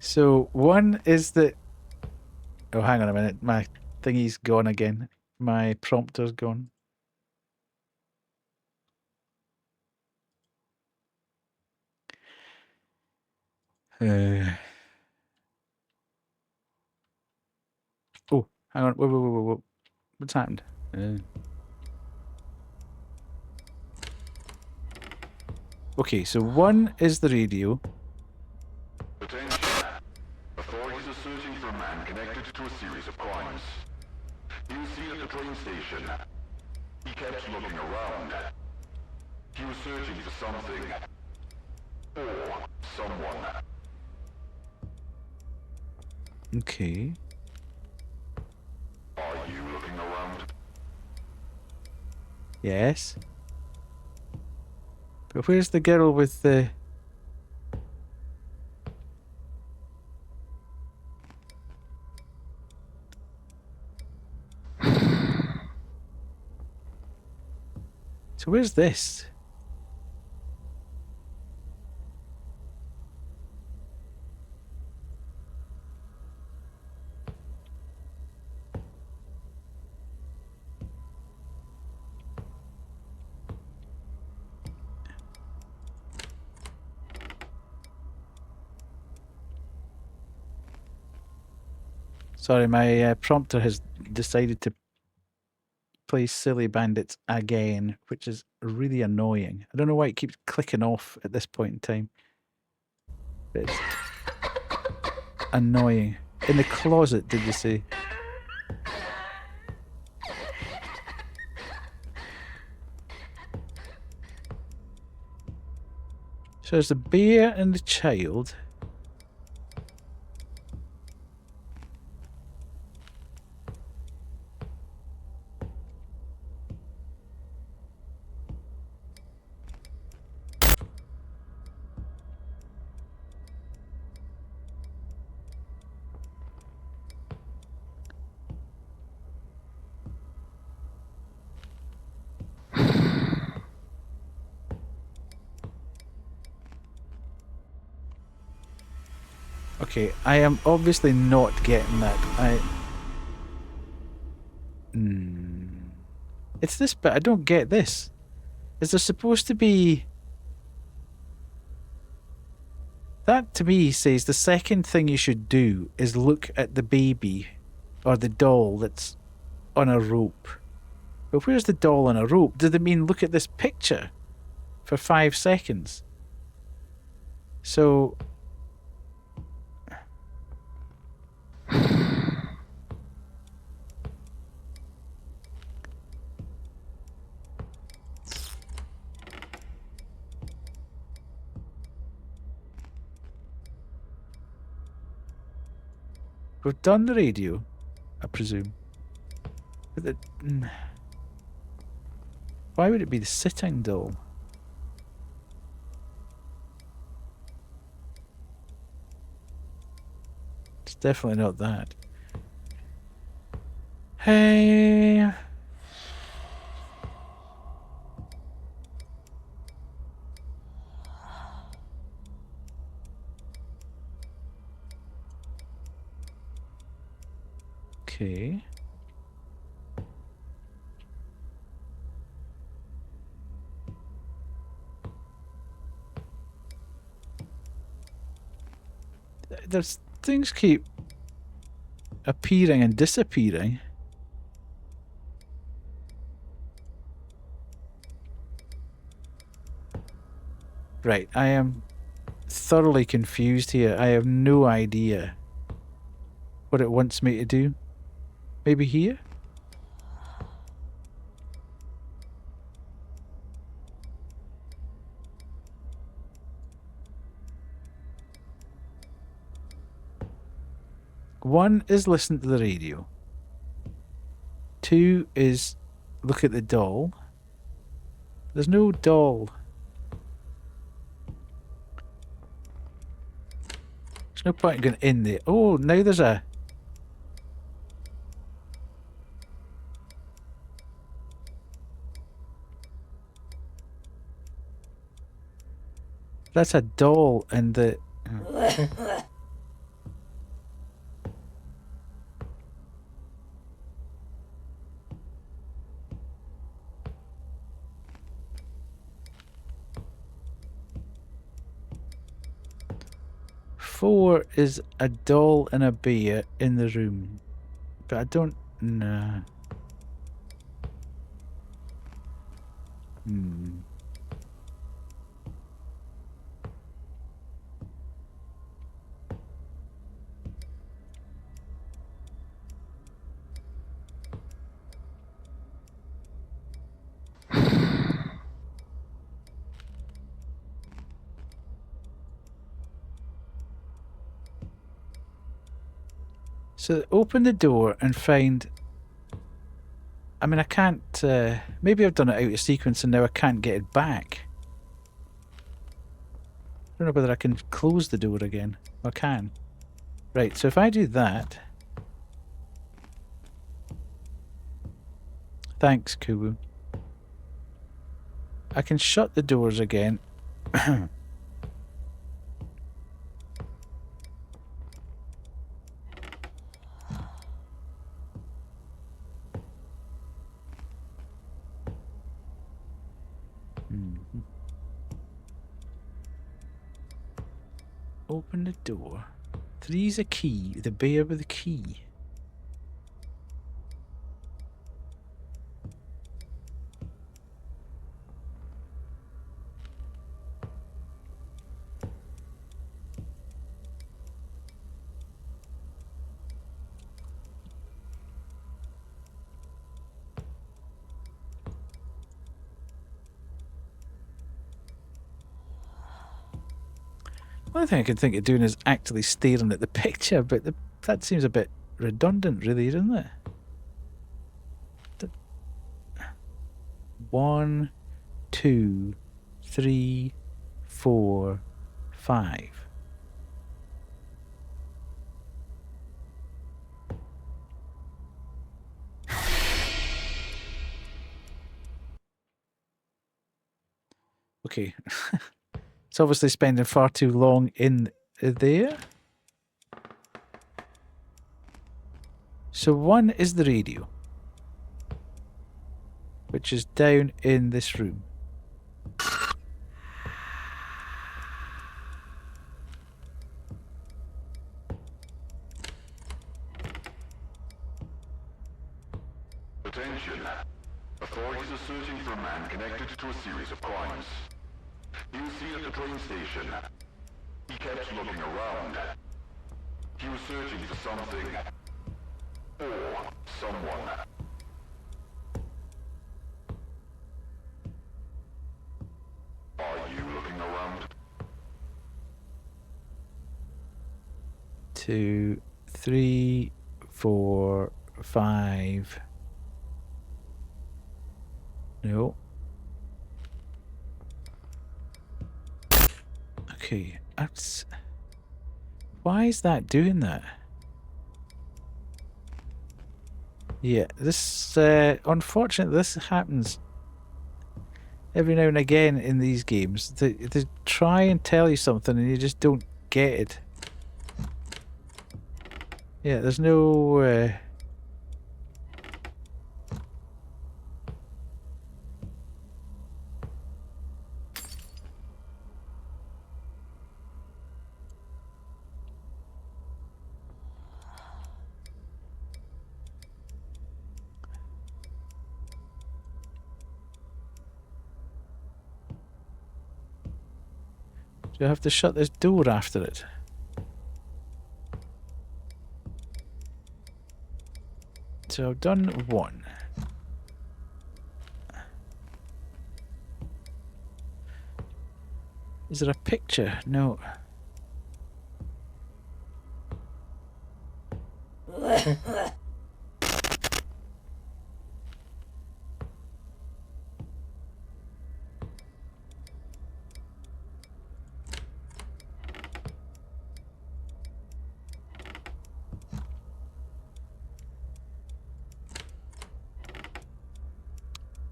So 1 is the... Oh, hang on a minute. My thingy's gone again. My prompter's gone. Oh, hang on. Whoa. What's happened? Okay, so 1 is the radio. Attention. Authorities are searching for a man connected to a series of crimes. He was seen at the train station. He kept looking around. He was searching for something. Or someone. Okay. Are you looking around? Yes. But where's the girl with the... So where's this? Sorry, my prompter has decided to play Silly Bandits again, which is really annoying. I don't know why it keeps clicking off at this point in time. But it's annoying. In the closet, did you say? So there's the bear and the child. Okay, I am obviously not getting that. It's this bit. I don't get this. Is there supposed to be... That to me says the second thing you should do is look at the baby or the doll that's on a rope. But where's the doll on a rope? Does it mean look at this picture for 5 seconds? So... We've done the radio, I presume. But why would it be the sitting doll? It's definitely not that. Hey. Okay. There's things keep appearing and disappearing. Right, I am thoroughly confused here. I have no idea what it wants me to do. Maybe here? One is listen to the radio. Two is look at the doll. There's no doll. There's no point in going in there. Oh, now there's a... That's a doll and the... Four is a doll and a bear in the room. But I don't know. So open the door and find... I mean, I can't... maybe I've done it out of sequence and now I can't get it back. I don't know whether I can close the door again. I can. Right, so if I do that... Thanks, Kubu. I can shut the doors again. Open the door. Three's a key. The bear with the key. One thing I can think of doing is actually staring at the picture, but that seems a bit redundant, really, doesn't it? 1, 2, 3, 4, 5. Okay. It's obviously spending far too long in there. So 1 is the radio, which is down in this room. Attention. Authorities are searching for a man connected to a series of crimes. He was seen at the train station. He kept looking around. He was searching for something. Or someone. Are you looking around? 2, 3, 4, 5. No. Okay, that's... Why is that doing that? Yeah, this... unfortunately, this happens every now and again in these games. They try and tell you something and you just don't get it. Yeah, there's no... Do I have to shut this door after it? So I've done 1. Is there a picture? No.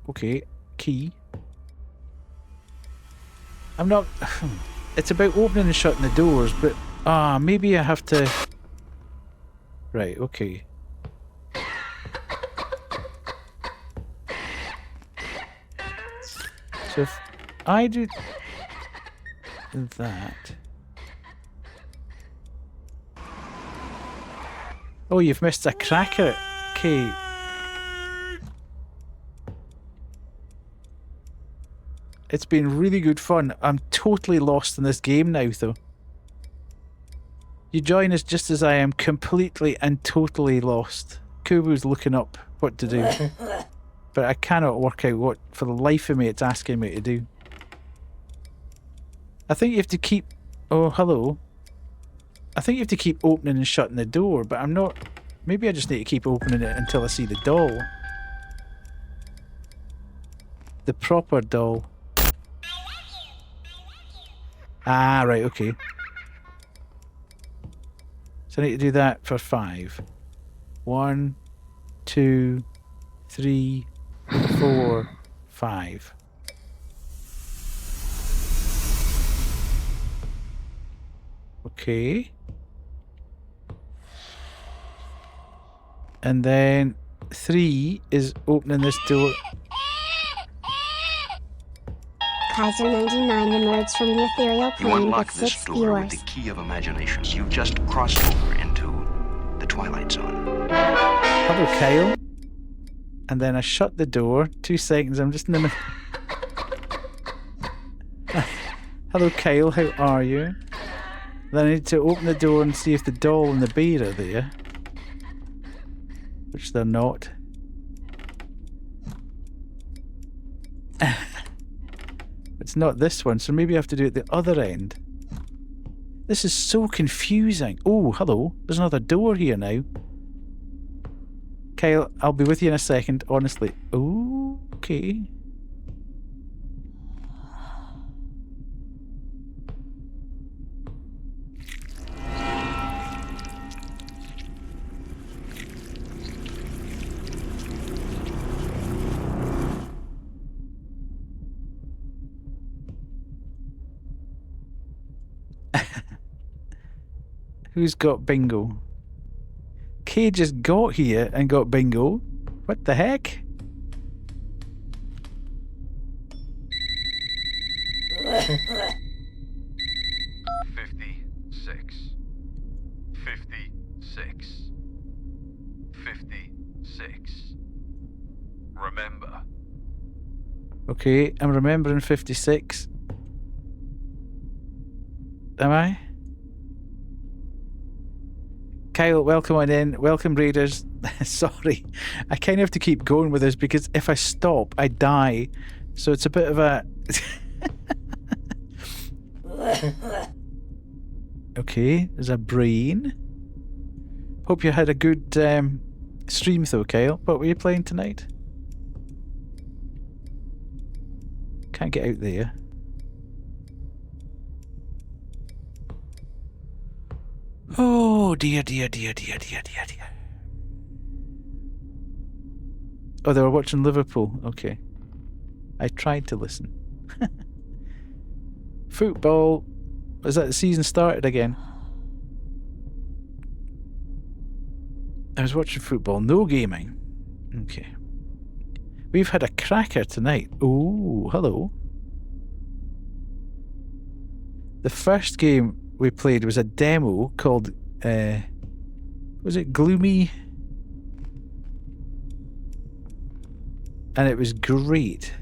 Okay, key. I'm not... It's about opening and shutting the doors, but... maybe I have to... Right, okay. So if I do... that... Oh, you've missed a cracker. Okay. It's been really good fun. I'm totally lost in this game now, though. You join us just as I am completely and totally lost. Kubu's looking up what to do. But I cannot work out what, for the life of me, it's asking me to do. I think you have to keep... Oh, hello. I think you have to keep opening and shutting the door, but I'm not... Maybe I just need to keep opening it until I see the doll. The proper doll. Ah, right, okay. So I need to do that for 5. 1, 2, 3, 4, 5. Okay. And then 3 is opening this door. Kaiser 99 emerged from the ethereal You plane unlock with this 6 door with viewers. the key of imagination. You just crossed over into the Twilight Zone. Hello, Kyle. And then I shut the door. 2 seconds, I'm just in the middle. Hello, Kyle, how are you? Then I need to open the door and see if the doll and the bear are there. Which they're not. It's not this one, so maybe I have to do it at the other end. This is so confusing. Oh, hello. There's another door here now. Kyle, I'll be with you in a second, honestly. Oh, okay. Who's got bingo? Kay just got here and got bingo. What the heck? Remember. Okay, I'm remembering 56. Am I? Kyle, welcome on in. Welcome, Raiders. Sorry. I kind of have to keep going with this because if I stop, I die. So it's a bit of a... Okay, there's a brain. Hope you had a good stream though, Kyle. What were you playing tonight? Can't get out there. Oh dear, dear, dear, dear, dear, dear, dear. Oh, they were watching Liverpool. Okay. I tried to listen. Football. Is that the season started again? I was watching football. No gaming. Okay. We've had a cracker tonight. Oh, hello. The first game we played was a demo called, was it Gloomy? And it was great.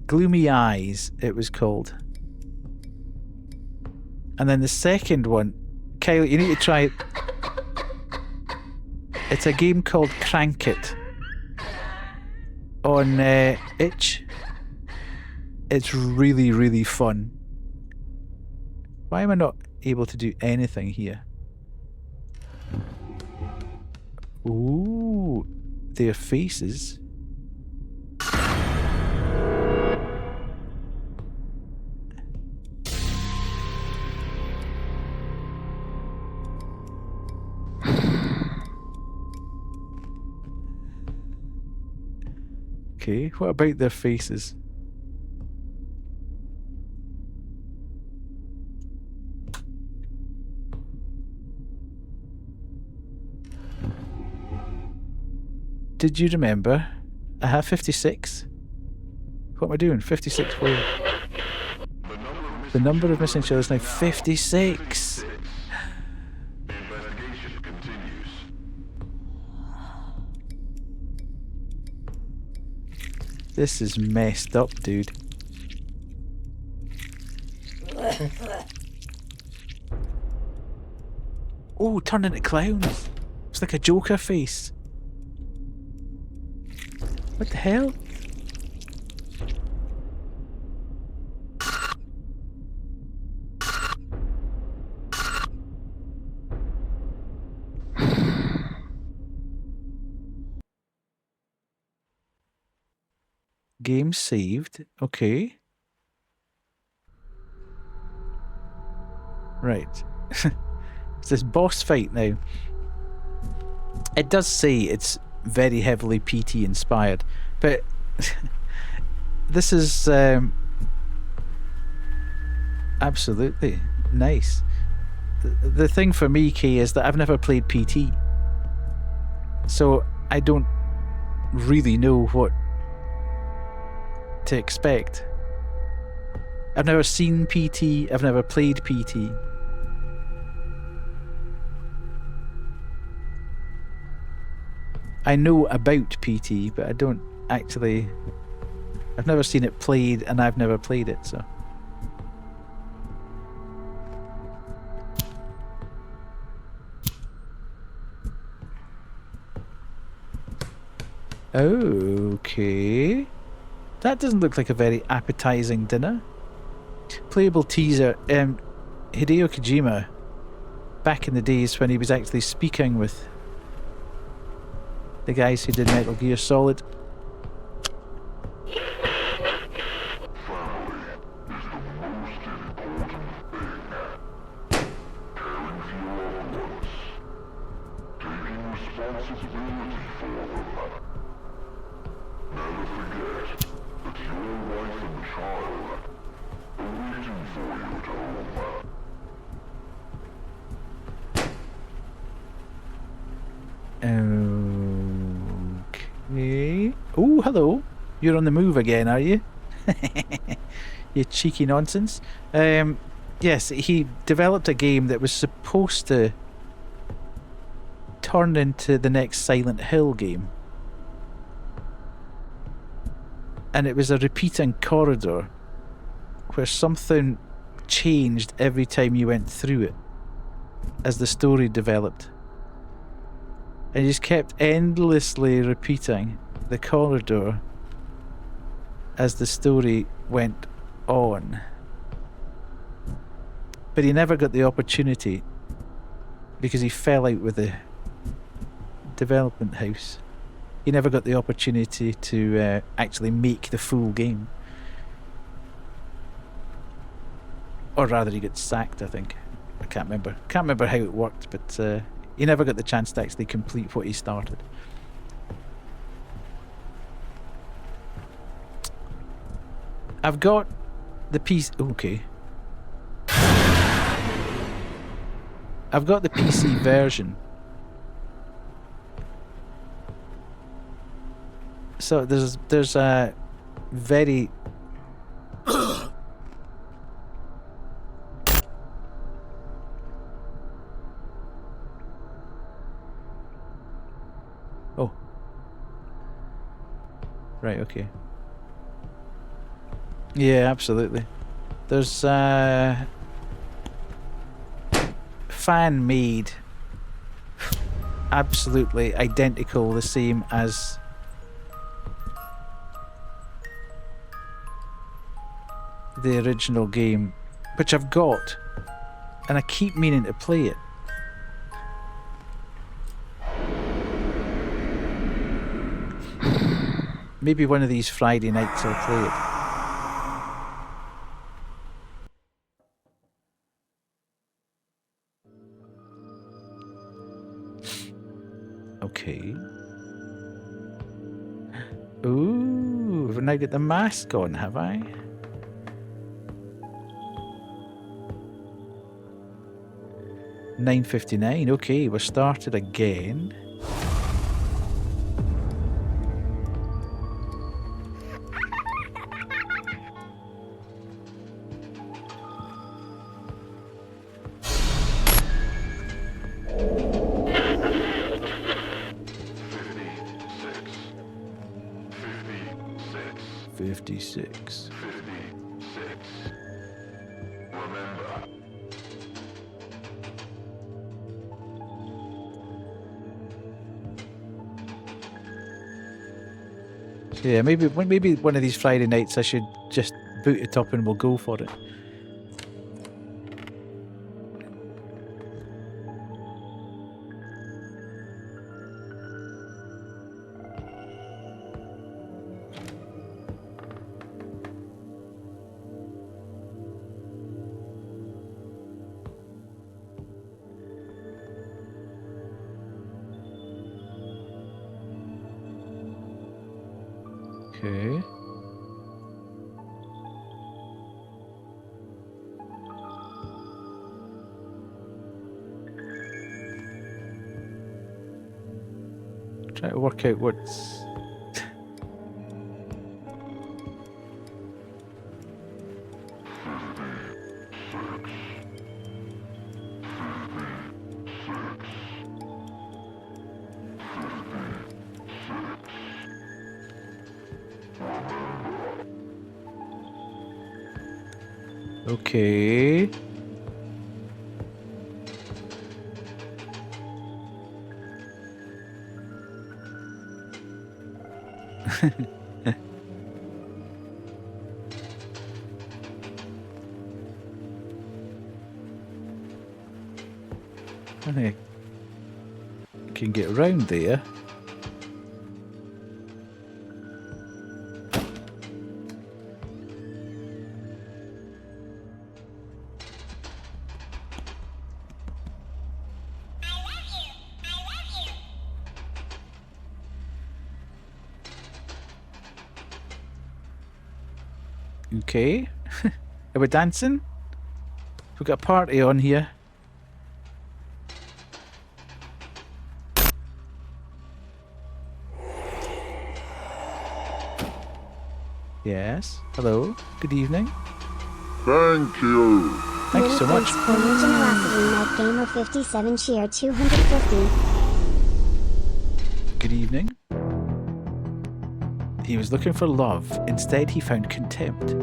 Gloomy Eyes, it was called. And then the second one, Kyle, you need to try it. It's a game called Crank It on Itch. It's really, really fun. Why am I not able to do anything here? Ooh, their faces. Okay, what about their faces? Did you remember? I have 56. What am I doing? 56 for the number of missing children is now 56. This is messed up, dude. Oh, turning into clowns. It's like a Joker face. What the hell? Game saved. Okay. Right. It's this boss fight now. It does say it's very heavily PT inspired, but this is absolutely nice. The thing for me, Kay, is that I've never played PT, so I don't really know what to expect. I've never seen PT, I've never played PT. I know about PT, but I don't actually... I've never seen it played, and I've never played it, so... Okay... That doesn't look like a very appetizing dinner. Playable teaser. Hideo Kojima, back in the days when he was actually speaking with the guys who did Metal Gear Solid. Okay. Oh, hello. You're on the move again, are you? You cheeky nonsense. Yes, he developed a game that was supposed to turn into the next Silent Hill game. And it was a repeating corridor where something changed every time you went through it as the story developed. And you just kept endlessly repeating the corridor as the story went on. But he never got the opportunity because he fell out with the development house. He never got the opportunity to actually make the full game. Or rather, he got sacked, I think. I can't remember. Can't remember how it worked, but he never got the chance to actually complete what he started. I've got the piece. Okay. I've got the PC version. So there's a very oh, right, okay. Yeah, absolutely. There's fan-made, absolutely identical, the same as the original game, which I've got, and I keep meaning to play it. Maybe one of these Friday nights I'll play it. Okay. Ooh, have I now got the mask on, have I? $9.59. Okay, we're started again. $56. Remember. So yeah, maybe one of these Friday nights I should just boot it up and we'll go for it. Okay. Try to work out what's... Okay. I think I can get around there. Okay. Are we dancing? We've got a party on here. Yes. Hello. Good evening. Thank you. Thank you so much. For your generosity, Mike Gamer 57 cheer 250. Good evening. He was looking for love. Instead, he found contempt.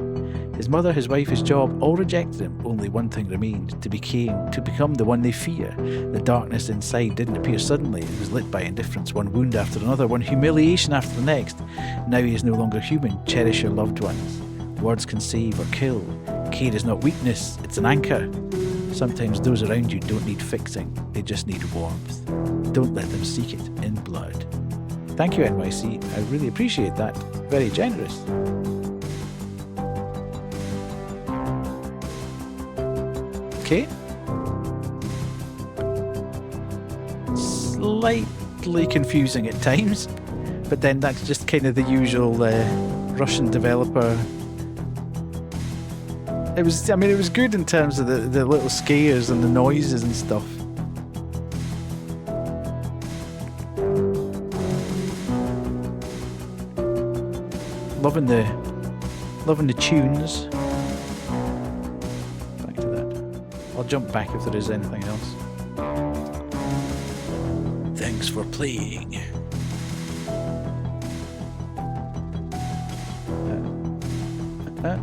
His mother, his wife, his job all rejected him. Only one thing remained, to become the one they fear. The darkness inside didn't appear suddenly. It was lit by indifference, one wound after another, one humiliation after the next. Now he is no longer human. Cherish your loved ones. Words can save or kill. Care is not weakness, it's an anchor. Sometimes those around you don't need fixing, they just need warmth. Don't let them seek it in blood. Thank you, NYC. I really appreciate that. Very generous. Okay. Slightly confusing at times, but then that's just kind of the usual Russian developer. It was good in terms of the little scares and the noises and stuff. Loving the tunes. Back to that. I'll jump back if there is anything else. Thanks for playing.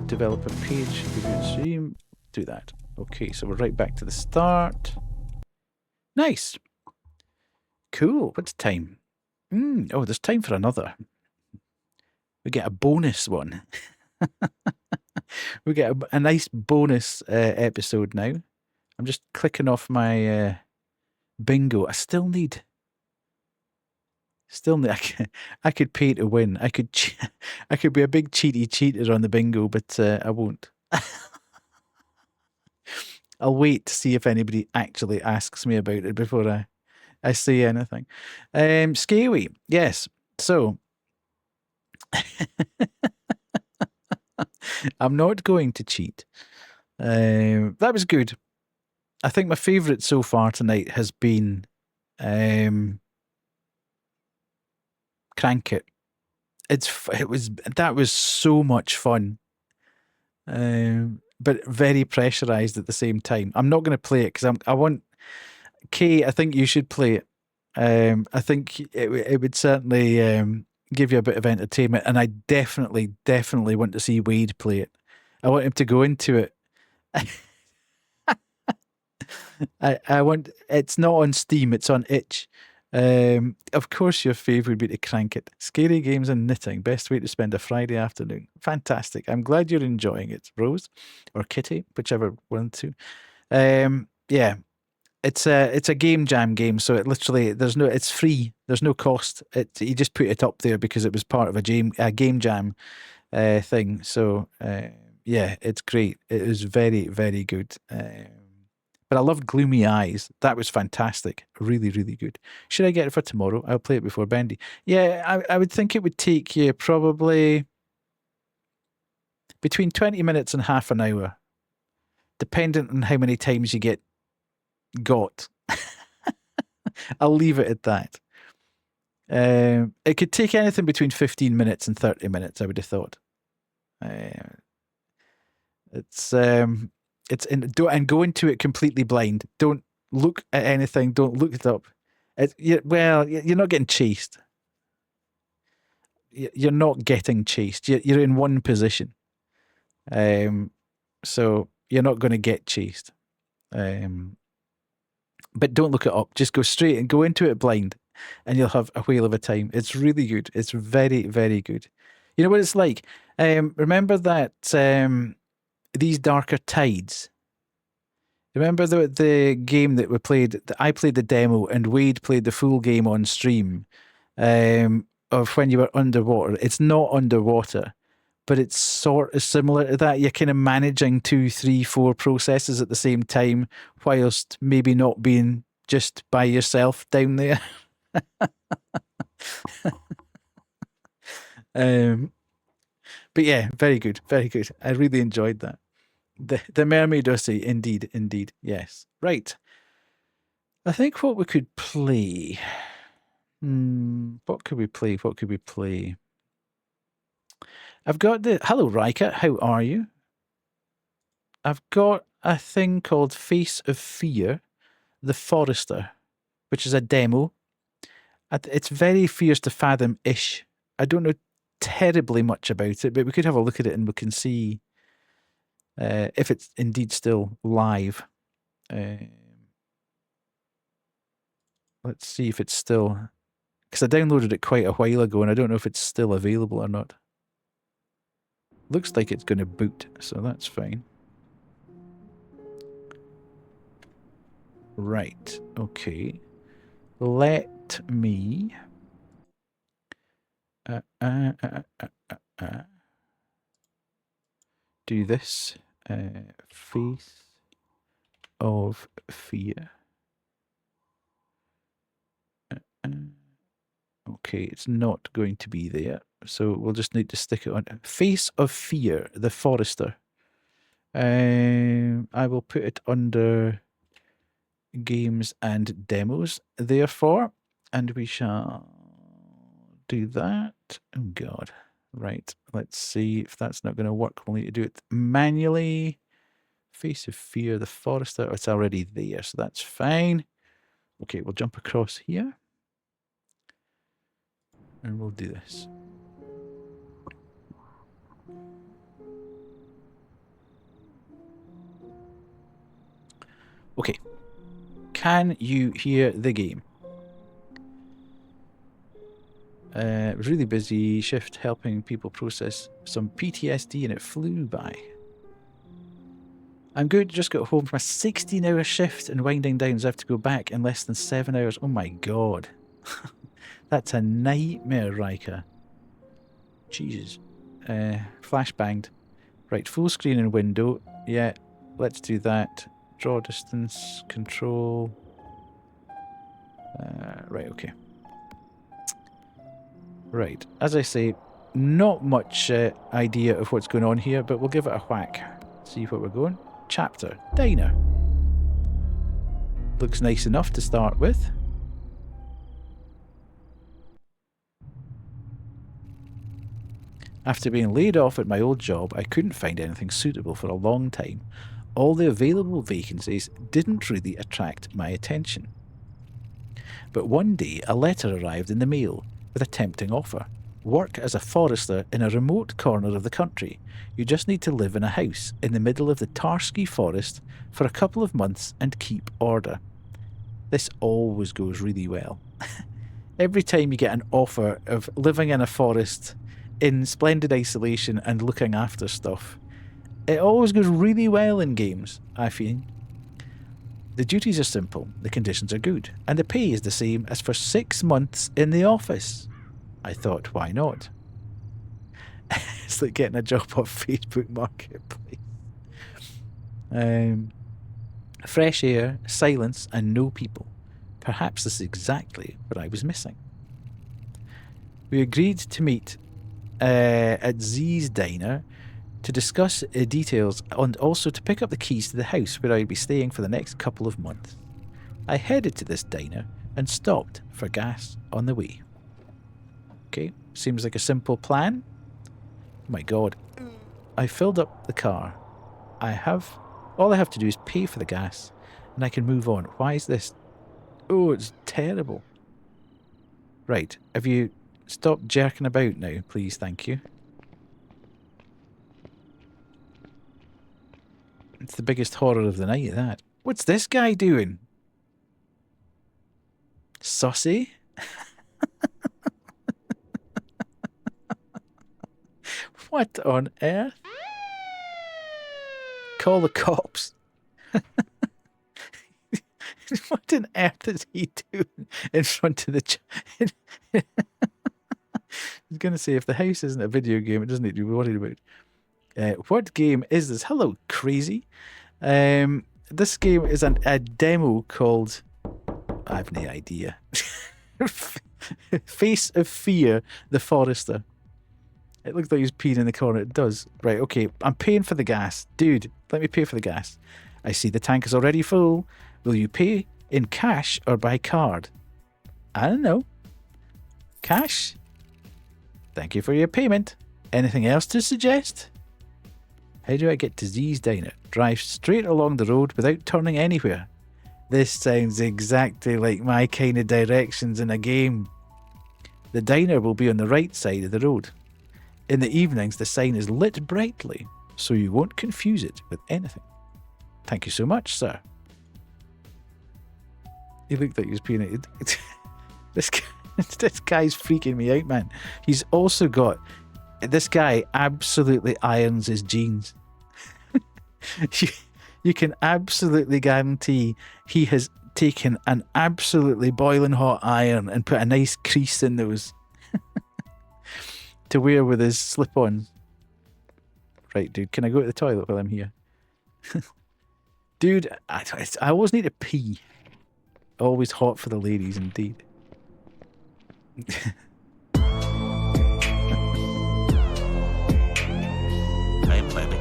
Developer page, review and stream. Do that. Okay, so we're right back to the start. Nice. Cool. What's time? Oh, there's time for another. We get a bonus one. We get a nice bonus episode now. I'm just clicking off my bingo. I still need. I could pay to win. I could be a big cheater on the bingo, but I won't. I'll wait to see if anybody actually asks me about it before I say anything. Scawy, yes. So I'm not going to cheat. That was good. I think my favourite so far tonight has been Crank It. That was so much fun, but very pressurized at the same time. I'm not going to play it because I want Kay. I think you should play it. I think it would certainly give you a bit of entertainment, and I definitely want to see Wade play it. I want him to go into it. I want. It's not on Steam. It's on Itch. Of course, your favourite would be to Crank It. Scary games and knitting. Best way to spend a Friday afternoon. Fantastic. I'm glad you're enjoying it, Rose or Kitty, whichever one to. Yeah, it's a game jam game. So it literally it's free. There's no cost. You just put it up there because it was part of a game jam thing. So yeah, it's great. It is very, very good. But I loved Gloomy Eyes. That was fantastic. Really, really good. Should I get it for tomorrow? I'll play it before Bendy. Yeah, I would think it would take you probably between 20 minutes and half an hour, dependent on how many times you got. I'll leave it at that. It could take anything between 15 minutes and 30 minutes, I would have thought. And go into it completely blind. Don't look at anything. Don't look it up. You're not getting chased. You're not getting chased. You're in one position. So you're not going to get chased. But don't look it up. Just go straight and go into it blind, and you'll have a whale of a time. It's really good. It's very, very good. You know what it's like? Remember that These Darker Tides? Remember the game that we played? I played the demo, and Wade played the full game on stream of when you were underwater. It's not underwater, but it's sort of similar to that. You're kind of managing 2, 3, 4 processes at the same time, whilst maybe not being just by yourself down there. But yeah, very good, very good. I really enjoyed that. The Mermaid Odyssey, indeed, yes. Right. I think what we could play. What could we play? I've got hello Rika, how are you? I've got a thing called Face of Fear, The Forester, which is a demo. It's very Fears to Fathom-ish. I don't know terribly much about it, but we could have a look at it and we can see if it's indeed still live. Let's see if it's still, because I downloaded it quite a while ago and I don't know if it's still available or not. Looks like it's going to boot, so that's fine. Right, okay. let me do this. Face of fear. Okay, it's not going to be there, so we'll just need to stick it on. Face of Fear, the Forester. I will put it under games and demos, therefore, and we shall do that. Oh, God. Right, let's see if that's not going to work. We'll need to do it manually. Face of Fear, the Forester. Oh, it's already there, so that's fine. Okay, we'll jump across here. And we'll do this. Okay. Can you hear the game? It was really busy. Shift helping people process some PTSD and it flew by. I'm good. Just got home from a 16-hour shift and winding down, so I have to go back in less than 7 hours. Oh my God. That's a nightmare, Riker. Jesus. Flashbanged. Right, full screen and window. Yeah, let's do that. Draw distance, control. Right, okay. Right, as I say, not much idea of what's going on here, but we'll give it a whack. See where we're going. Chapter, Diner. Looks nice enough to start with. After being laid off at my old job, I couldn't find anything suitable for a long time. All the available vacancies didn't really attract my attention. But one day, a letter arrived in the mail with a tempting offer. Work as a forester in a remote corner of the country. You just need to live in a house in the middle of the Tarski forest for a couple of months and keep order. This always goes really well. Every time you get an offer of living in a forest in splendid isolation and looking after stuff, it always goes really well in games, I feel. The duties are simple, the conditions are good, and the pay is the same as for 6 months in the office. I thought, why not? It's like getting a job off Facebook Marketplace. Fresh air, silence, and no people. Perhaps this is exactly what I was missing. We agreed to meet at Z's Diner to discuss details and also to pick up the keys to the house where I'd be staying for the next couple of months. I headed to this diner and stopped for gas on the way. Okay, seems like a simple plan. Oh my God. I filled up the car. All I have to do is pay for the gas and I can move on. Why is this? Oh, it's terrible. Right, have you stopped jerking about now, please? Thank you. It's the biggest horror of the night, that. What's this guy doing? Saucy? What on earth? Call the cops. What on earth is he doing in front of the... I was going to say, if the house isn't a video game, it doesn't need to be worried about. What game is this? Hello, crazy. This game is a demo called... I have no idea. Face of Fear, the Forester. It looks like he's peeing in the corner. It does. Right, okay. I'm paying for the gas. Dude, let me pay for the gas. I see the tank is already full. Will you pay in cash or by card? I don't know. Cash? Thank you for your payment. Anything else to suggest? How do I get to Z's Diner? Drive straight along the road without turning anywhere. This sounds exactly like my kind of directions in a game. The diner will be on the right side of the road. In the evenings, the sign is lit brightly, so you won't confuse it with anything. Thank you so much, sir. He looked like he was peeing it. This guy's freaking me out, man. He's also got... This guy absolutely irons his jeans. You can absolutely guarantee he has taken an absolutely boiling hot iron and put a nice crease in those to wear with his slip-on. Right, dude, can I go to the toilet while I'm here? Dude, I always need to pee. Always hot for the ladies, indeed. Hey, baby.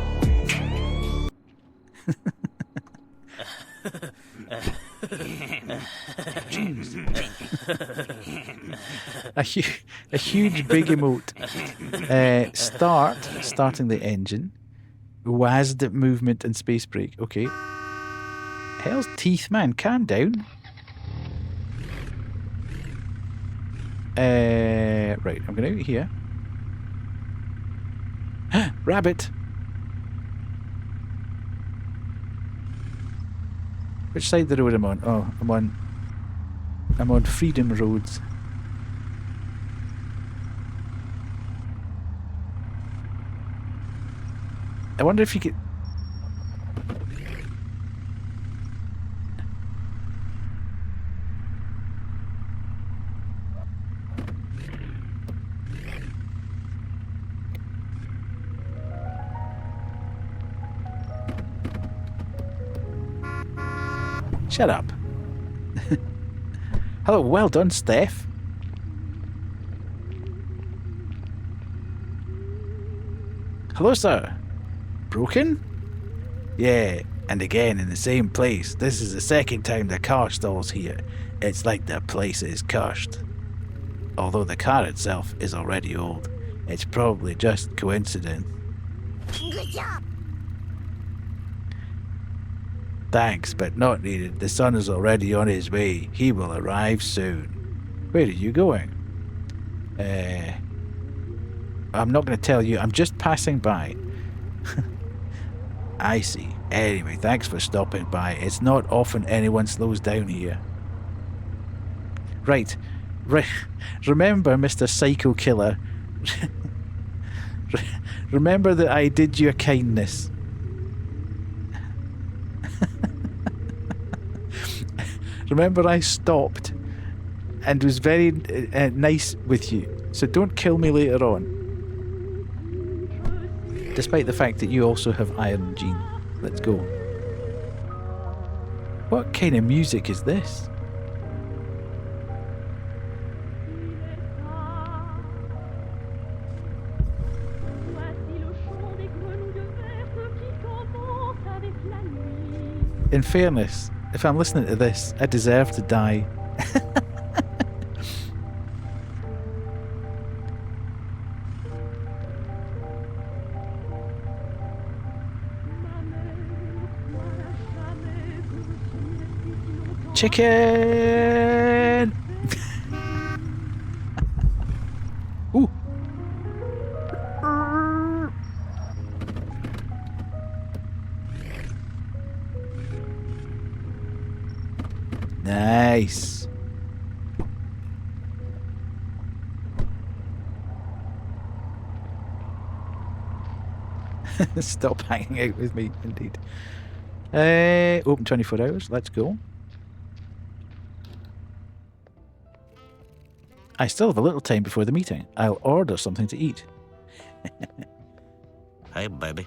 a huge big emote. Starting the engine. WASD movement and space brake. Okay. Hell's teeth, man. Calm down. Right, I'm going out here. Rabbit. Which side of the road am I on? Oh, I'm on Freedom Roads. I wonder if you could... Shut up. Hello, well done, Steph. Hello, sir. Broken? Yeah, and again in the same place. This is the second time the car stalls here. It's like the place is cursed. Although the car itself is already old, it's probably just coincidence. Good job. Thanks, but not needed. The son is already on his way. He will arrive soon. Where are you going? I'm not going to tell you. I'm just passing by. I see. Anyway, thanks for stopping by. It's not often anyone slows down here. Right. Remember, Mr. Psycho Killer. Remember that I did you a kindness. Remember I stopped and was very nice with you. So don't kill me later on. Despite the fact that you also have Iron Gene. Let's go. What kind of music is this? In fairness, if I'm listening to this, I deserve to die. Chicken! Ooh. Nice. Stop hanging out with me, indeed. Open 24 hours. Let's go. I still have a little time before the meeting. I'll order something to eat. Hey, baby.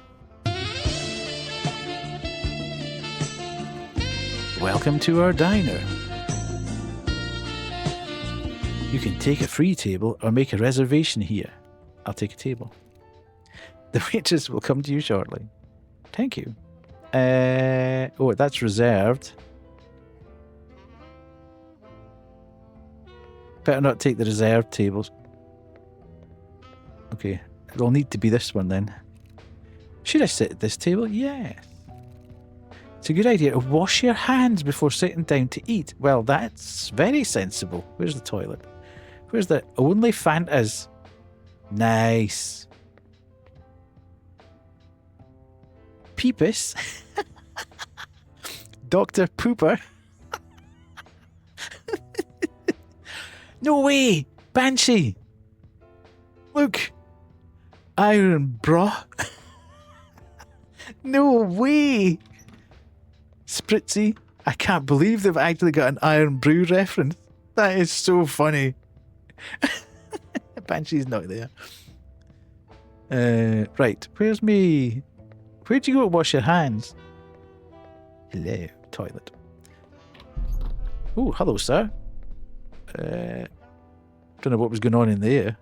Welcome to our diner. You can take a free table or make a reservation here. I'll take a table. The waitress will come to you shortly. Thank you. Oh, that's reserved. Better not take the reserved tables. Okay, it'll need to be this one then. Should I sit at this table? Yes. It's a good idea to wash your hands before sitting down to eat. Well, that's very sensible. Where's the toilet? Where's the only Fantas? Nice. Peepus. Dr. Pooper. No way! Banshee! Look! Iron Bra. No way! Spritzy. I can't believe they've actually got an Iron Brew reference. That is so funny. Banshee's not there. Right, where's me? Where'd you go to wash your hands? Hello, toilet. Oh, hello, sir. Don't know what was going on in there.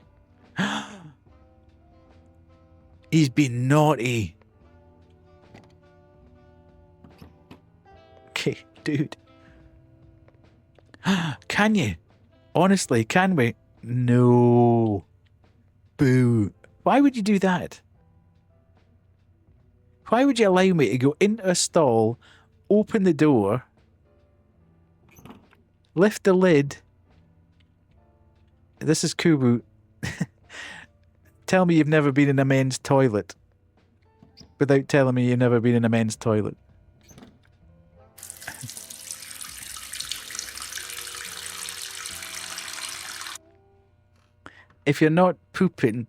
He's been naughty. Okay, dude. Can you? Honestly, can we? No. Boo. Why would you do that? Why would you allow me to go into a stall, open the door, lift the lid? This is Kubu. Tell me you've never been in a men's toilet without telling me you've never been in a men's toilet. If you're not pooping,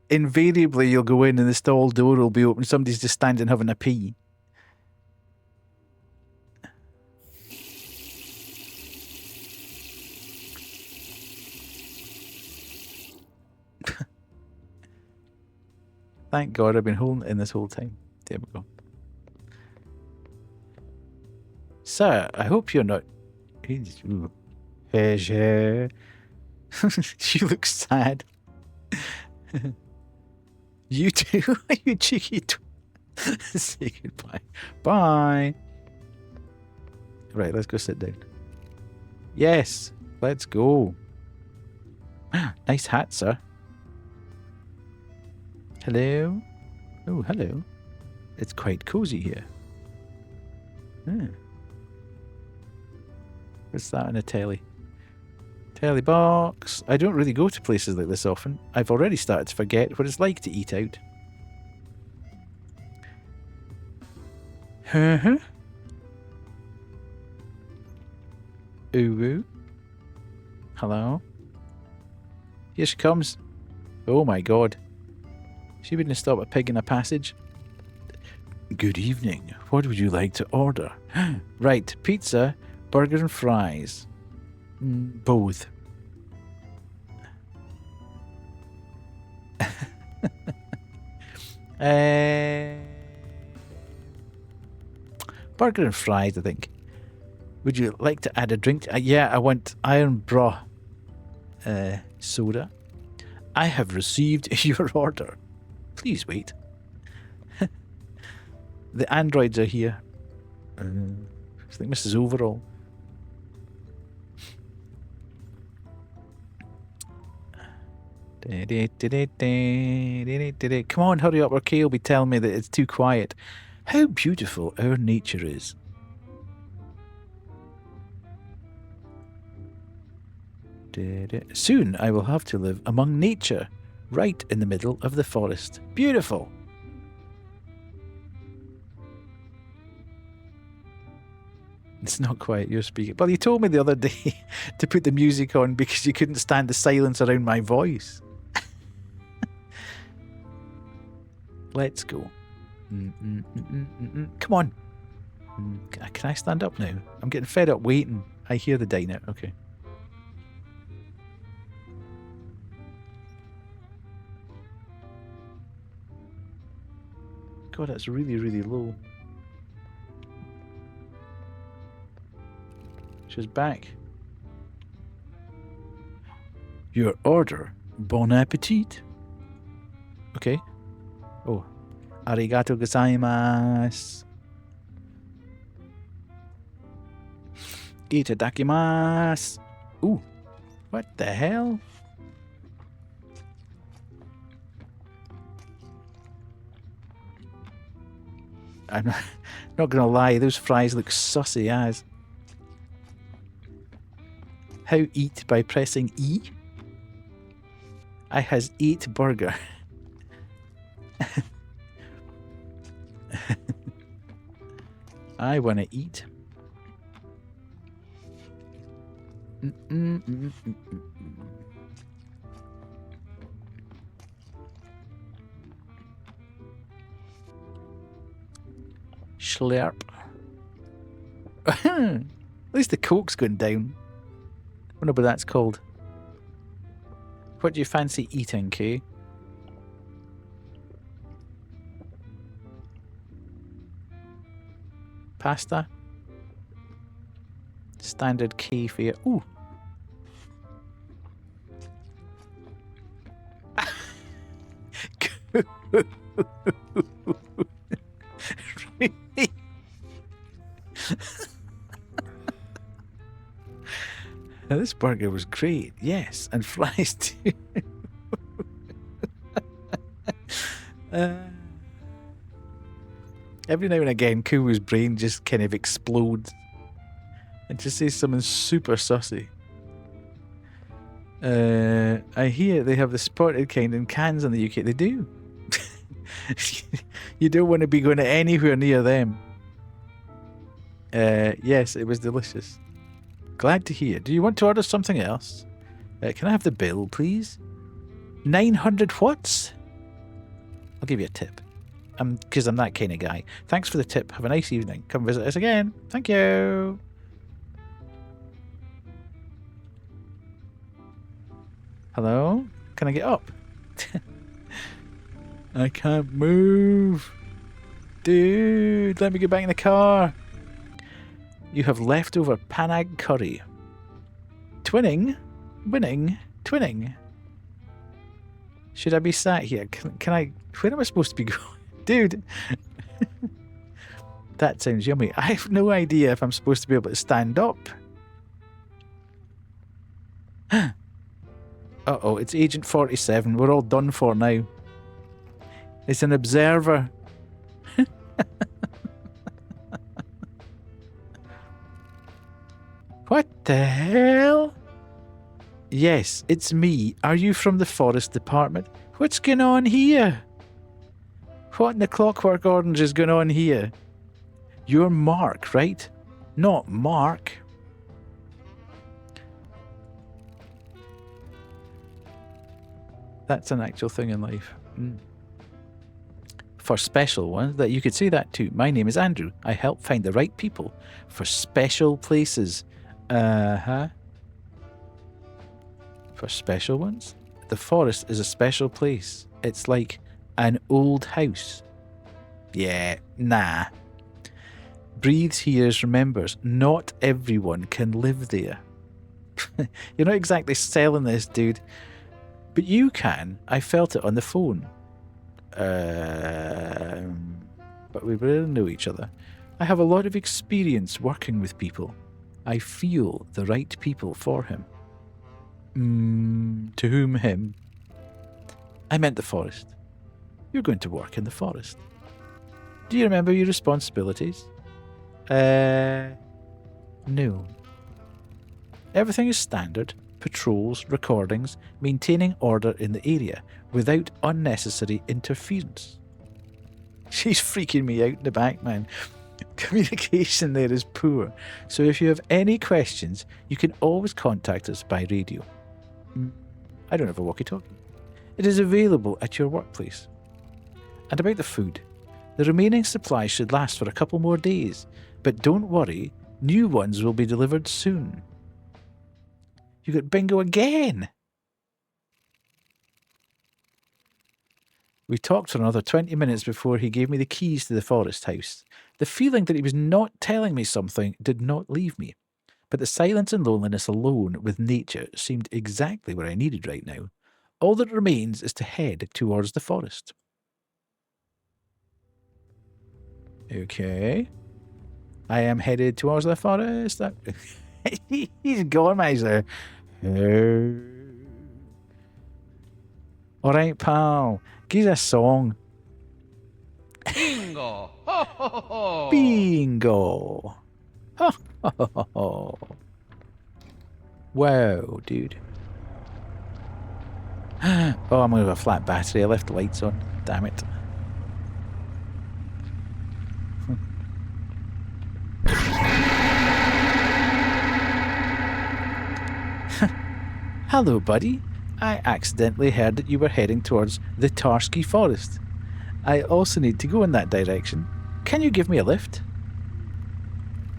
invariably you'll go in and the stall door will be open. Somebody's just standing having a pee. Thank God I've been holding it in this whole time. There we go. Sir, I hope you're not... She looks sad. You too? You cheeky say goodbye. Bye. Right, let's go sit down. Yes, let's go. Nice hat, sir. Hello? Oh, hello. It's quite cozy here. What's that on a telly? Telly box. I don't really go to places like this often. I've already started to forget what it's like to eat out. Ooh. Hello? Here she comes. Oh my God. She wouldn't stop a pig in a passage. Good evening. What would you like to order? Right, pizza, burger and fries. Both. Burger and fries, I think. Would you like to add a drink? Yeah, I want Iron Bra soda. I have received your order. Please wait. The androids are here. I think Mrs. Overall. Come on, hurry up, or Kay will be telling me that it's too quiet. How beautiful our nature is. Soon I will have to live among nature, right in the middle of the forest. Beautiful. It's not quiet, you're speaking. Well, you told me the other day to put the music on because you couldn't stand the silence around my voice. Let's go. Come on. Can I stand up now? I'm getting fed up waiting. I hear the diner. Okay. God, that's really, really low. She's back. Your order. Bon appetit. Okay. Oh. Arigato gozaimasu. Itadakimasu. Ooh. What the hell? I'm not gonna lie, those fries look sussy as. How eat by pressing E? I has eat burger. I wanna eat. Slurp. At least the Coke's going down. I wonder what that's called. What do you fancy eating, Kay? Pasta? Standard K fare. Ooh. Really? Now, this burger was great, yes, and fries too. Every now and again, Kuwa's brain just kind of explodes and just says something super sussy. I hear they have the spotted kind in cans in the UK. They do. You don't want to be going anywhere near them. Yes, it was delicious. Glad to hear. Do you want to order something else? Can I have the bill, please? 900 what? I'll give you a tip. Because I'm that kind of guy. Thanks for the tip. Have a nice evening. Come visit us again. Thank you. Hello? Can I get up? I can't move. Dude, let me get back in the car. You have leftover Panag curry. Twinning? Winning? Twinning? Should I be sat here? Can I... Where am I supposed to be going? Dude! That sounds yummy. I have no idea if I'm supposed to be able to stand up. Uh-oh, it's Agent 47. We're all done for now. It's an observer. What the hell? Yes, it's me. Are you from the Forest Department? What's going on here? What in the Clockwork Orange is going on here? You're Mark, right? Not Mark. That's an actual thing in life. For special ones, that you could say that too. My name is Andrew. I help find the right people for special places. For special ones? The forest is a special place. It's like an old house. Yeah, nah. Breathes, hears, remembers. Not everyone can live there. You're not exactly selling this, dude. But you can. I felt it on the phone. But we really know each other. I have a lot of experience working with people. I feel the right people for him. To whom him? I meant the forest. You're going to work in the forest. Do you remember your responsibilities? No. Everything is standard. Patrols, recordings, maintaining order in the area without unnecessary interference. She's freaking me out in the back, man. Communication there is poor, so if you have any questions, you can always contact us by radio. I don't have a walkie-talkie. It is available at your workplace. And about the food, the remaining supply should last for a couple more days, but don't worry, new ones will be delivered soon. You got bingo again! We talked for another 20 minutes before he gave me the keys to the forest house. The feeling that he was not telling me something did not leave me, but the silence and loneliness alone with nature seemed exactly what I needed right now. All that remains is to head towards the forest. Okay. I am headed towards the forest. He's gone, Miser. Alright, pal. Give us a song. Bingo! Ho, ho, ho, ho. Bingo! Ho, ho, ho, ho. Wow, dude. Oh, I'm going to have a flat battery. I left the lights on. Damn it. Hello, buddy. I accidentally heard that you were heading towards the Tarski Forest. I also need to go in that direction. Can you give me a lift?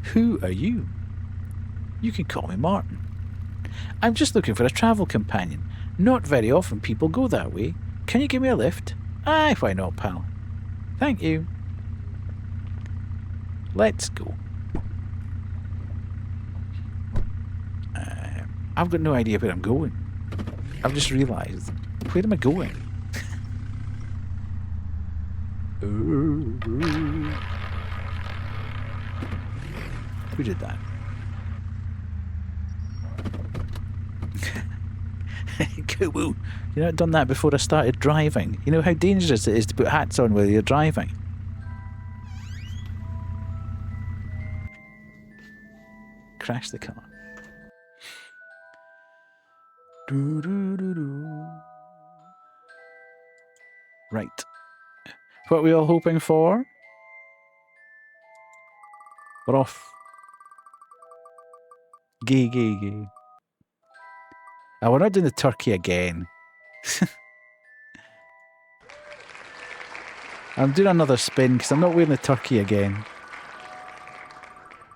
Who are you? You can call me Martin. I'm just looking for a travel companion. Not very often people go that way. Can you give me a lift? Aye, why not, pal? Thank you. Let's go. I've got no idea where I'm going. I've just realised. Where am I going? Who did that? Cool. You know, I've done that before I started driving. You know how dangerous it is to put hats on while you're driving. Crash the car. Right. What are we all hoping for? We're off. Gay. Oh, we're not doing the turkey again. I'm doing another spin because I'm not wearing the turkey again.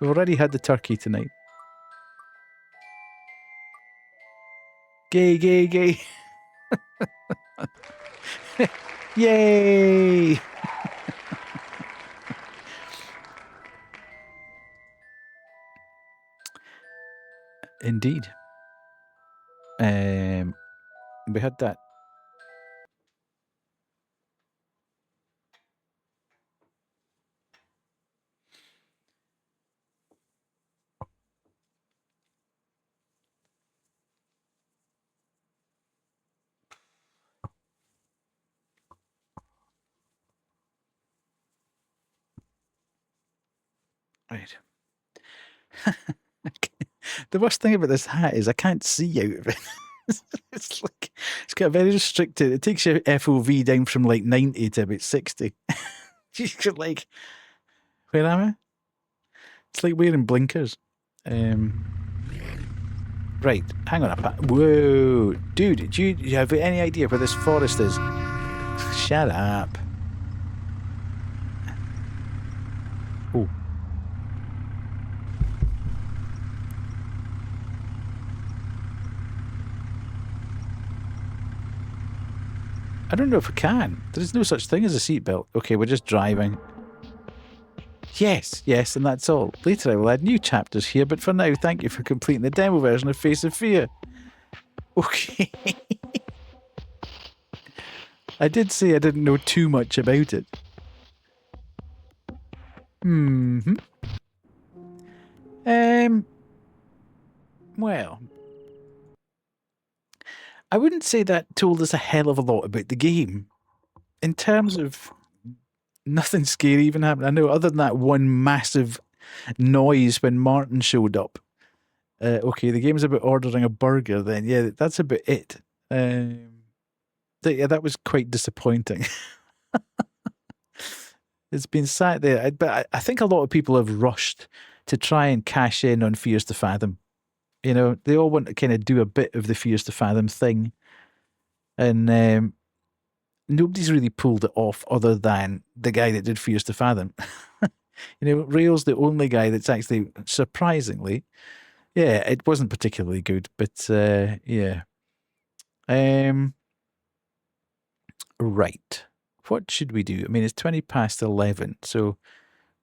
We've already had the turkey tonight. Gay. Yay! Indeed. We had that. Right. The worst thing about this hat is I can't see out of it. It's like it's got a very restricted. It takes your FOV down from like 90 to about 60. You could like, where am I? It's like wearing blinkers. Right, hang on a pat. Whoa, dude, do you have any idea where this forest is? Shut up. Oh. I don't know if we can. There is no such thing as a seatbelt. Okay, we're just driving. Yes, and that's all. Later I will add new chapters here, but for now, thank you for completing the demo version of Face of Fear. Okay. I did say I didn't know too much about it. Well, I wouldn't say that told us a hell of a lot about the game. In terms of nothing scary even happened. I know, other than that one massive noise when Martin showed up. Okay, the game's about ordering a burger then. Yeah, that's about it. Yeah, that was quite disappointing. It's been sat there. But I think a lot of people have rushed to try and cash in on Fears to Fathom. You know, they all want to kind of do a bit of the Fears to Fathom thing. And nobody's really pulled it off other than the guy that did Fears to Fathom. You know, Rail's the only guy that's actually, surprisingly, yeah, it wasn't particularly good, but yeah. Right. What should we do? I mean, it's 11:20, so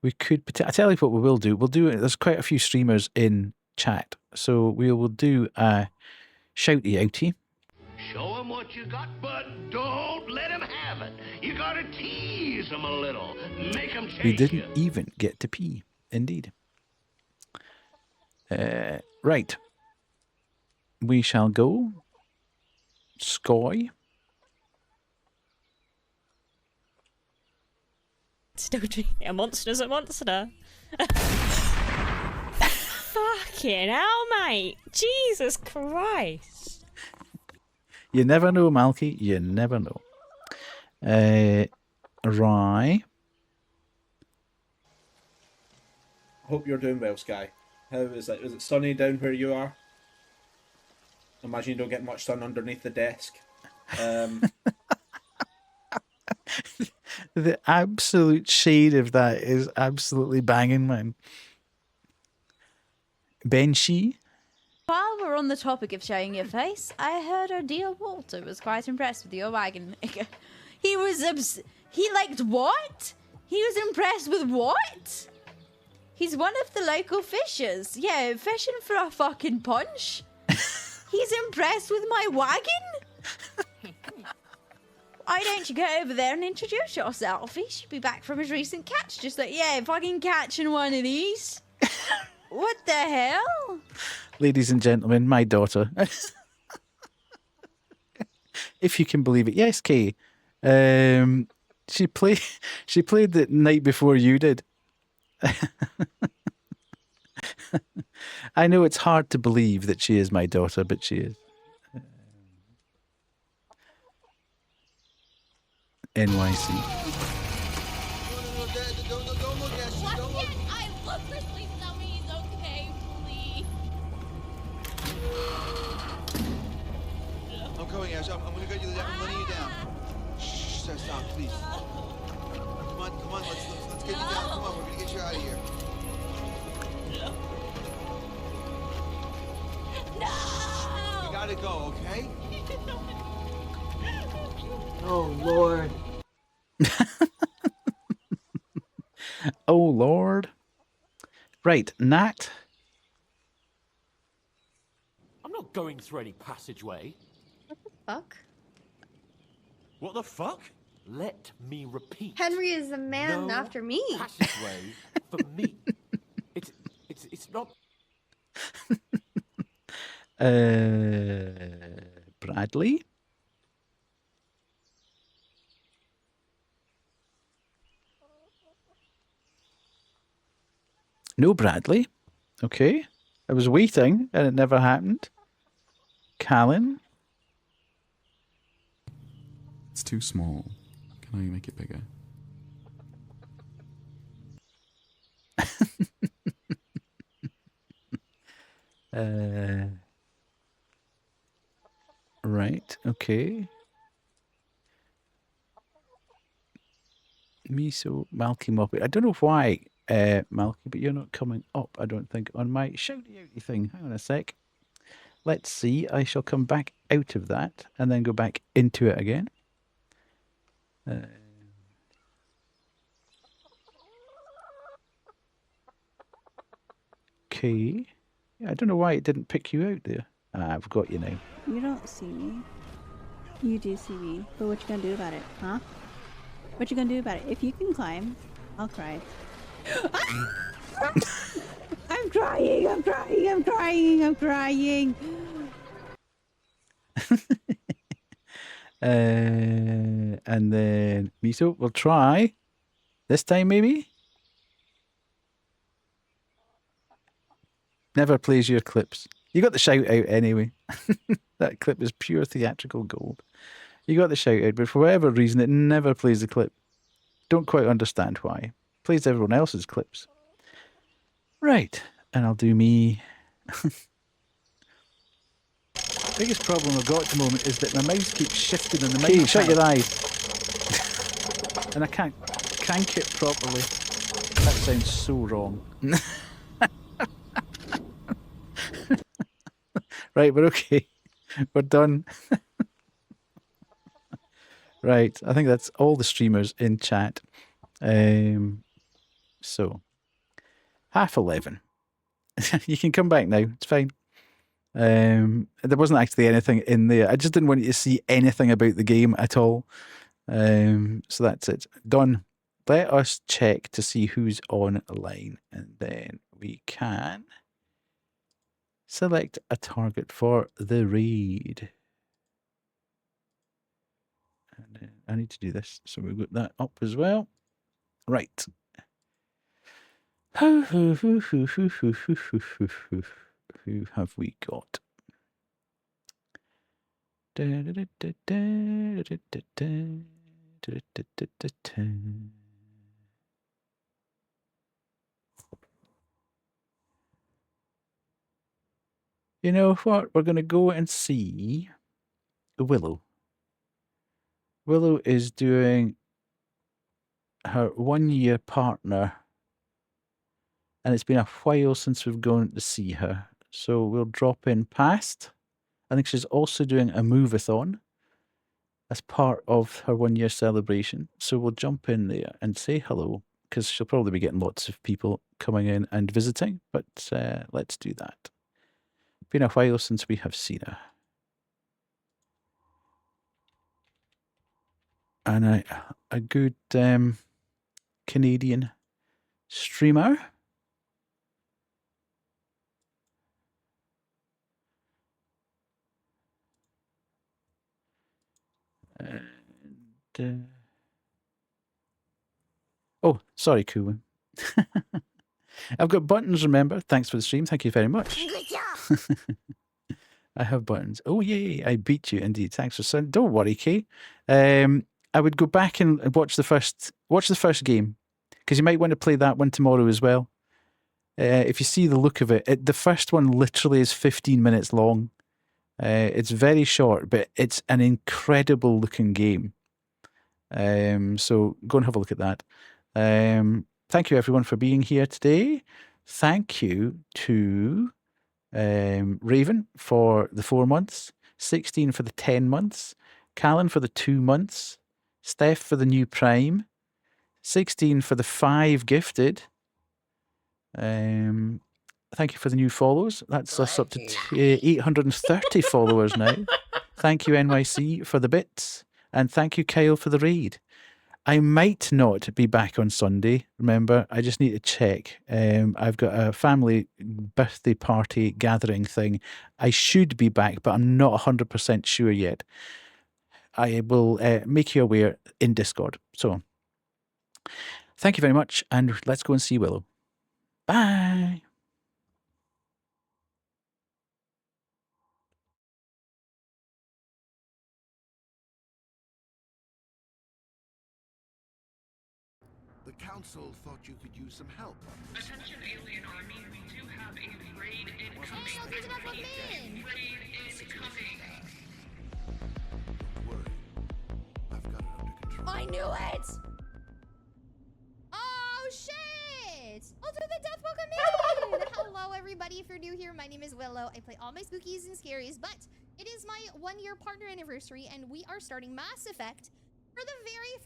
we could, I tell you what we will do. We'll do it. There's quite a few streamers in chat, so we will do a shouty outy. Show them what you got, but don't let them have it. You gotta tease them a little. Make them chase We didn't even get to pee. Indeed. Right. We shall go. Skoy. Still drinking. A monster's a monster. Fucking hell, mate. Jesus Christ. You never know, Malky. You never know. Rye. Hope you're doing well, Sky. How is it? Is it sunny down where you are? Imagine you don't get much sun underneath the desk. The absolute shade of that is absolutely banging, man. Banshee. While we're on the topic of showing your face, I heard our dear Walter was quite impressed with your wagon. He was he liked what? He was impressed with what? He's one of the local fishers. Yeah, fishing for a fucking punch. He's impressed with my wagon? Why don't you go over there and introduce yourself? He should be back from his recent catch. Just like, yeah, fucking catching one of these. What the hell? Ladies and gentlemen, my daughter. If you can believe it. Yes, Kay. She played the night before you did. I know it's hard to believe that she is my daughter, but she is. NYC. I look for Please tell me he's okay, please. I'm coming, Ash. I'm gonna get you. I'm letting you down. Shh, stop, please. Come on. Let's get you down. Come on, we're gonna get you out of here. No. You gotta go, okay? Oh, Lord. Oh, Lord. Right, Nat. I'm not going through any passageway. Fuck. What the fuck? Let me repeat. Henry is a man No after me. Passageway for me. It's not. Bradley. No Bradley. Okay. I was waiting and it never happened. Callan. It's too small. Can I make it bigger? Right. Okay. Miso, Malky Moppet. I don't know why, Malky, but you're not coming up, I don't think, on my shouty outy thing. Hang on a sec. Let's see. I shall come back out of that and then go back into it again. Okay. Yeah, I don't know why it didn't pick you out there. Ah, I've got you now. You don't see me. You do see me. But what you gonna do about it, huh? What you gonna do about it? If you can climb, I'll cry. I'm crying, I'm crying, I'm crying, I'm crying. And then Miso will try. This time, maybe? Never plays your clips. You got the shout out anyway. That clip is pure theatrical gold. You got the shout out, but for whatever reason, it never plays the clip. Don't quite understand why. Plays everyone else's clips. Right. And I'll do me. Biggest problem I've got at the moment is that my mouse keeps shifting on the mouse. Shut your eyes. And I can't crank it properly. That sounds so wrong. Right, we're okay. We're done. Right, I think that's all the streamers in chat. So, 11:30. You can come back now. It's fine. There wasn't actually anything in there. I just didn't want you to see anything about the game at all. So that's it. Done. Let us check to see who's online, and then we can select a target for the raid. And I need to do this, so we've got that up as well. Right. Who have we got? You know what? We're going to go and see Willow. Willow is doing her 1-year partner And it's been a while since we've gone to see her. So we'll drop in past. I think she's also doing a move-a-thon as part of her 1-year celebration. So we'll jump in there and say hello, because she'll probably be getting lots of people coming in and visiting. But let's do that. Been a while since we have seen her. And a good Canadian streamer. And, oh, sorry, Kuwin. I've got buttons, remember. Thanks for the stream. Thank you very much. Good job. I have buttons. Oh, yay. I beat you indeed. Thanks for saying. Don't worry, Kay. I would go back and watch the first game, because you might want to play that one tomorrow as well. If you see the look of it, the first one literally is 15 minutes long. It's very short, but it's an incredible looking game. So go and have a look at that. Thank you everyone for being here today. Thank you to Raven for the 4 months, 16 for the 10 months, Callan for the 2 months, Steph for the new Prime, 16 for the 5 gifted. Thank you for the new follows. That's us up to 830 followers now. Thank you, NYC, for the bits. And thank you, Kyle, for the raid. I might not be back on Sunday. Remember, I just need to check. I've got a family birthday party gathering thing. I should be back, but I'm not 100% sure yet. I will make you aware in Discord. So, thank you very much, and let's go and see Willow. Bye. The council thought you could use some help. Attention Alien Army, we do have a raid incoming. Raid incoming. Don't worry. I've got it under control. I knew it! Oh shit! I'll do the death welcome in! Hello everybody, if you're new here, my name is Willow. I play all my spookies and scaries, but it is my 1-year partner anniversary and we are starting Mass Effect for the very first